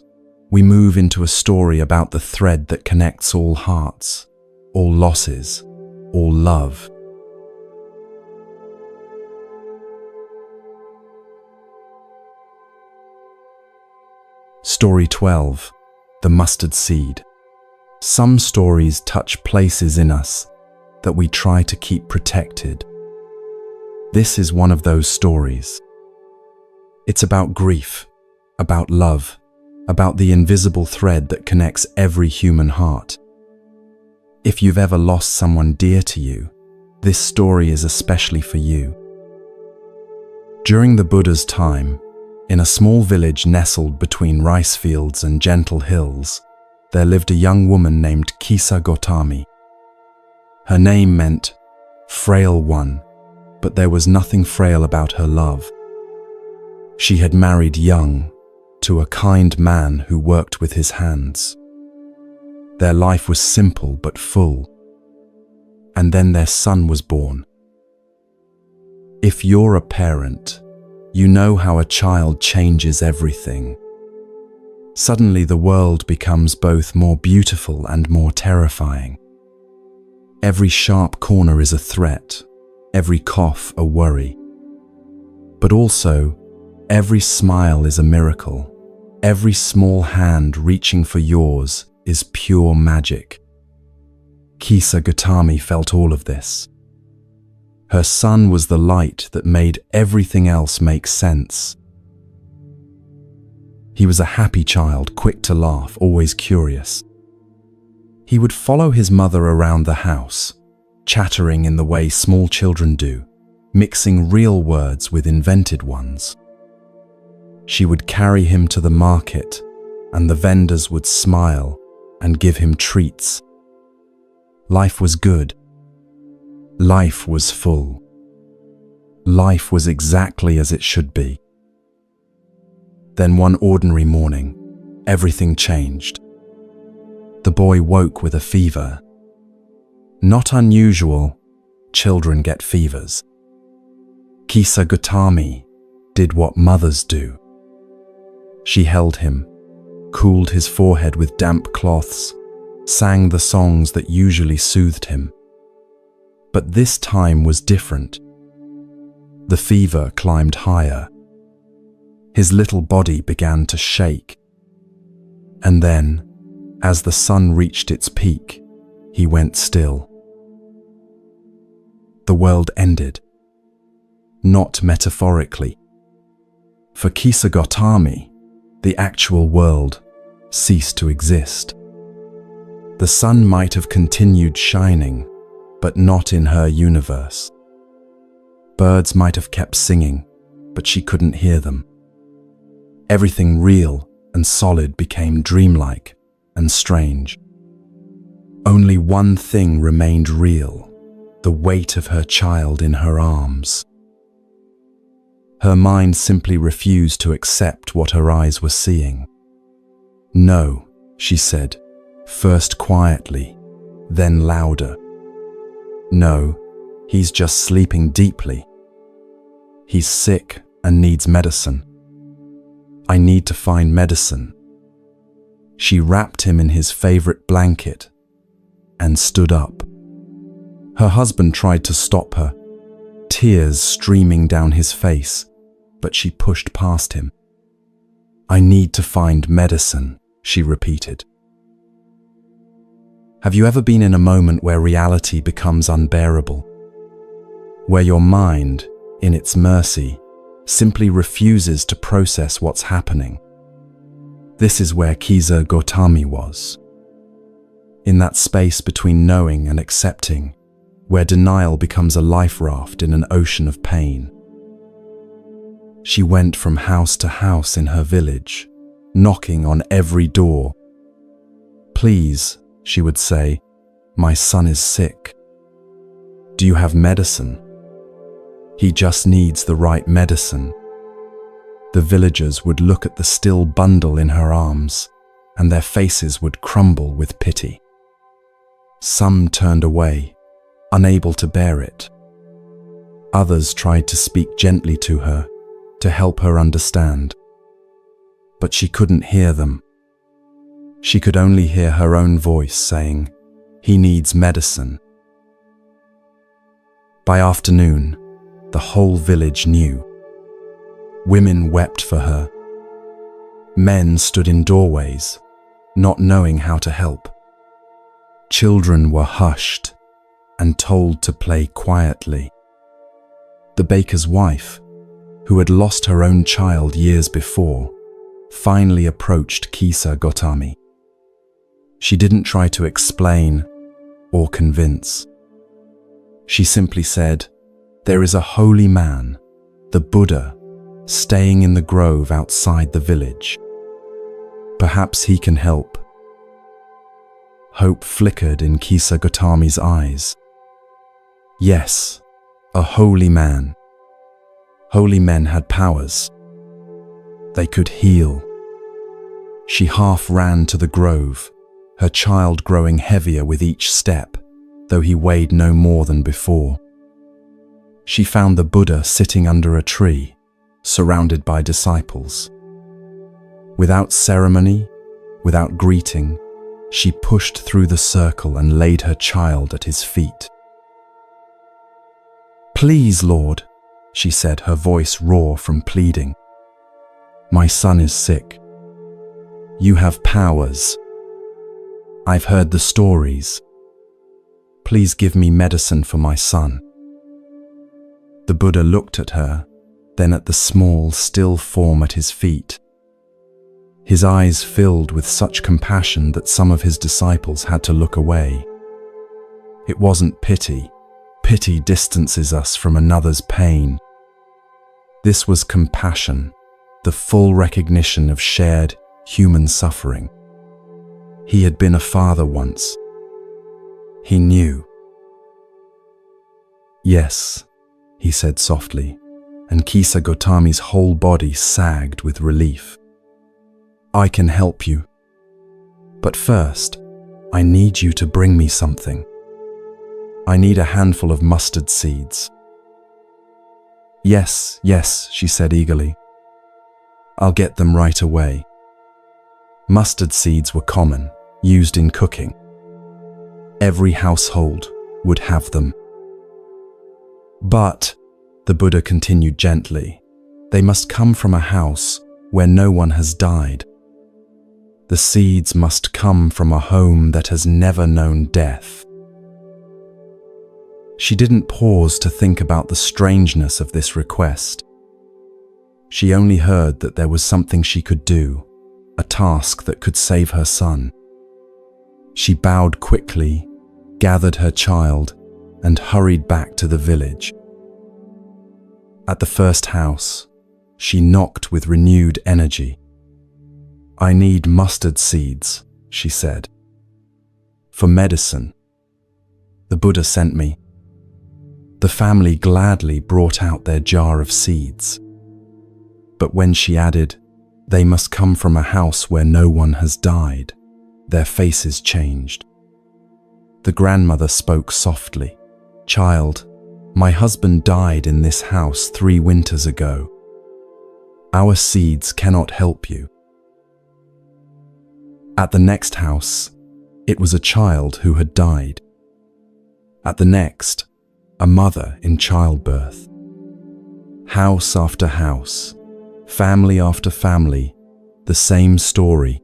we move into a story about the thread that connects all hearts, all losses, all love. Story 12. The Mustard Seed. Some stories touch places in us that we try to keep protected. This is one of those stories. It's about grief, about love, about the invisible thread that connects every human heart. If you've ever lost someone dear to you, this story is especially for you. During the Buddha's time, in a small village nestled between rice fields and gentle hills, there lived a young woman named Kisa Gotami. Her name meant frail one, but there was nothing frail about her love. She had married young, to a kind man who worked with his hands. Their life was simple but full. And then their son was born. If you're a parent, you know how a child changes everything. Suddenly the world becomes both more beautiful and more terrifying. Every sharp corner is a threat, every cough a worry. But also, every smile is a miracle. Every small hand reaching for yours is pure magic. Kisa Gotami felt all of this. Her son was the light that made everything else make sense. He was a happy child, quick to laugh, always curious. He would follow his mother around the house, chattering in the way small children do, mixing real words with invented ones. She would carry him to the market, and the vendors would smile and give him treats. Life was good. Life was full. Life was exactly as it should be. Then one ordinary morning, everything changed. The boy woke with a fever. Not unusual, children get fevers. Kisa Gotami did what mothers do. She held him, cooled his forehead with damp cloths, sang the songs that usually soothed him. But this time was different. The fever climbed higher. His little body began to shake. And then, as the sun reached its peak, he went still. The world ended. Not metaphorically. For Kisa Gotami, the actual world ceased to exist. The sun might have continued shining, but not in her universe. Birds might have kept singing, but she couldn't hear them. Everything real and solid became dreamlike and strange. Only one thing remained real, the weight of her child in her arms. Her mind simply refused to accept what her eyes were seeing. "No," she said, first quietly, then louder. "No, he's just sleeping deeply. He's sick and needs medicine. I need to find medicine." She wrapped him in his favorite blanket and stood up. Her husband tried to stop her, tears streaming down his face, but she pushed past him. "I need to find medicine," she repeated. Have you ever been in a moment where reality becomes unbearable? Where your mind, in its mercy, simply refuses to process what's happening? This is where Kisa Gotami was. In that space between knowing and accepting, where denial becomes a life raft in an ocean of pain. She went from house to house in her village, knocking on every door. "Please," she would say, "my son is sick. Do you have medicine? He just needs the right medicine." The villagers would look at the still bundle in her arms, and their faces would crumble with pity. Some turned away, unable to bear it. Others tried to speak gently to her, to help her understand. but she couldn't hear them. She could only hear her own voice saying, "He needs medicine." By afternoon, the whole village knew. Women wept for her. Men stood in doorways, not knowing how to help. Children were hushed and told to play quietly. The baker's wife, who had lost her own child years before, finally approached Kisa Gotami. She didn't try to explain or convince. She simply said, "There is a holy man, the Buddha, staying in the grove outside the village. Perhaps he can help." Hope flickered in Kisa Gotami's eyes. Yes, a holy man. Holy men had powers. They could heal. She half ran to the grove, her child growing heavier with each step, though he weighed no more than before. She found the Buddha sitting under a tree, surrounded by disciples. Without ceremony, without greeting, she pushed through the circle and laid her child at his feet. "Please, Lord," she said, her voice raw from pleading. "My son is sick. You have powers. I've heard the stories. Please give me medicine for my son." The Buddha looked at her, then at the small, still form at his feet. His eyes filled with such compassion that some of his disciples had to look away. It wasn't pity. Pity distances us from another's pain. This was compassion, the full recognition of shared human suffering. He had been a father once. He knew. "Yes," he said softly, and Kisa Gotami's whole body sagged with relief. "I can help you. But first, I need you to bring me something. I need a handful of mustard seeds." "Yes, yes," she said eagerly. "I'll get them right away." Mustard seeds were common, used in cooking. Every household would have them. "But," the Buddha continued gently, "they must come from a house where no one has died. The seeds must come from a home that has never known death." She didn't pause to think about the strangeness of this request. She only heard that there was something she could do, a task that could save her son. She bowed quickly, gathered her child, and hurried back to the village. At the first house, she knocked with renewed energy. "I need mustard seeds," she said. "For medicine. The Buddha sent me." The family gladly brought out their jar of seeds. But when she added, "They must come from a house where no one has died," their faces changed. The grandmother spoke softly. "Child, my husband died in this house 3 winters ago. Our seeds cannot help you." At the next house, it was a child who had died. At the next, a mother in childbirth. House after house, family after family, the same story.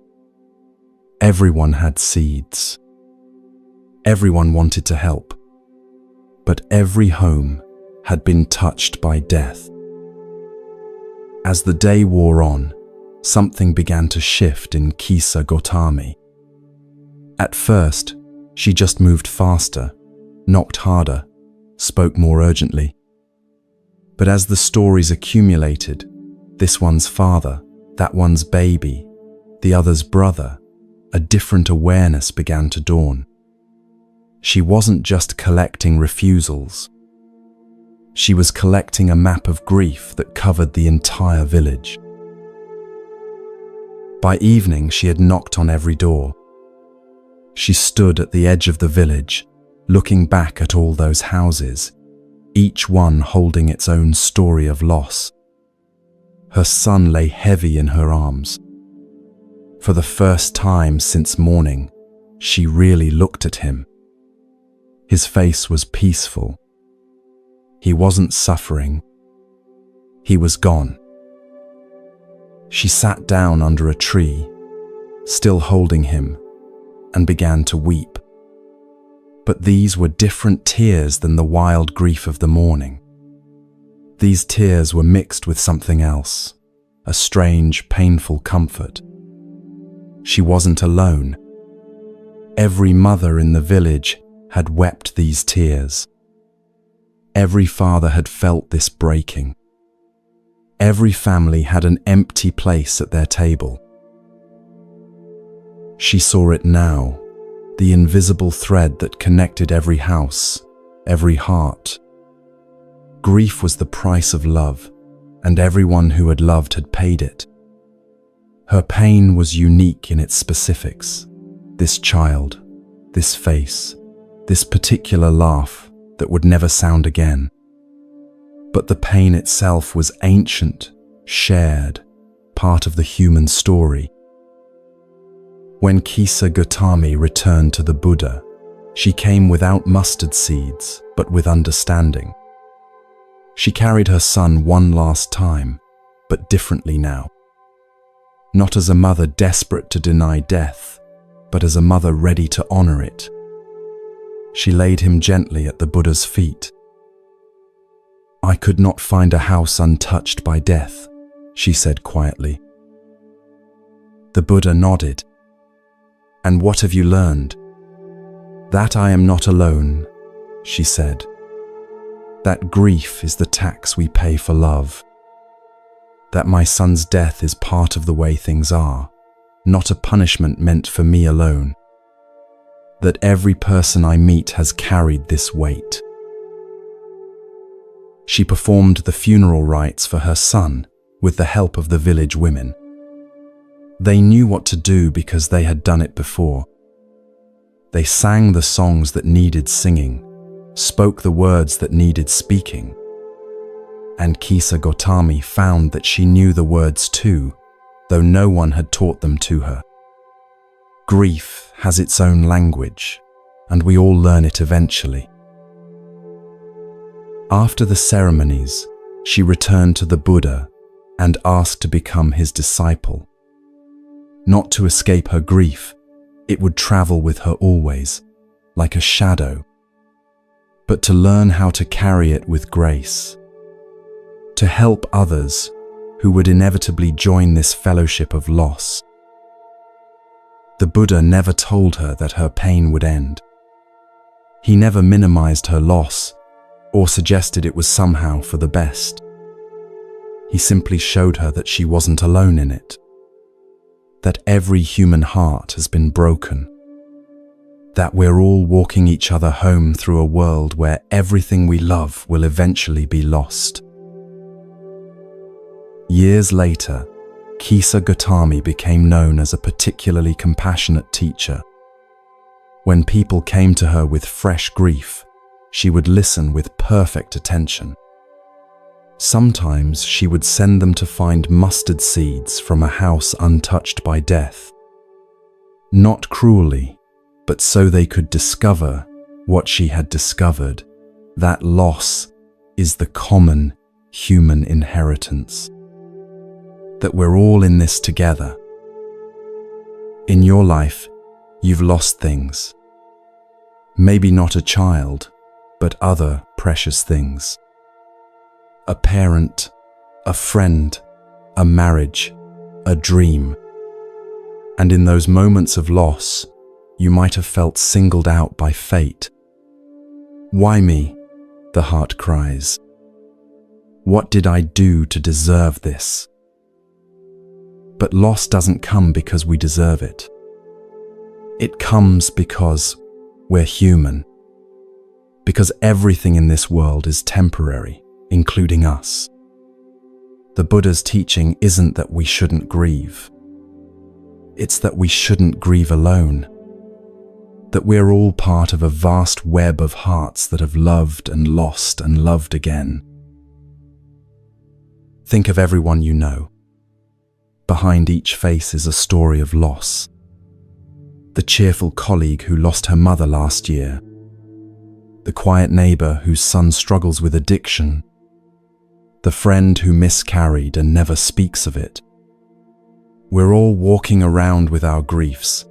Everyone had seeds. Everyone wanted to help. But every home had been touched by death. As the day wore on, something began to shift in Kisa Gotami. At first, she just moved faster, knocked harder, spoke more urgently. But as the stories accumulated, this one's father, that one's baby, the other's brother, a different awareness began to dawn. She wasn't just collecting refusals. She was collecting a map of grief that covered the entire village. By evening, she had knocked on every door. She stood at the edge of the village, looking back at all those houses, each one holding its own story of loss. Her son lay heavy in her arms, For the first time since morning, she really looked at him. His face was peaceful. He wasn't suffering. He was gone. She sat down under a tree, still holding him, and began to weep. But these were different tears than the wild grief of the morning. These tears were mixed with something else, a strange, painful comfort. She wasn't alone. Every mother in the village had wept these tears. Every father had felt this breaking. Every family had an empty place at their table. She saw it now, the invisible thread that connected every house, every heart. Grief was the price of love, and everyone who had loved had paid it. Her pain was unique in its specifics. This child, this face, this particular laugh that would never sound again. But the pain itself was ancient, shared, part of the human story. When Kisa Gautami returned to the Buddha, she came without mustard seeds, but with understanding. She carried her son one last time, but differently now. Not as a mother desperate to deny death, but as a mother ready to honor it. She laid him gently at the Buddha's feet. "I could not find a house untouched by death," she said quietly. The Buddha nodded. "And what have you learned?" "That I am not alone," she said. "That grief is the tax we pay for love. That my son's death is part of the way things are, not a punishment meant for me alone. That every person I meet has carried this weight." She performed the funeral rites for her son with the help of the village women. They knew what to do because they had done it before. They sang the songs that needed singing, spoke the words that needed speaking. And Kisa Gautami found that she knew the words too, though no one had taught them to her. Grief has its own language, and we all learn it eventually. After the ceremonies, she returned to the Buddha and asked to become his disciple. Not to escape her grief, it would travel with her always, like a shadow, but to learn how to carry it with grace, to help others who would inevitably join this fellowship of loss. The Buddha never told her that her pain would end. He never minimized her loss or suggested it was somehow for the best. He simply showed her that she wasn't alone in it, that every human heart has been broken, that we're all walking each other home through a world where everything we love will eventually be lost. Years later, Kisa Gautami became known as a particularly compassionate teacher. When people came to her with fresh grief, she would listen with perfect attention. Sometimes she would send them to find mustard seeds from a house untouched by death. Not cruelly, but so they could discover what she had discovered, that loss is the common human inheritance. That we're all in this together. In your life, you've lost things. Maybe not a child, but other precious things. A parent, a friend, a marriage, a dream. And in those moments of loss, you might have felt singled out by fate. "Why me?" the heart cries. "What did I do to deserve this?" But loss doesn't come because we deserve it. It comes because we're human. Because everything in this world is temporary, including us. The Buddha's teaching isn't that we shouldn't grieve. It's that we shouldn't grieve alone. That we're all part of a vast web of hearts that have loved and loved again. Think of everyone you know. behind each face is a story of loss. The cheerful colleague who lost her mother last year, the quiet neighbor whose son struggles with addiction, the friend who miscarried and never speaks of it. We're all walking around with our griefs,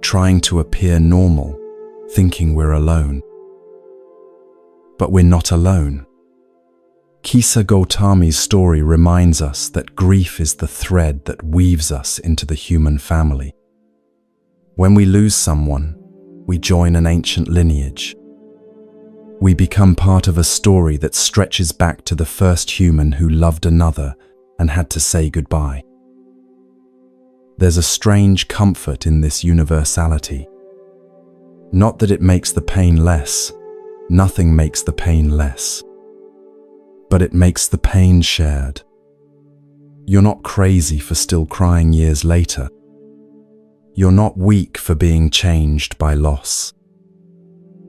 trying to appear normal, thinking we're alone. But we're not alone. Kisa Gautami's story reminds us that grief is the thread that weaves us into the human family. When we lose someone, we join an ancient lineage. We become part of a story that stretches back to the first human who loved another and had to say goodbye. There's a strange comfort in this universality. Not that it makes the pain less, nothing makes the pain less, but it makes the pain shared. You're not crazy for still crying years later. You're not weak for being changed by loss.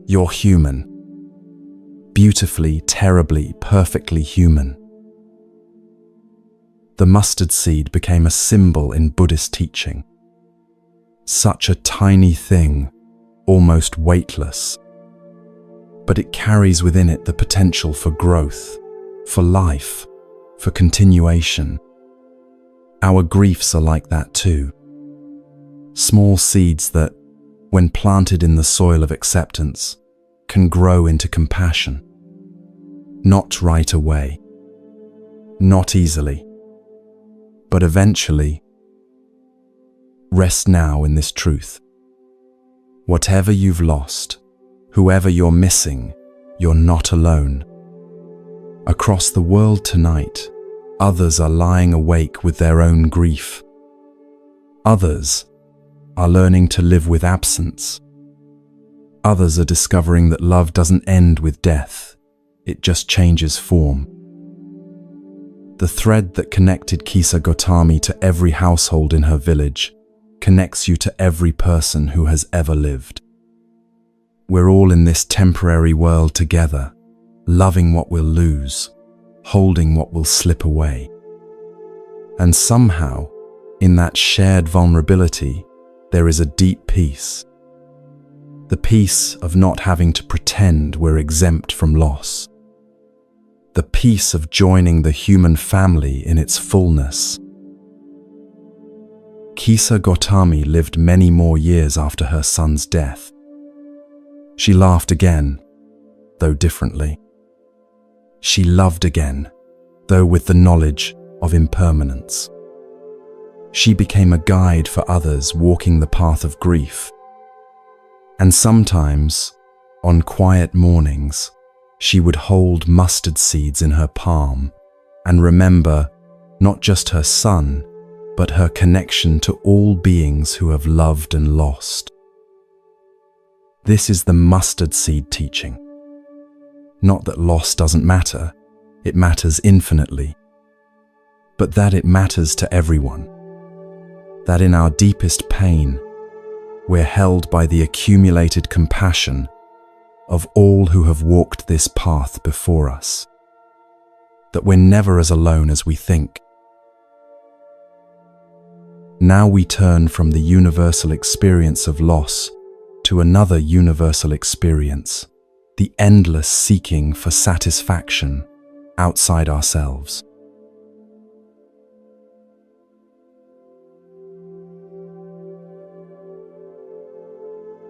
You're human. Beautifully, terribly, perfectly human. The mustard seed became a symbol in Buddhist teaching. Such a tiny thing, almost weightless. But it carries within it the potential for growth, for life, for continuation. Our griefs are like that too. Small seeds that, when planted in the soil of acceptance, can grow into compassion. Not right away, not easily, but eventually. Rest now in this truth. Whatever you've lost, whoever you're missing, you're not alone. Across the world tonight, others are lying awake with their own grief. Others are learning to live with absence. Others are discovering that love doesn't end with death, it just changes form. The thread that connected Kisa Gautami to every household in her village connects you to every person who has ever lived. We're all in this temporary world together, loving what we'll lose, holding what will slip away. And somehow, in that shared vulnerability, there is a deep peace. The peace of not having to pretend we're exempt from loss. The peace of joining the human family in its fullness. Kisa Gautami lived many more years after her son's death. She laughed again, though differently. She loved again, though with the knowledge of impermanence. She became a guide for others walking the path of grief. And sometimes, on quiet mornings, she would hold mustard seeds in her palm and remember not just her son, but her connection to all beings who have loved and lost. This is the mustard seed teaching. Not that loss doesn't matter, it matters infinitely, but that it matters to everyone. That in our deepest pain, we're held by the accumulated compassion of all who have walked this path before us. That we're never as alone as we think. Now we turn from the universal experience of loss to another universal experience, the endless seeking for satisfaction outside ourselves.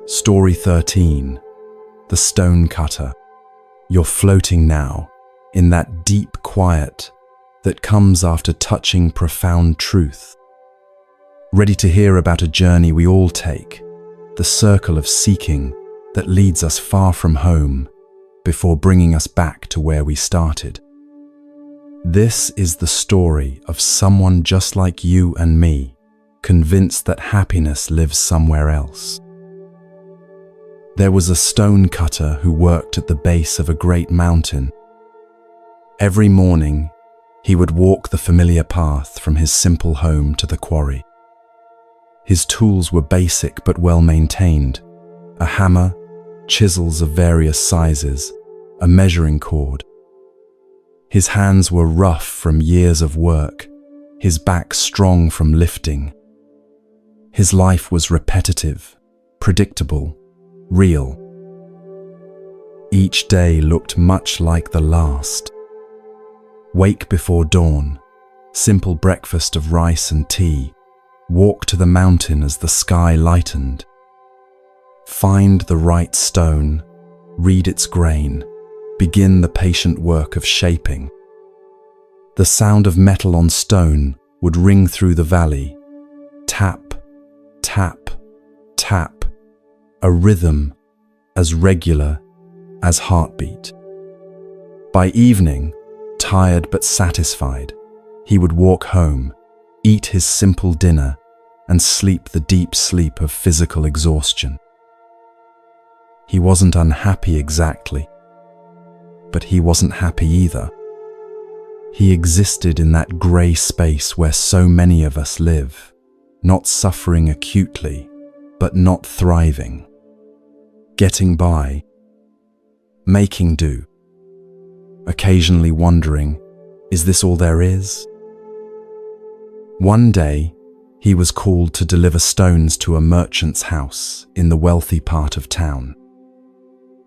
Story 13. The Stone Cutter. You're floating now in that deep quiet that comes after touching profound truth. Ready to hear about a journey we all take, the circle of seeking that leads us far from home before bringing us back to where we started. This is the story of someone just like you and me, convinced that happiness lives somewhere else. There was a stone cutter who worked at the base of a great mountain. Every morning, he would walk the familiar path from his simple home to the quarry. His tools were basic but well maintained: a hammer, chisels of various sizes, a measuring cord. His hands were rough from years of work, his back strong from lifting. His life was repetitive, predictable, real. Each day looked much like the last. Wake before dawn, simple breakfast of rice and tea, walk to the mountain as the sky lightened. Find the right stone, read its grain, begin the patient work of shaping. The sound of metal on stone would ring through the valley. Tap, tap, tap, a rhythm as regular as heartbeat. By evening, tired but satisfied, he would walk home, eat his simple dinner, and sleep the deep sleep of physical exhaustion. He wasn't unhappy exactly, but he wasn't happy either. He existed in that grey space where so many of us live, not suffering acutely, but not thriving. Getting by, making do, occasionally wondering, is this all there is? One day, he was called to deliver stones to a merchant's house in the wealthy part of town.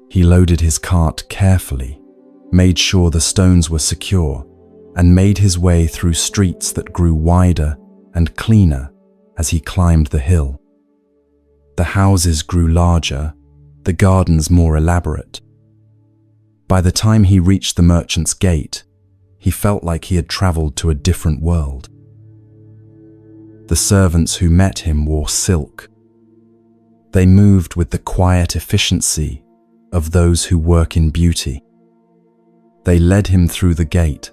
He loaded his cart carefully, made sure the stones were secure, and made his way through streets that grew wider and cleaner as he climbed the hill. The houses grew larger, the gardens more elaborate. By the time he reached the merchant's gate, he felt like he had traveled to a different world. The servants who met him wore silk. They moved with the quiet efficiency of those who work in beauty. They led him through the gate,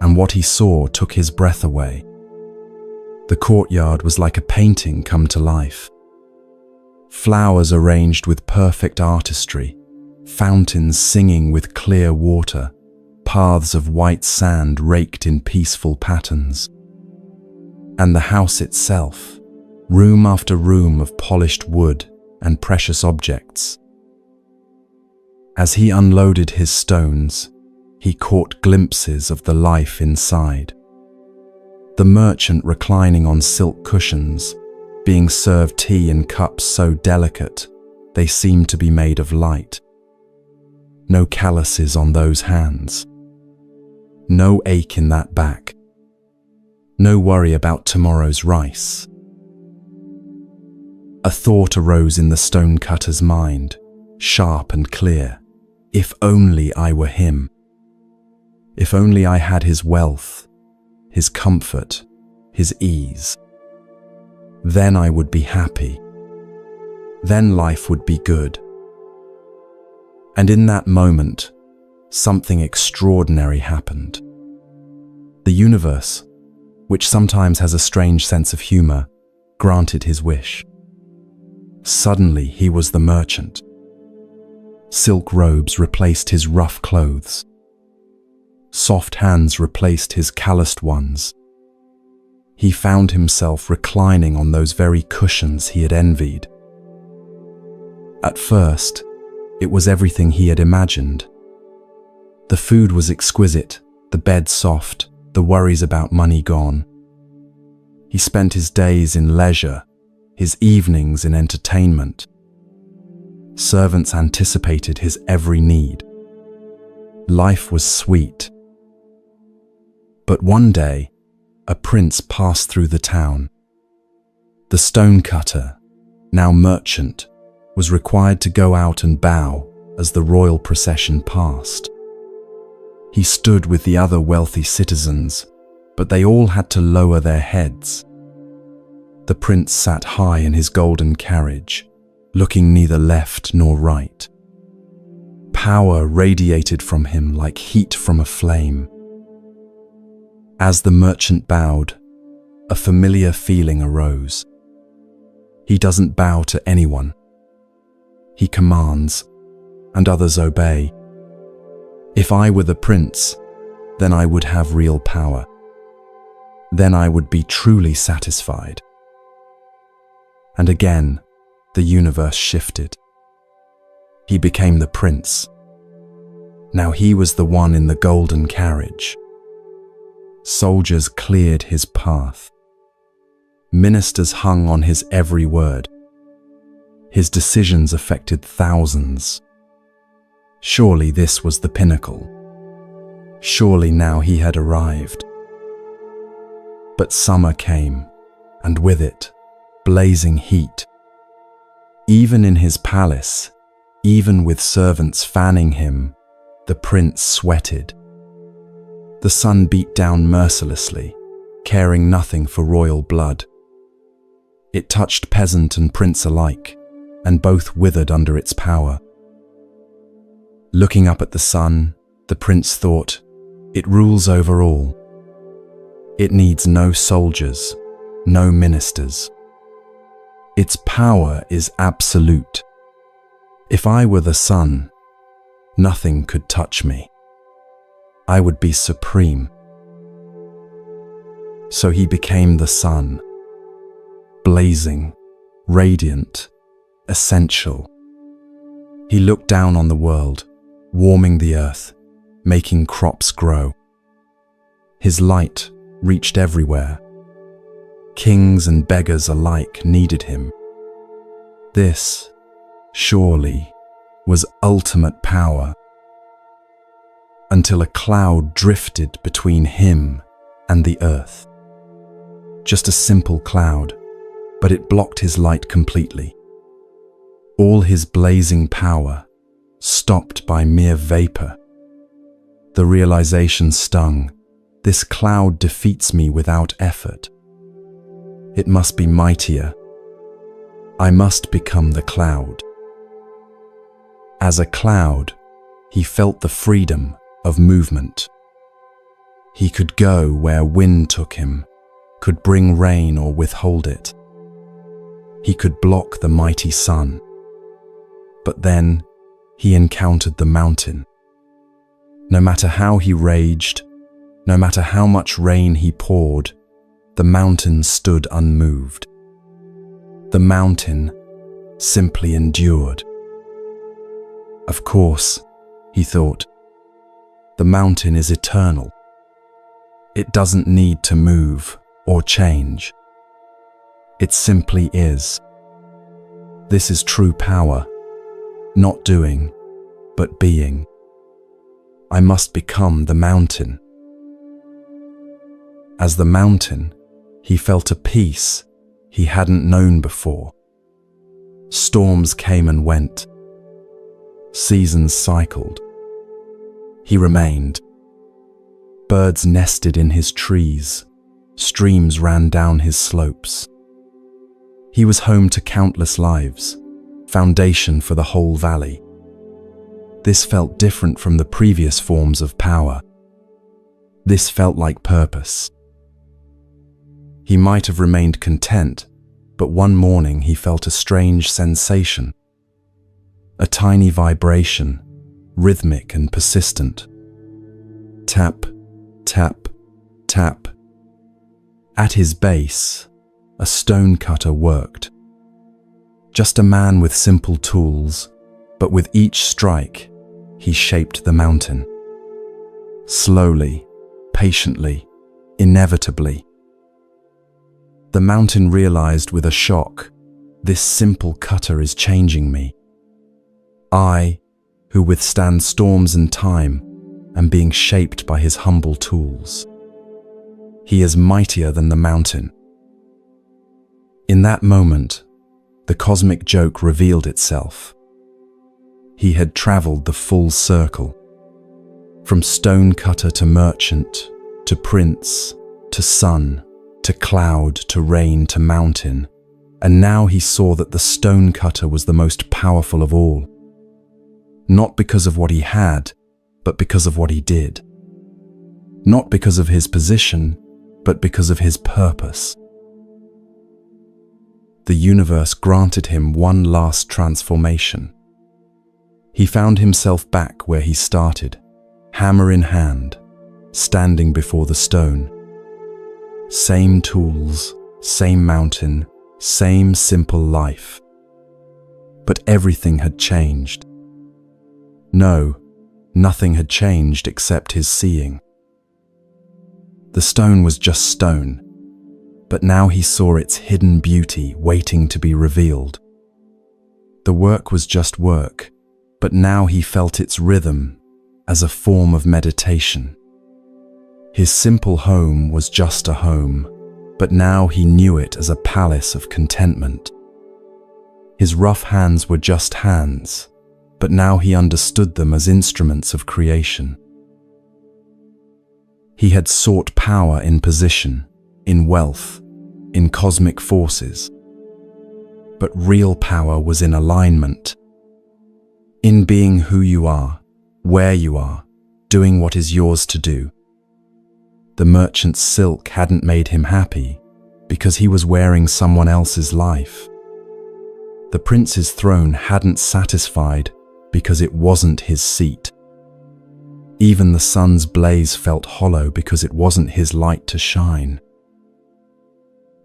and what he saw took his breath away. The courtyard was like a painting come to life. Flowers arranged with perfect artistry, fountains singing with clear water, paths of white sand raked in peaceful patterns. And the house itself, room after room of polished wood and precious objects. As he unloaded his stones, he caught glimpses of the life inside. The merchant reclining on silk cushions, being served tea in cups so delicate they seemed to be made of light. No calluses on those hands. No ache in that back. No worry about tomorrow's rice. A thought arose in the stonecutter's mind, sharp and clear. If only I were him. If only I had his wealth, his comfort, his ease. Then I would be happy. Then life would be good. And in that moment, something extraordinary happened. The universe, which sometimes has a strange sense of humor, granted his wish. Suddenly he was the merchant. Silk robes replaced his rough clothes. Soft hands replaced his calloused ones. He found himself reclining on those very cushions he had envied. At first, it was everything he had imagined. The food was exquisite, the bed soft, the worries about money gone. He spent his days in leisure, his evenings in entertainment. Servants anticipated his every need. Life was sweet. But one day, a prince passed through the town. The stonecutter, now merchant, was required to go out and bow as the royal procession passed. He stood with the other wealthy citizens, but they all had to lower their heads. The prince sat high in his golden carriage, looking neither left nor right. Power radiated from him like heat from a flame. As the merchant bowed, a familiar feeling arose. He doesn't bow to anyone. He commands, and others obey. If I were the prince, then I would have real power. Then I would be truly satisfied. And again, the universe shifted. He became the prince. Now he was the one in the golden carriage. Soldiers cleared his path. Ministers hung on his every word. His decisions affected thousands. Surely this was the pinnacle. Surely now he had arrived. But summer came, and with it, blazing heat. Even in his palace, even with servants fanning him, the prince sweated. The sun beat down mercilessly, caring nothing for royal blood. It touched peasant and prince alike, and both withered under its power. Looking up at the sun, the prince thought, "It rules over all. It needs no soldiers, no ministers. Its power is absolute. If I were the sun, nothing could touch me. I would be supreme." So he became the sun, blazing, radiant, essential. He looked down on the world, warming the earth, making crops grow. His light reached everywhere. Kings and beggars alike needed him. This, surely, was ultimate power. Until a cloud drifted between him and the earth. Just a simple cloud, but it blocked his light completely. All his blazing power stopped by mere vapor. The realization stung. This cloud defeats me without effort. It must be mightier. I must become the cloud. As a cloud, he felt the freedom of movement. He could go where wind took him, could bring rain or withhold it. He could block the mighty sun. But then he encountered the mountain. No matter how he raged, no matter how much rain he poured, the mountain stood unmoved. The mountain simply endured. Of course, he thought, the mountain is eternal. It doesn't need to move or change. It simply is. This is true power, not doing, but being. I must become the mountain. As the mountain, he felt a peace he hadn't known before. Storms came and went. Seasons cycled. He remained. Birds nested in his trees. Streams ran down his slopes. He was home to countless lives, foundation for the whole valley. This felt different from the previous forms of power. This felt like purpose. He might have remained content, but one morning he felt a strange sensation. A tiny vibration, rhythmic and persistent. Tap, tap, tap. At his base, a stone cutter worked. Just a man with simple tools, but with each strike, he shaped the mountain. Slowly, patiently, inevitably. The mountain realized with a shock, this simple cutter is changing me. I, who withstand storms and time, am being shaped by his humble tools. He is mightier than the mountain. In that moment, the cosmic joke revealed itself. He had traveled the full circle. From stonecutter to merchant, to prince, to sun, to cloud, to rain, to mountain, and now he saw that the stonecutter was the most powerful of all. Not because of what he had, but because of what he did. Not because of his position, but because of his purpose. The universe granted him one last transformation. He found himself back where he started, hammer in hand, standing before the stone. Same tools, same mountain, same simple life. But everything had changed. No, nothing had changed except his seeing. The stone was just stone, but now he saw its hidden beauty waiting to be revealed. The work was just work, but now he felt its rhythm as a form of meditation. His simple home was just a home, but now he knew it as a palace of contentment. His rough hands were just hands, but now he understood them as instruments of creation. He had sought power in position, in wealth, in cosmic forces. But real power was in alignment, in being who you are, where you are, doing what is yours to do. The merchant's silk hadn't made him happy because he was wearing someone else's life. The prince's throne hadn't satisfied because it wasn't his seat. Even the sun's blaze felt hollow because it wasn't his light to shine.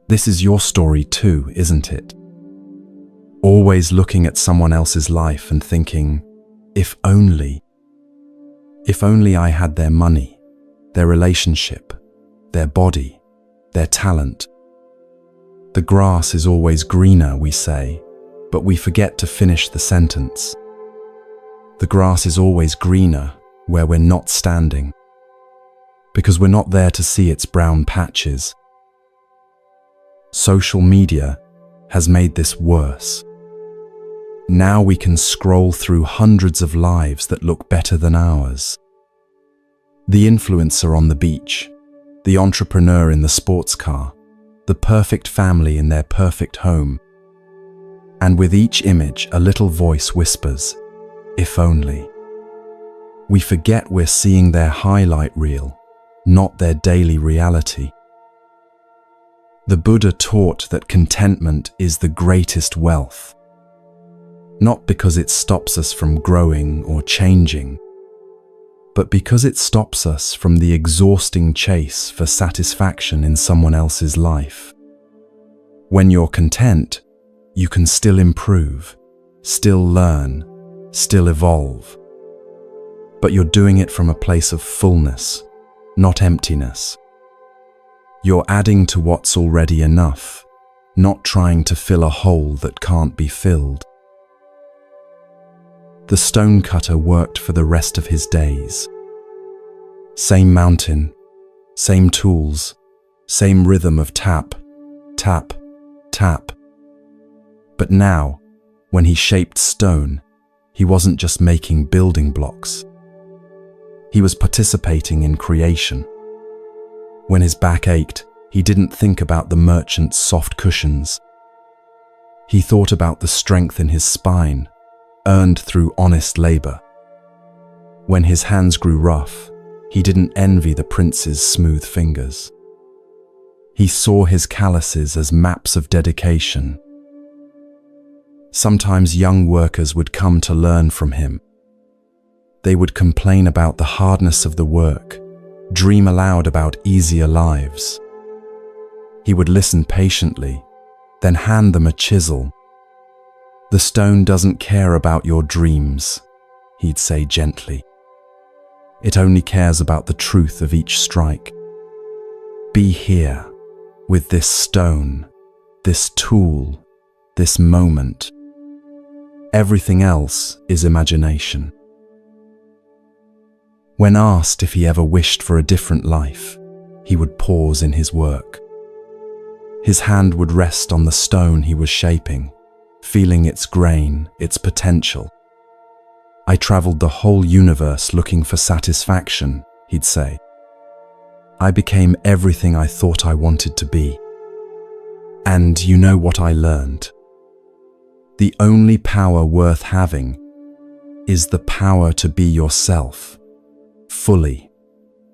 This is your story too, isn't it? Always looking at someone else's life and thinking, if only I had their money, their relationship, their body, their talent. The grass is always greener, we say, but we forget to finish the sentence. The grass is always greener where we're not standing, because we're not there to see its brown patches. Social media has made this worse. Now we can scroll through hundreds of lives that look better than ours. The influencer on the beach, the entrepreneur in the sports car, the perfect family in their perfect home. And with each image, a little voice whispers, if only. We forget we're seeing their highlight reel, not their daily reality. The Buddha taught that contentment is the greatest wealth, not because it stops us from growing or changing, but because it stops us from the exhausting chase for satisfaction in someone else's life. When you're content, you can still improve, still learn, still evolve. But you're doing it from a place of fullness, not emptiness. You're adding to what's already enough, not trying to fill a hole that can't be filled. The stonecutter worked for the rest of his days. Same mountain, same tools, same rhythm of tap, tap, tap. But now, when he shaped stone, he wasn't just making building blocks. He was participating in creation. When his back ached, he didn't think about the merchant's soft cushions. He thought about the strength in his spine, earned through honest labor. When his hands grew rough, he didn't envy the prince's smooth fingers. He saw his calluses as maps of dedication. Sometimes young workers would come to learn from him. They would complain about the hardness of the work, dream aloud about easier lives. He would listen patiently, then hand them a chisel. "The stone doesn't care about your dreams," he'd say gently. "It only cares about the truth of each strike. Be here, with this stone, this tool, this moment. Everything else is imagination." When asked if he ever wished for a different life, he would pause in his work. His hand would rest on the stone he was shaping, feeling its grain, its potential. "I traveled the whole universe looking for satisfaction," he'd say. "I became everything I thought I wanted to be. And you know what I learned? The only power worth having is the power to be yourself, fully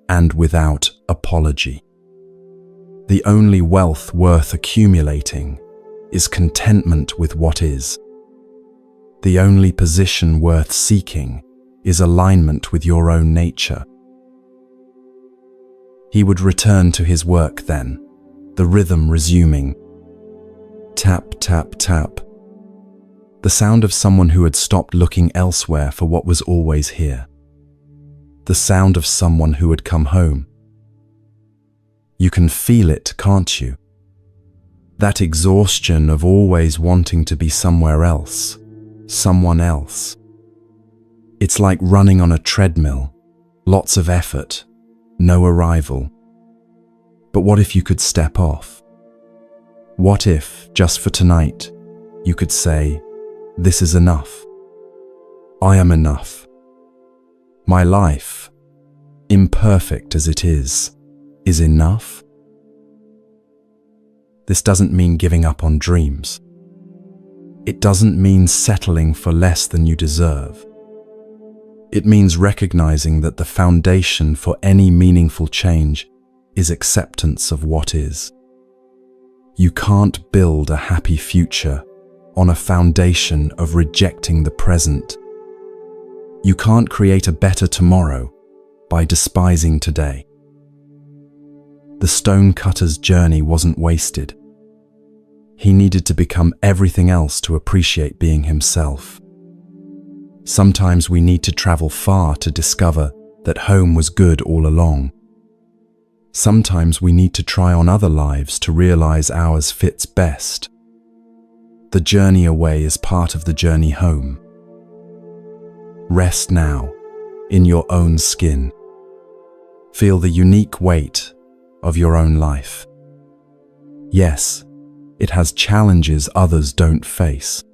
and without apology. The only wealth worth accumulating is contentment with what is. The only position worth seeking is alignment with your own nature." He would return to his work then, the rhythm resuming. Tap, tap, tap. The sound of someone who had stopped looking elsewhere for what was always here. The sound of someone who had come home. You can feel it, can't you? That exhaustion of always wanting to be somewhere else, someone else. It's like running on a treadmill, lots of effort, no arrival. But what if you could step off? What if, just for tonight, you could say, "This is enough. I am enough. My life, imperfect as it is enough?" This doesn't mean giving up on dreams. It doesn't mean settling for less than you deserve. It means recognizing that the foundation for any meaningful change is acceptance of what is. You can't build a happy future on a foundation of rejecting the present. You can't create a better tomorrow by despising today. The stonecutter's journey wasn't wasted. He needed to become everything else to appreciate being himself. Sometimes we need to travel far to discover that home was good all along. Sometimes we need to try on other lives to realize ours fits best. The journey away is part of the journey home. Rest now, in your own skin. Feel the unique weight of your own life. Yes, it has challenges others don't face,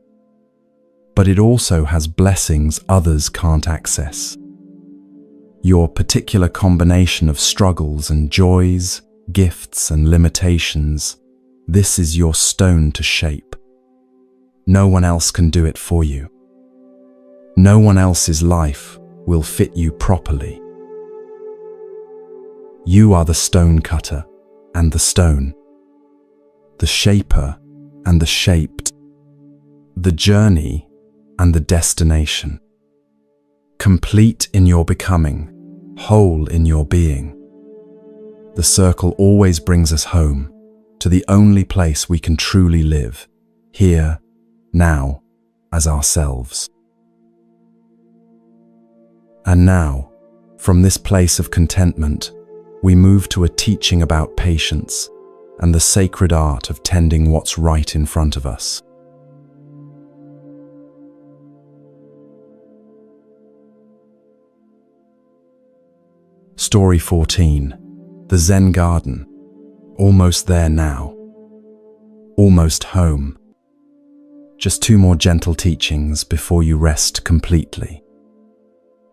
but it also has blessings others can't access. Your particular combination of struggles and joys, gifts and limitations, this is your stone to shape. No one else can do it for you. No one else's life will fit you properly. You are the stone cutter and the stone, the shaper and the shaped, the journey and the destination. Complete in your becoming, whole in your being. The circle always brings us home, to the only place we can truly live, here, now, as ourselves. And now, from this place of contentment, we move to a teaching about patience and the sacred art of tending what's right in front of us. Story 14. The Zen Garden. Almost there now. Almost home. Just 2 more gentle teachings before you rest completely.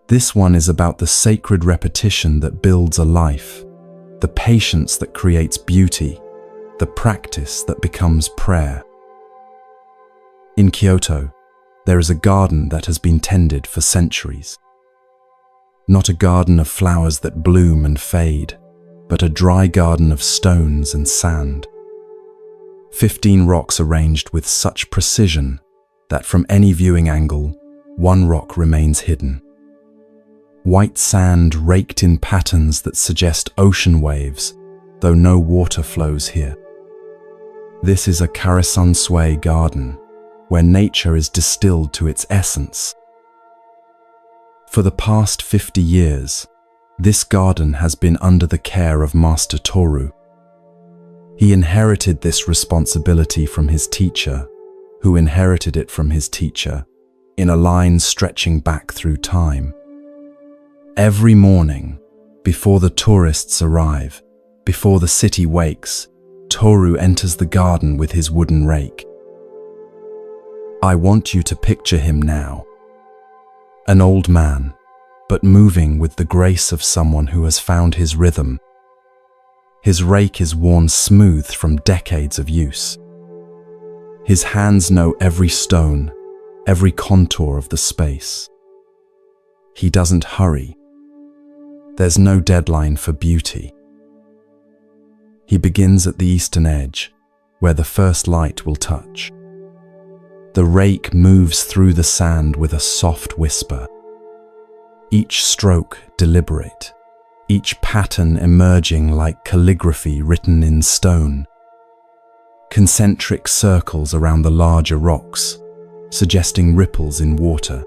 This one is about the sacred repetition that builds a life, the patience that creates beauty, the practice that becomes prayer. In Kyoto, there is a garden that has been tended for centuries. Not a garden of flowers that bloom and fade, but a dry garden of stones and sand. 15 rocks arranged with such precision that from any viewing angle, 1 rock remains hidden. White sand raked in patterns that suggest ocean waves, though no water flows here. This is a Karasansui garden, where nature is distilled to its essence. For the past 50 years, this garden has been under the care of Master Toru. He inherited this responsibility from his teacher, who inherited it from his teacher, in a line stretching back through time. Every morning, before the tourists arrive, before the city wakes, Toru enters the garden with his wooden rake. I want you to picture him now. An old man, but moving with the grace of someone who has found his rhythm. His rake is worn smooth from decades of use. His hands know every stone, every contour of the space. He doesn't hurry. There's no deadline for beauty. He begins at the eastern edge, where the first light will touch. The rake moves through the sand with a soft whisper. Each stroke deliberate, each pattern emerging like calligraphy written in stone. Concentric circles around the larger rocks, suggesting ripples in water.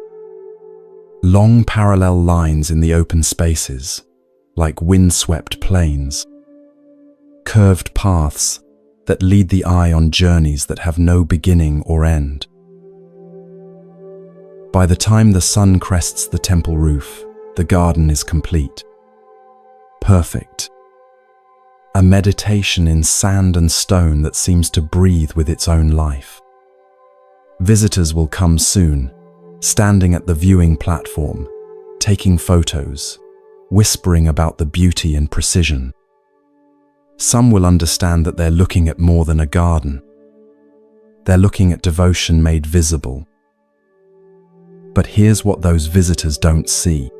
Long parallel lines in the open spaces, like windswept plains. curved paths that lead the eye on journeys that have no beginning or end. By the time the sun crests the temple roof, the garden is complete. Perfect. A meditation in sand and stone that seems to breathe with its own life. Visitors will come soon, standing at the viewing platform, taking photos, whispering about the beauty and precision. Some will understand that they're looking at more than a garden. They're looking at devotion made visible. But here's what those visitors don't see.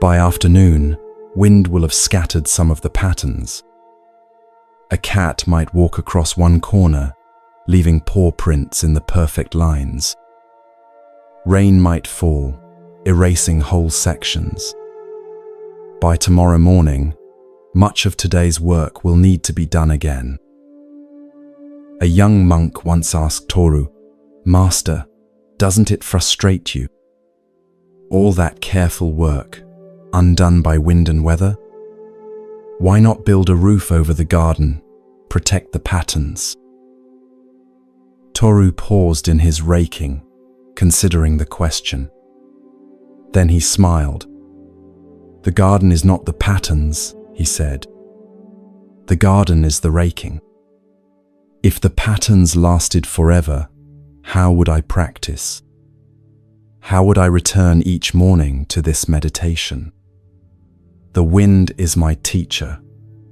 By afternoon, wind will have scattered some of the patterns. A cat might walk across one corner, leaving paw prints in the perfect lines. Rain might fall, erasing whole sections. By tomorrow morning, much of today's work will need to be done again. A young monk once asked Toru, "Master, doesn't it frustrate you? All that careful work, undone by wind and weather? Why not build a roof over the garden, protect the patterns?" Toru paused in his raking, considering the question. Then he smiled. "The garden is not the patterns," he said. "The garden is the raking. If the patterns lasted forever, how would I practice? How would I return each morning to this meditation? The wind is my teacher,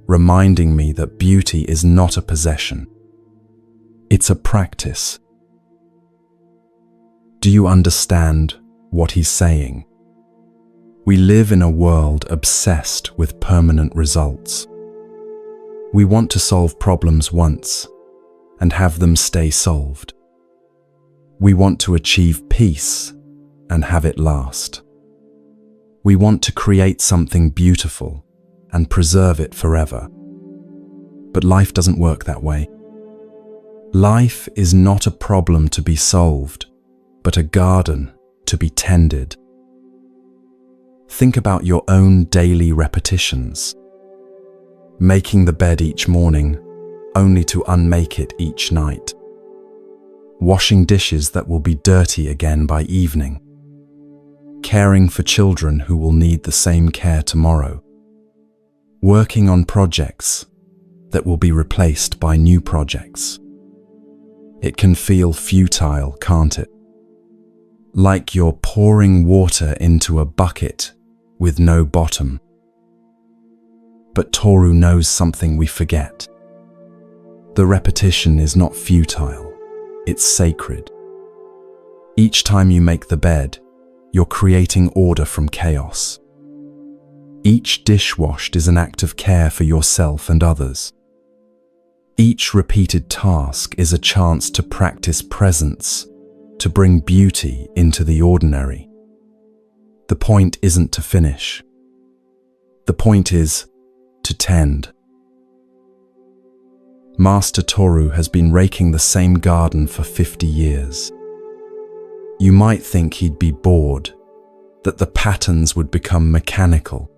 reminding me that beauty is not a possession. It's a practice." Do you understand what he's saying? We live in a world obsessed with permanent results. We want to solve problems once and have them stay solved. We want to achieve peace and have it last. We want to create something beautiful and preserve it forever. But life doesn't work that way. Life is not a problem to be solved, but a garden to be tended. Think about your own daily repetitions. Making the bed each morning, only to unmake it each night. Washing dishes that will be dirty again by evening. Caring for children who will need the same care tomorrow. Working on projects that will be replaced by new projects. It can feel futile, can't it? Like you're pouring water into a bucket with no bottom. But Toru knows something we forget. The repetition is not futile, it's sacred. Each time you make the bed, you're creating order from chaos. Each dish washed is an act of care for yourself and others. Each repeated task is a chance to practice presence, to bring beauty into the ordinary. The point isn't to finish. The point is to tend. Master Toru has been raking the same garden for 50 years. You might think he'd be bored, that the patterns would become mechanical.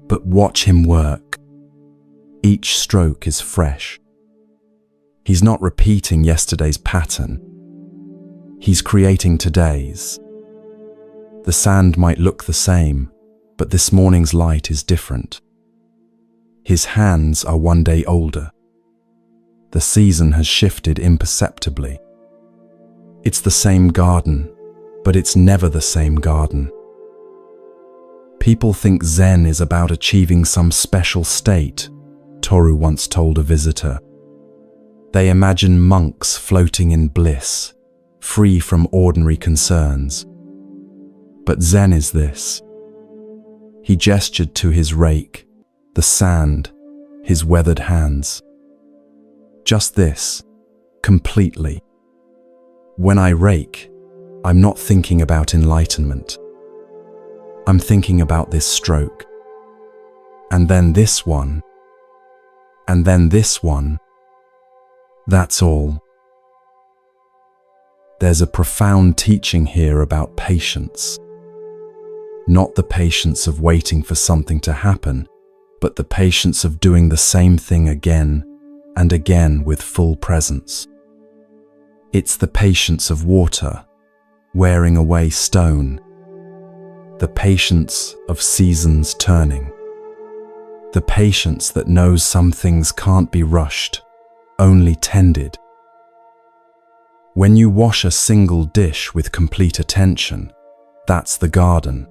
But watch him work. Each stroke is fresh. He's not repeating yesterday's pattern. He's creating today's. The sand might look the same, but this morning's light is different. His hands are one day older. The season has shifted imperceptibly. It's the same garden, but it's never the same garden. People think Zen is about achieving some special state, Toru once told a visitor. They imagine monks floating in bliss, free from ordinary concerns. But Zen is this. He gestured to his rake, the sand, his weathered hands. Just this, completely. When I rake, I'm not thinking about enlightenment. I'm thinking about this stroke. And then this one. And then this one. That's all. There's a profound teaching here about patience. Not the patience of waiting for something to happen, but the patience of doing the same thing again and again with full presence. It's the patience of water, wearing away stone, the patience of seasons turning, the patience that knows some things can't be rushed, only tended. When you wash a single dish with complete attention, that's the garden.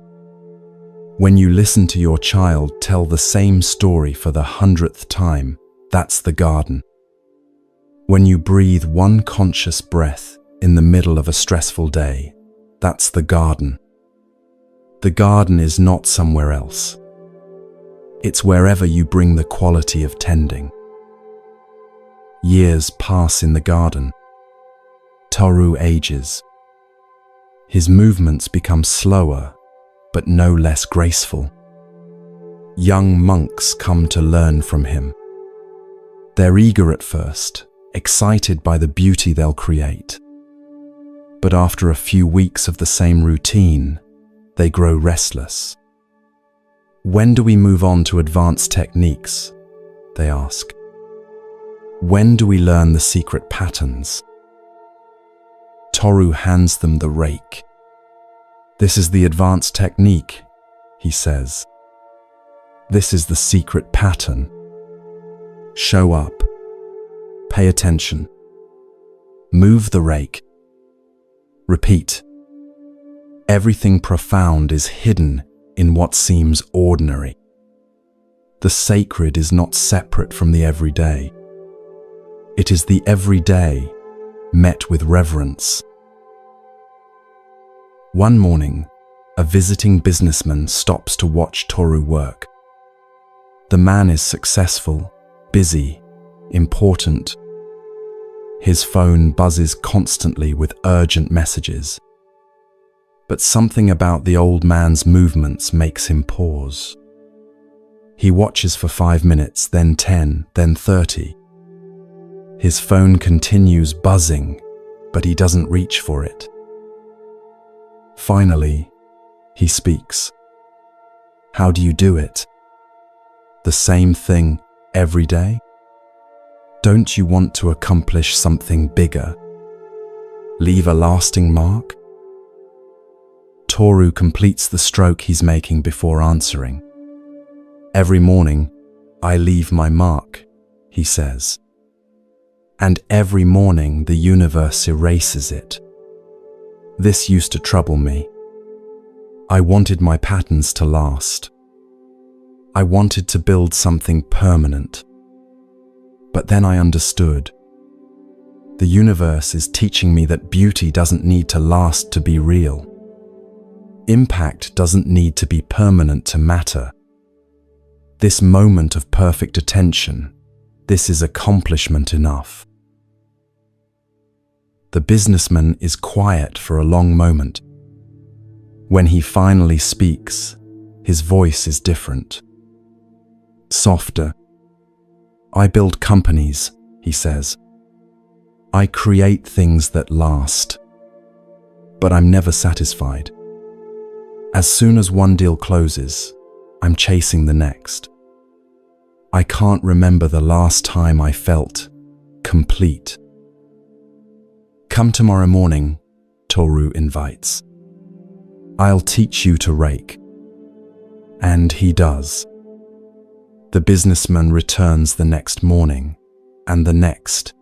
When you listen to your child tell the same story for the 100th time, that's the garden. When you breathe one conscious breath in the middle of a stressful day, that's the garden. The garden is not somewhere else. It's wherever you bring the quality of tending. Years pass in the garden. Toru ages. His movements become slower, but no less graceful. Young monks come to learn from him. They're eager at first, excited by the beauty they'll create. But after a few weeks of the same routine, they grow restless. When do we move on to advanced techniques? They ask. When do we learn the secret patterns? Toru hands them the rake. This is the advanced technique, he says. This is the secret pattern. Show up. Pay attention. Move the rake. Repeat. Everything profound is hidden in what seems ordinary. The sacred is not separate from the everyday. It is the everyday met with reverence. One morning, a visiting businessman stops to watch Toru work. The man is successful, busy, important. His phone buzzes constantly with urgent messages. But something about the old man's movements makes him pause. He watches for 5 minutes, then 10, then 30. His phone continues buzzing, but he doesn't reach for it. Finally, he speaks. How do you do it? The same thing every day? Don't you want to accomplish something bigger? Leave a lasting mark? Toru completes the stroke he's making before answering. Every morning, I leave my mark, he says. And every morning the universe erases it. This used to trouble me. I wanted my patterns to last. I wanted to build something permanent. But then I understood. The universe is teaching me that beauty doesn't need to last to be real. Impact doesn't need to be permanent to matter. This moment of perfect attention, this is accomplishment enough. The businessman is quiet for a long moment. When he finally speaks, his voice is different. Softer. I build companies, he says. I create things that last. But I'm never satisfied. As soon as one deal closes, I'm chasing the next. I can't remember the last time I felt complete. Come tomorrow morning, Toru invites. I'll teach you to rake. And he does. The businessman returns the next morning, and the next.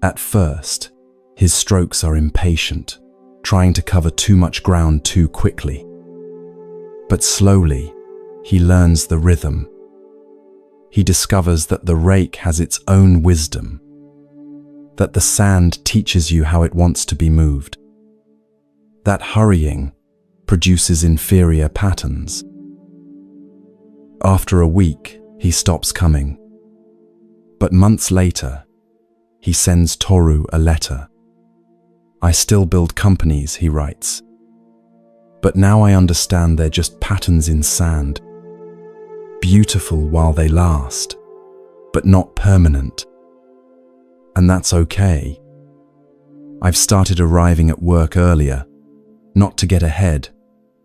At first, his strokes are impatient, trying to cover too much ground too quickly. But slowly, he learns the rhythm. He discovers that the rake has its own wisdom, that the sand teaches you how it wants to be moved, that hurrying produces inferior patterns. After a week, he stops coming. But months later, he sends Toru a letter. I still build companies, he writes. But now I understand they're just patterns in sand. Beautiful while they last, but not permanent. And that's okay. I've started arriving at work earlier, not to get ahead,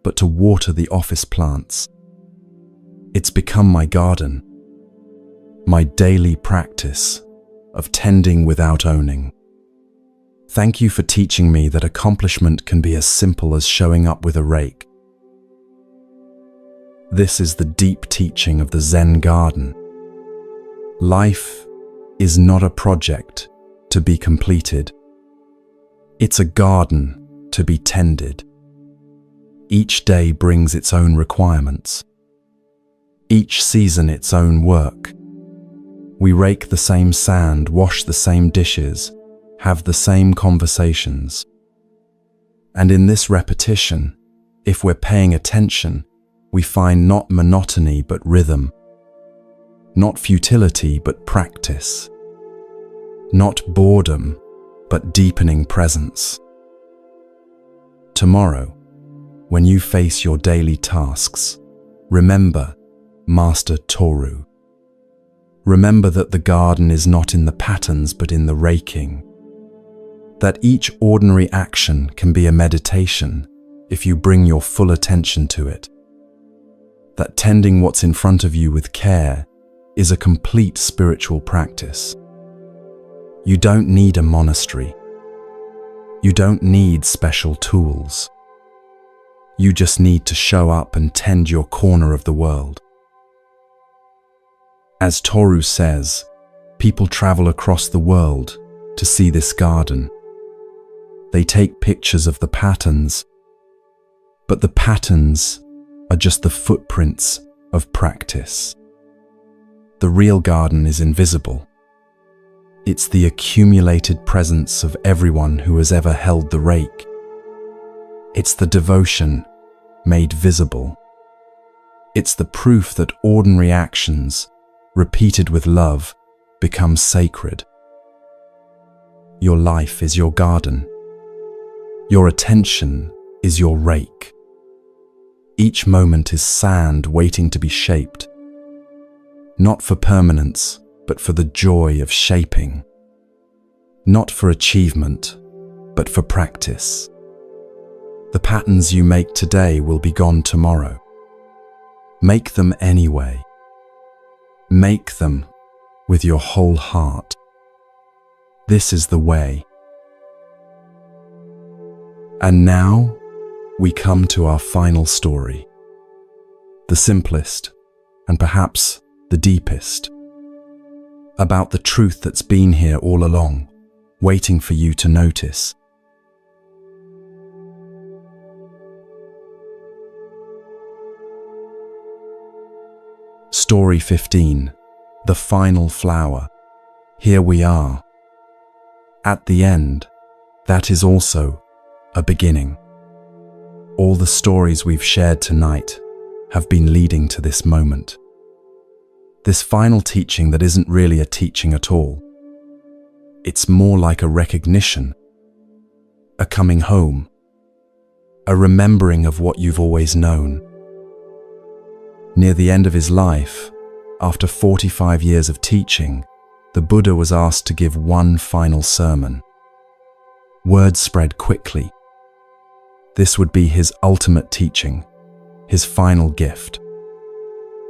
but to water the office plants. It's become my garden, my daily practice of tending without owning. Thank you for teaching me that accomplishment can be as simple as showing up with a rake. This is the deep teaching of the Zen garden. Life is not a project to be completed. It's a garden to be tended. Each day brings its own requirements. Each season its own work. We rake the same sand, wash the same dishes, have the same conversations. And in this repetition, if we're paying attention, we find not monotony but rhythm, not futility but practice, not boredom but deepening presence. Tomorrow, when you face your daily tasks, remember Master Toru. Remember that the garden is not in the patterns but in the raking. That each ordinary action can be a meditation if you bring your full attention to it. That tending what's in front of you with care is a complete spiritual practice. You don't need a monastery. You don't need special tools. You just need to show up and tend your corner of the world. As Toru says, people travel across the world to see this garden. They take pictures of the patterns, but the patterns are just the footprints of practice. The real garden is invisible. It's the accumulated presence of everyone who has ever held the rake. It's the devotion made visible. It's the proof that ordinary actions, repeated with love, become sacred. Your life is your garden. Your attention is your rake. Each moment is sand waiting to be shaped, not for permanence, but for the joy of shaping, not for achievement, but for practice. The patterns you make today will be gone tomorrow. Make them anyway. Make them with your whole heart. This is the way. And now we come to our final story, the simplest and perhaps the deepest, about the truth that's been here all along, waiting for you to notice. Story 15, The Final Flower. Here we are. At the end, that is also a beginning. All the stories we've shared tonight have been leading to this moment. This final teaching that isn't really a teaching at all. It's more like a recognition, a coming home, a remembering of what you've always known. Near the end of his life, after 45 years of teaching, the Buddha was asked to give one final sermon. Word spread quickly. This would be his ultimate teaching, his final gift.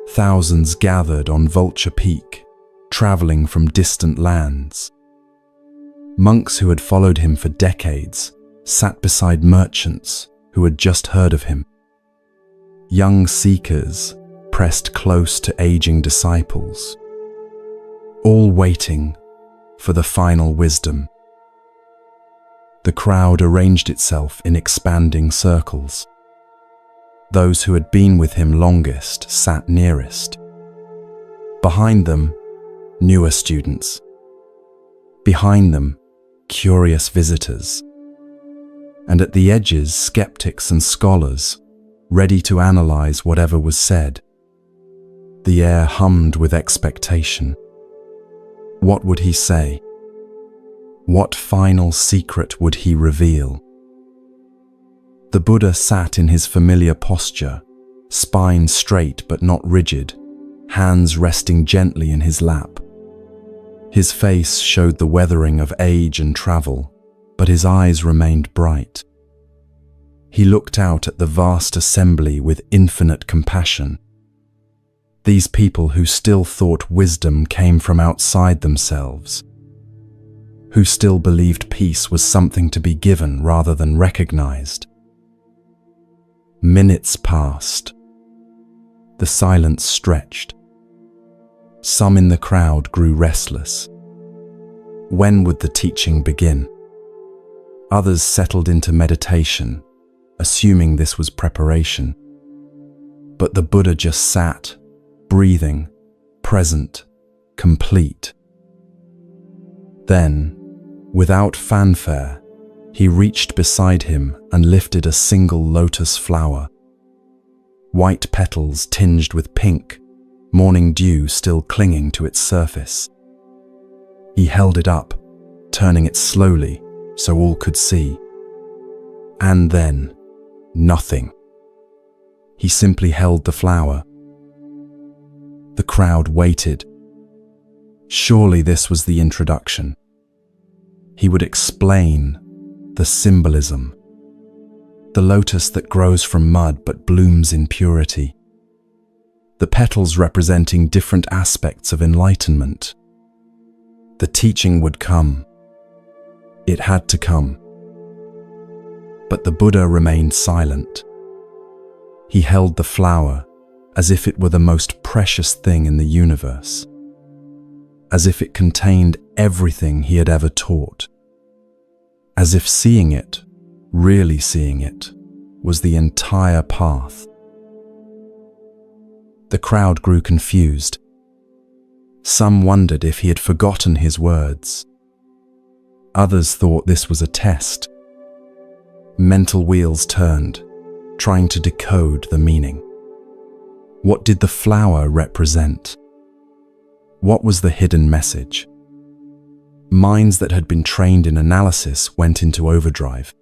Thousands gathered on Vulture Peak, traveling from distant lands. Monks who had followed him for decades sat beside merchants who had just heard of him. Young seekers pressed close to aging disciples, all waiting for the final wisdom. The crowd arranged itself in expanding circles. Those who had been with him longest sat nearest. Behind them, newer students. Behind them, curious visitors. And at the edges, skeptics and scholars, ready to analyze whatever was said. The air hummed with expectation. What would he say? What final secret would he reveal? The Buddha sat in his familiar posture, spine straight but not rigid, hands resting gently in his lap. His face showed the weathering of age and travel, but his eyes remained bright. He looked out at the vast assembly with infinite compassion. These people who still thought wisdom came from outside themselves, who still believed peace was something to be given rather than recognized. Minutes passed. The silence stretched. Some in the crowd grew restless. When would the teaching begin? Others settled into meditation, assuming this was preparation. But the Buddha just sat, breathing, present, complete. Then, without fanfare, he reached beside him and lifted a single lotus flower. White petals tinged with pink, morning dew still clinging to its surface. He held it up, turning it slowly so all could see. And then, nothing. He simply held the flower. The crowd waited. Surely this was the introduction. He would explain the symbolism. The lotus that grows from mud but blooms in purity. The petals representing different aspects of enlightenment. The teaching would come. It had to come. But the Buddha remained silent. He held the flower as if it were the most precious thing in the universe, as if it contained everything he had ever taught, as if seeing it, really seeing it, was the entire path. The crowd grew confused. Some wondered if he had forgotten his words. Others thought this was a test. Mental wheels turned, trying to decode the meaning. What did the flower represent? What was the hidden message? Minds that had been trained in analysis went into overdrive.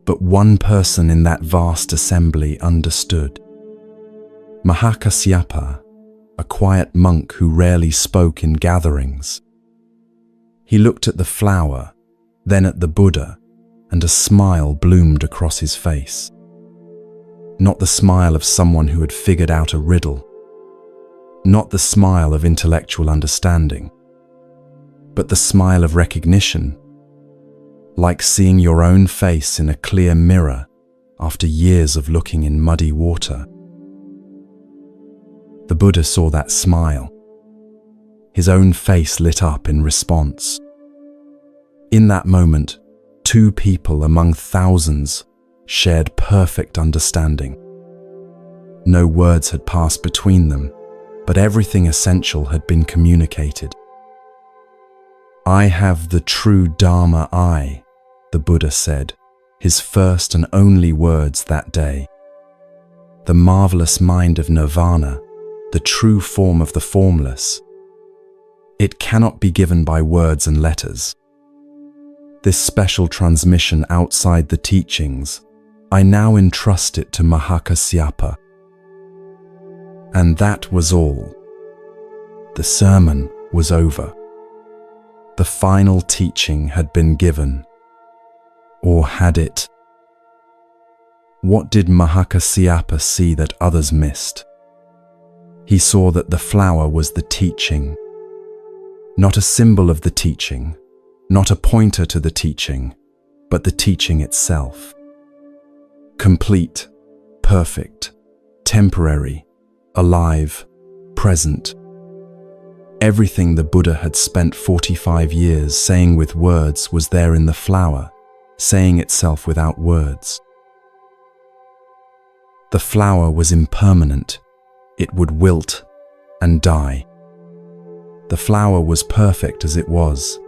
But one person in that vast assembly understood. Mahakasyapa, a quiet monk who rarely spoke in gatherings. He looked at the flower, then at the Buddha, and a smile bloomed across his face. Not the smile of someone who had figured out a riddle, not the smile of intellectual understanding, but the smile of recognition, like seeing your own face in a clear mirror after years of looking in muddy water. The Buddha saw that smile. His own face lit up in response. In that moment, two people among thousands shared perfect understanding. No words had passed between them, but everything essential had been communicated. "I have the true Dharma I," the Buddha said, his first and only words that day. The marvelous mind of nirvana, the true form of the formless. It cannot be given by words and letters. This special transmission outside the teachings, I now entrust it to Mahakasyapa. And that was all. The sermon was over. The final teaching had been given. Or had it? What did Mahakasyapa see that others missed? He saw that the flower was the teaching. Not a symbol of the teaching, not a pointer to the teaching, but the teaching itself. Complete, perfect, temporary, alive, present. Everything the Buddha had spent 45 years saying with words was there in the flower, saying itself without words. The flower was impermanent. It would wilt and die. The flower was perfect as it was.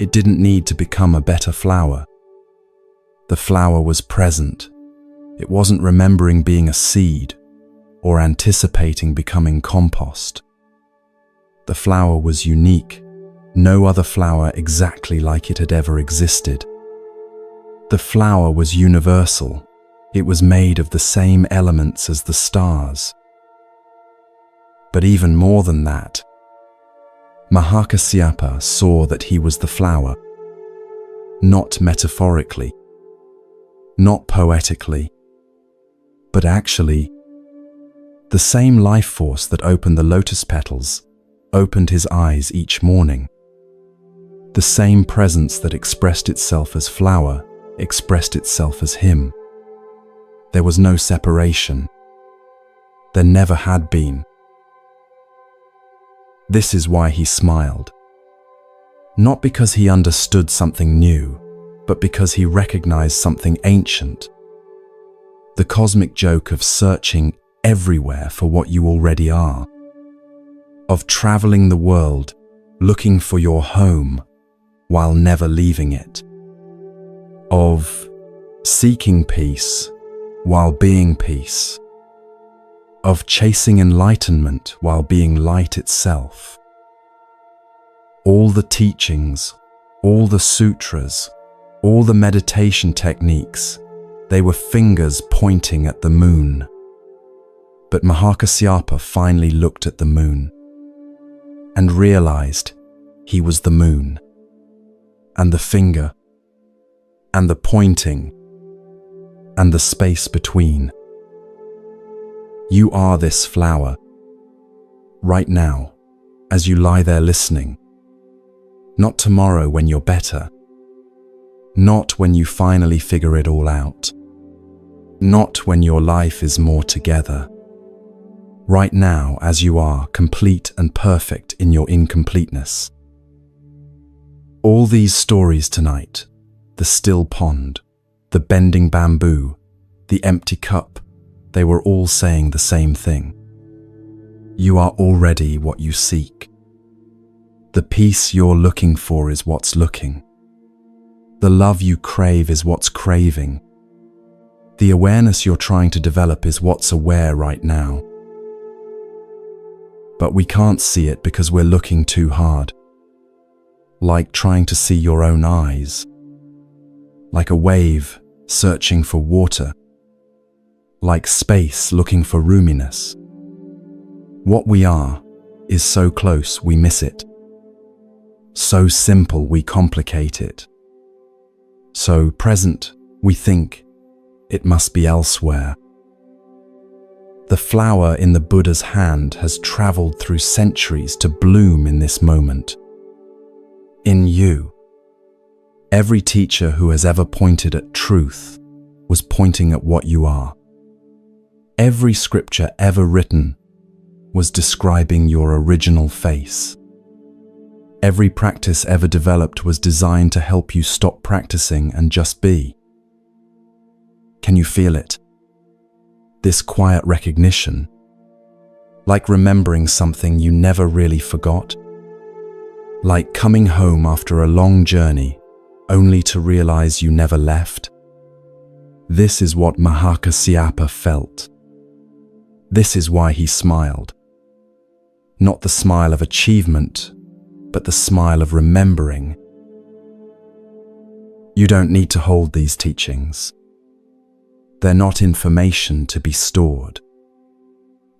It didn't need to become a better flower. The flower was present. It wasn't remembering being a seed or anticipating becoming compost. The flower was unique. No other flower exactly like it had ever existed. The flower was universal. It was made of the same elements as the stars. But even more than that, Mahakasyapa saw that he was the flower, not metaphorically, not poetically, but actually The same life force that opened the lotus petals opened his eyes each morning. The same presence that expressed itself as flower expressed itself as him. There was no separation. There never had been. This is why he smiled. Not because he understood something new, but because he recognized something ancient. The cosmic joke of searching everywhere for what you already are. Of traveling the world, looking for your home, while never leaving it. Of seeking peace while being peace. Of chasing enlightenment while being light itself. All the teachings, all the sutras, all the meditation techniques, they were fingers pointing at the moon. But Mahakasyapa finally looked at the moon and realized he was the moon, and the finger, and the pointing, and the space between. You are this flower, right now, as you lie there listening. Not tomorrow when you're better. Not when you finally figure it all out. Not when your life is more together. Right now, as you are, complete and perfect in your incompleteness. All these stories tonight, the still pond, the bending bamboo, the empty cup, they were all saying the same thing. You are already what you seek. The peace you're looking for is what's looking. The love you crave is what's craving. The awareness you're trying to develop is what's aware right now. But we can't see it because we're looking too hard. Like trying to see your own eyes. Like a wave searching for water. Like space looking for roominess. What we are is so close we miss it. So simple we complicate it. So present we think it must be elsewhere. The flower in the Buddha's hand has traveled through centuries to bloom in this moment. In you. Every teacher who has ever pointed at truth was pointing at what you are. Every scripture ever written was describing your original face. Every practice ever developed was designed to help you stop practicing and just be. Can you feel it? This quiet recognition, like remembering something you never really forgot, like coming home after a long journey only to realize you never left. This is what Mahakasyapa felt. This is why he smiled. Not the smile of achievement, but the smile of remembering. You don't need to hold these teachings. They're not information to be stored.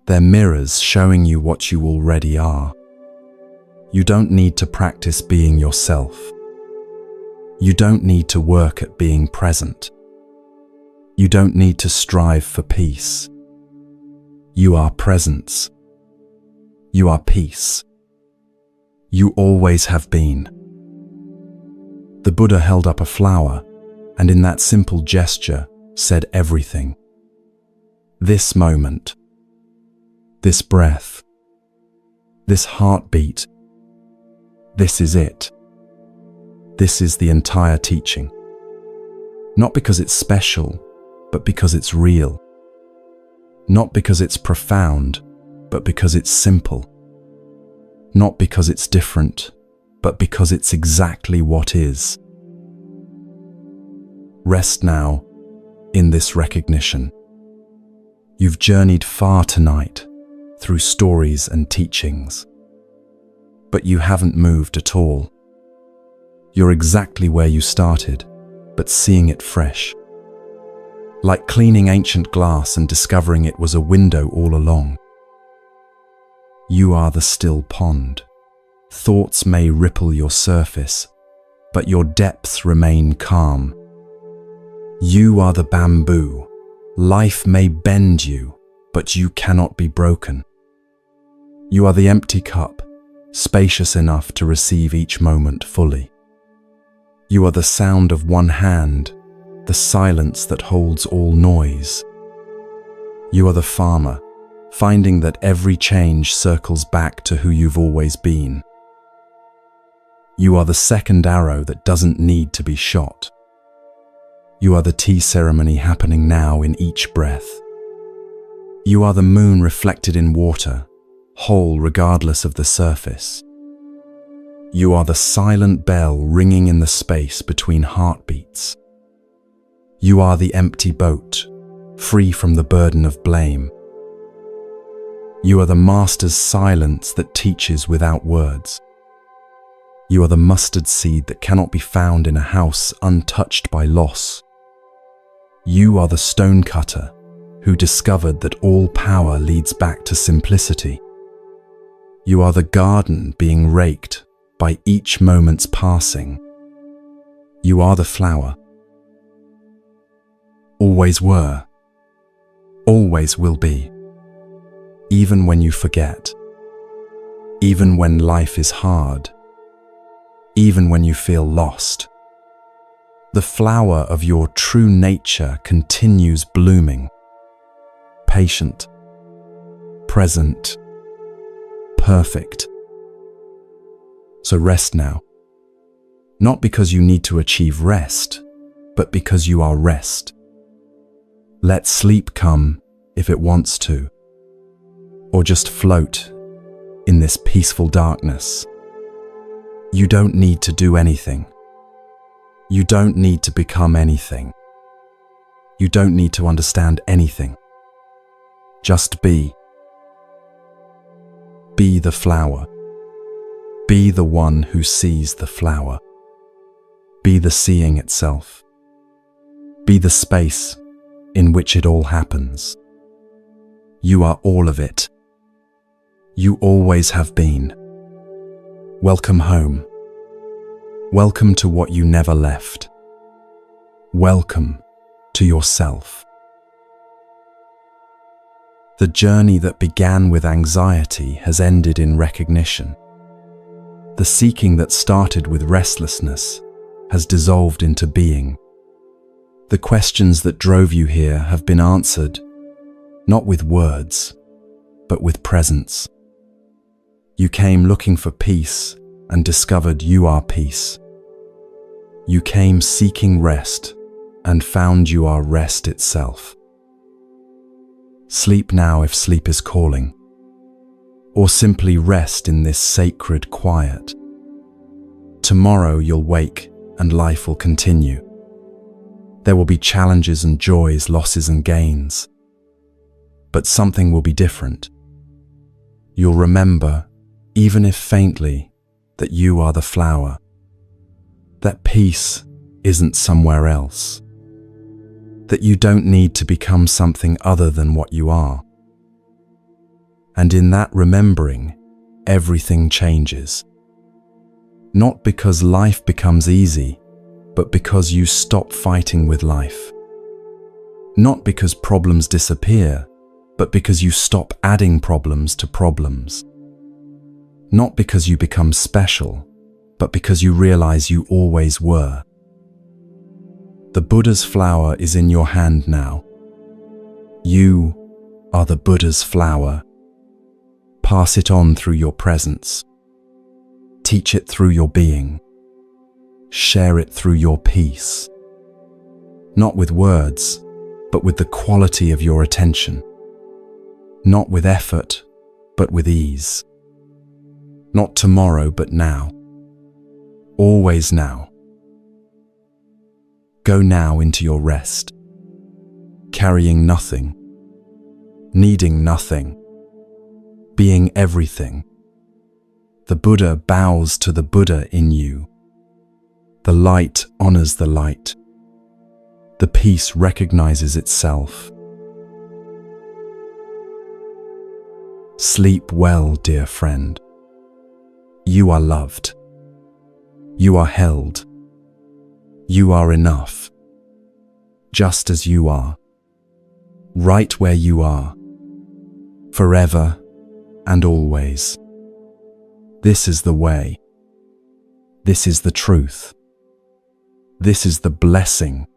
They're mirrors showing you what you already are. You don't need to practice being yourself. You don't need to work at being present. You don't need to strive for peace. You are presence. You are peace. You always have been. The Buddha held up a flower, and in that simple gesture, said everything. This moment, this breath, this heartbeat, this is it. This is the entire teaching. Not because it's special, but because it's real. Not because it's profound, but because it's simple. Not because it's different, but because it's exactly what is. Rest now in this recognition. You've journeyed far tonight through stories and teachings, but you haven't moved at all. You're exactly where you started, but seeing it fresh. Like cleaning ancient glass and discovering it was a window all along. You are the still pond. Thoughts may ripple your surface, but your depths remain calm. You are the bamboo. Life may bend you, but you cannot be broken. You are the empty cup, spacious enough to receive each moment fully. You are the sound of one hand, the silence that holds all noise. You are the farmer, finding that every change circles back to who you've always been. You are the second arrow that doesn't need to be shot. You are the tea ceremony happening now in each breath. You are the moon reflected in water, whole regardless of the surface. You are the silent bell ringing in the space between heartbeats. You are the empty boat, free from the burden of blame. You are the master's silence that teaches without words. You are the mustard seed that cannot be found in a house untouched by loss. You are the stonecutter who discovered that all power leads back to simplicity. You are the garden being raked by each moment's passing. You are the flower. Always were, always will be, even when you forget, even when life is hard, even when you feel lost. The flower of your true nature continues blooming, patient, present, perfect. So rest now, not because you need to achieve rest, but because you are rest. Let sleep come if it wants to, or just float in this peaceful darkness. You don't need to do anything. You don't need to become anything. You don't need to understand anything. Just be. Be the flower. Be the one who sees the flower. Be the seeing itself. Be the space in which it all happens. You are all of it. You always have been. Welcome home. Welcome to what you never left. Welcome to yourself. The journey that began with anxiety has ended in recognition. The seeking that started with restlessness has dissolved into being. The questions that drove you here have been answered, not with words, but with presence. You came looking for peace and discovered you are peace. You came seeking rest and found you are rest itself. Sleep now if sleep is calling, or simply rest in this sacred quiet. Tomorrow you'll wake and life will continue. There will be challenges and joys, losses and gains. But something will be different. You'll remember, even if faintly, that you are the flower. That peace isn't somewhere else. That you don't need to become something other than what you are. And in that remembering, everything changes. Not because life becomes easy, but because you stop fighting with life. Not because problems disappear, but because you stop adding problems to problems. Not because you become special, but because you realize you always were. The Buddha's flower is in your hand now. You are the Buddha's flower. Pass it on through your presence. Teach it through your being. Share it through your peace. Not with words, but with the quality of your attention. Not with effort, but with ease. Not tomorrow, but now. Always now. Go now into your rest, carrying nothing, needing nothing, being everything. The Buddha bows to the Buddha in you. The light honors the light. The peace recognizes itself. Sleep well, dear friend. You are loved. You are held. You are enough. Just as you are. Right where you are. forever and always. This is the way. This is the truth. This is the blessing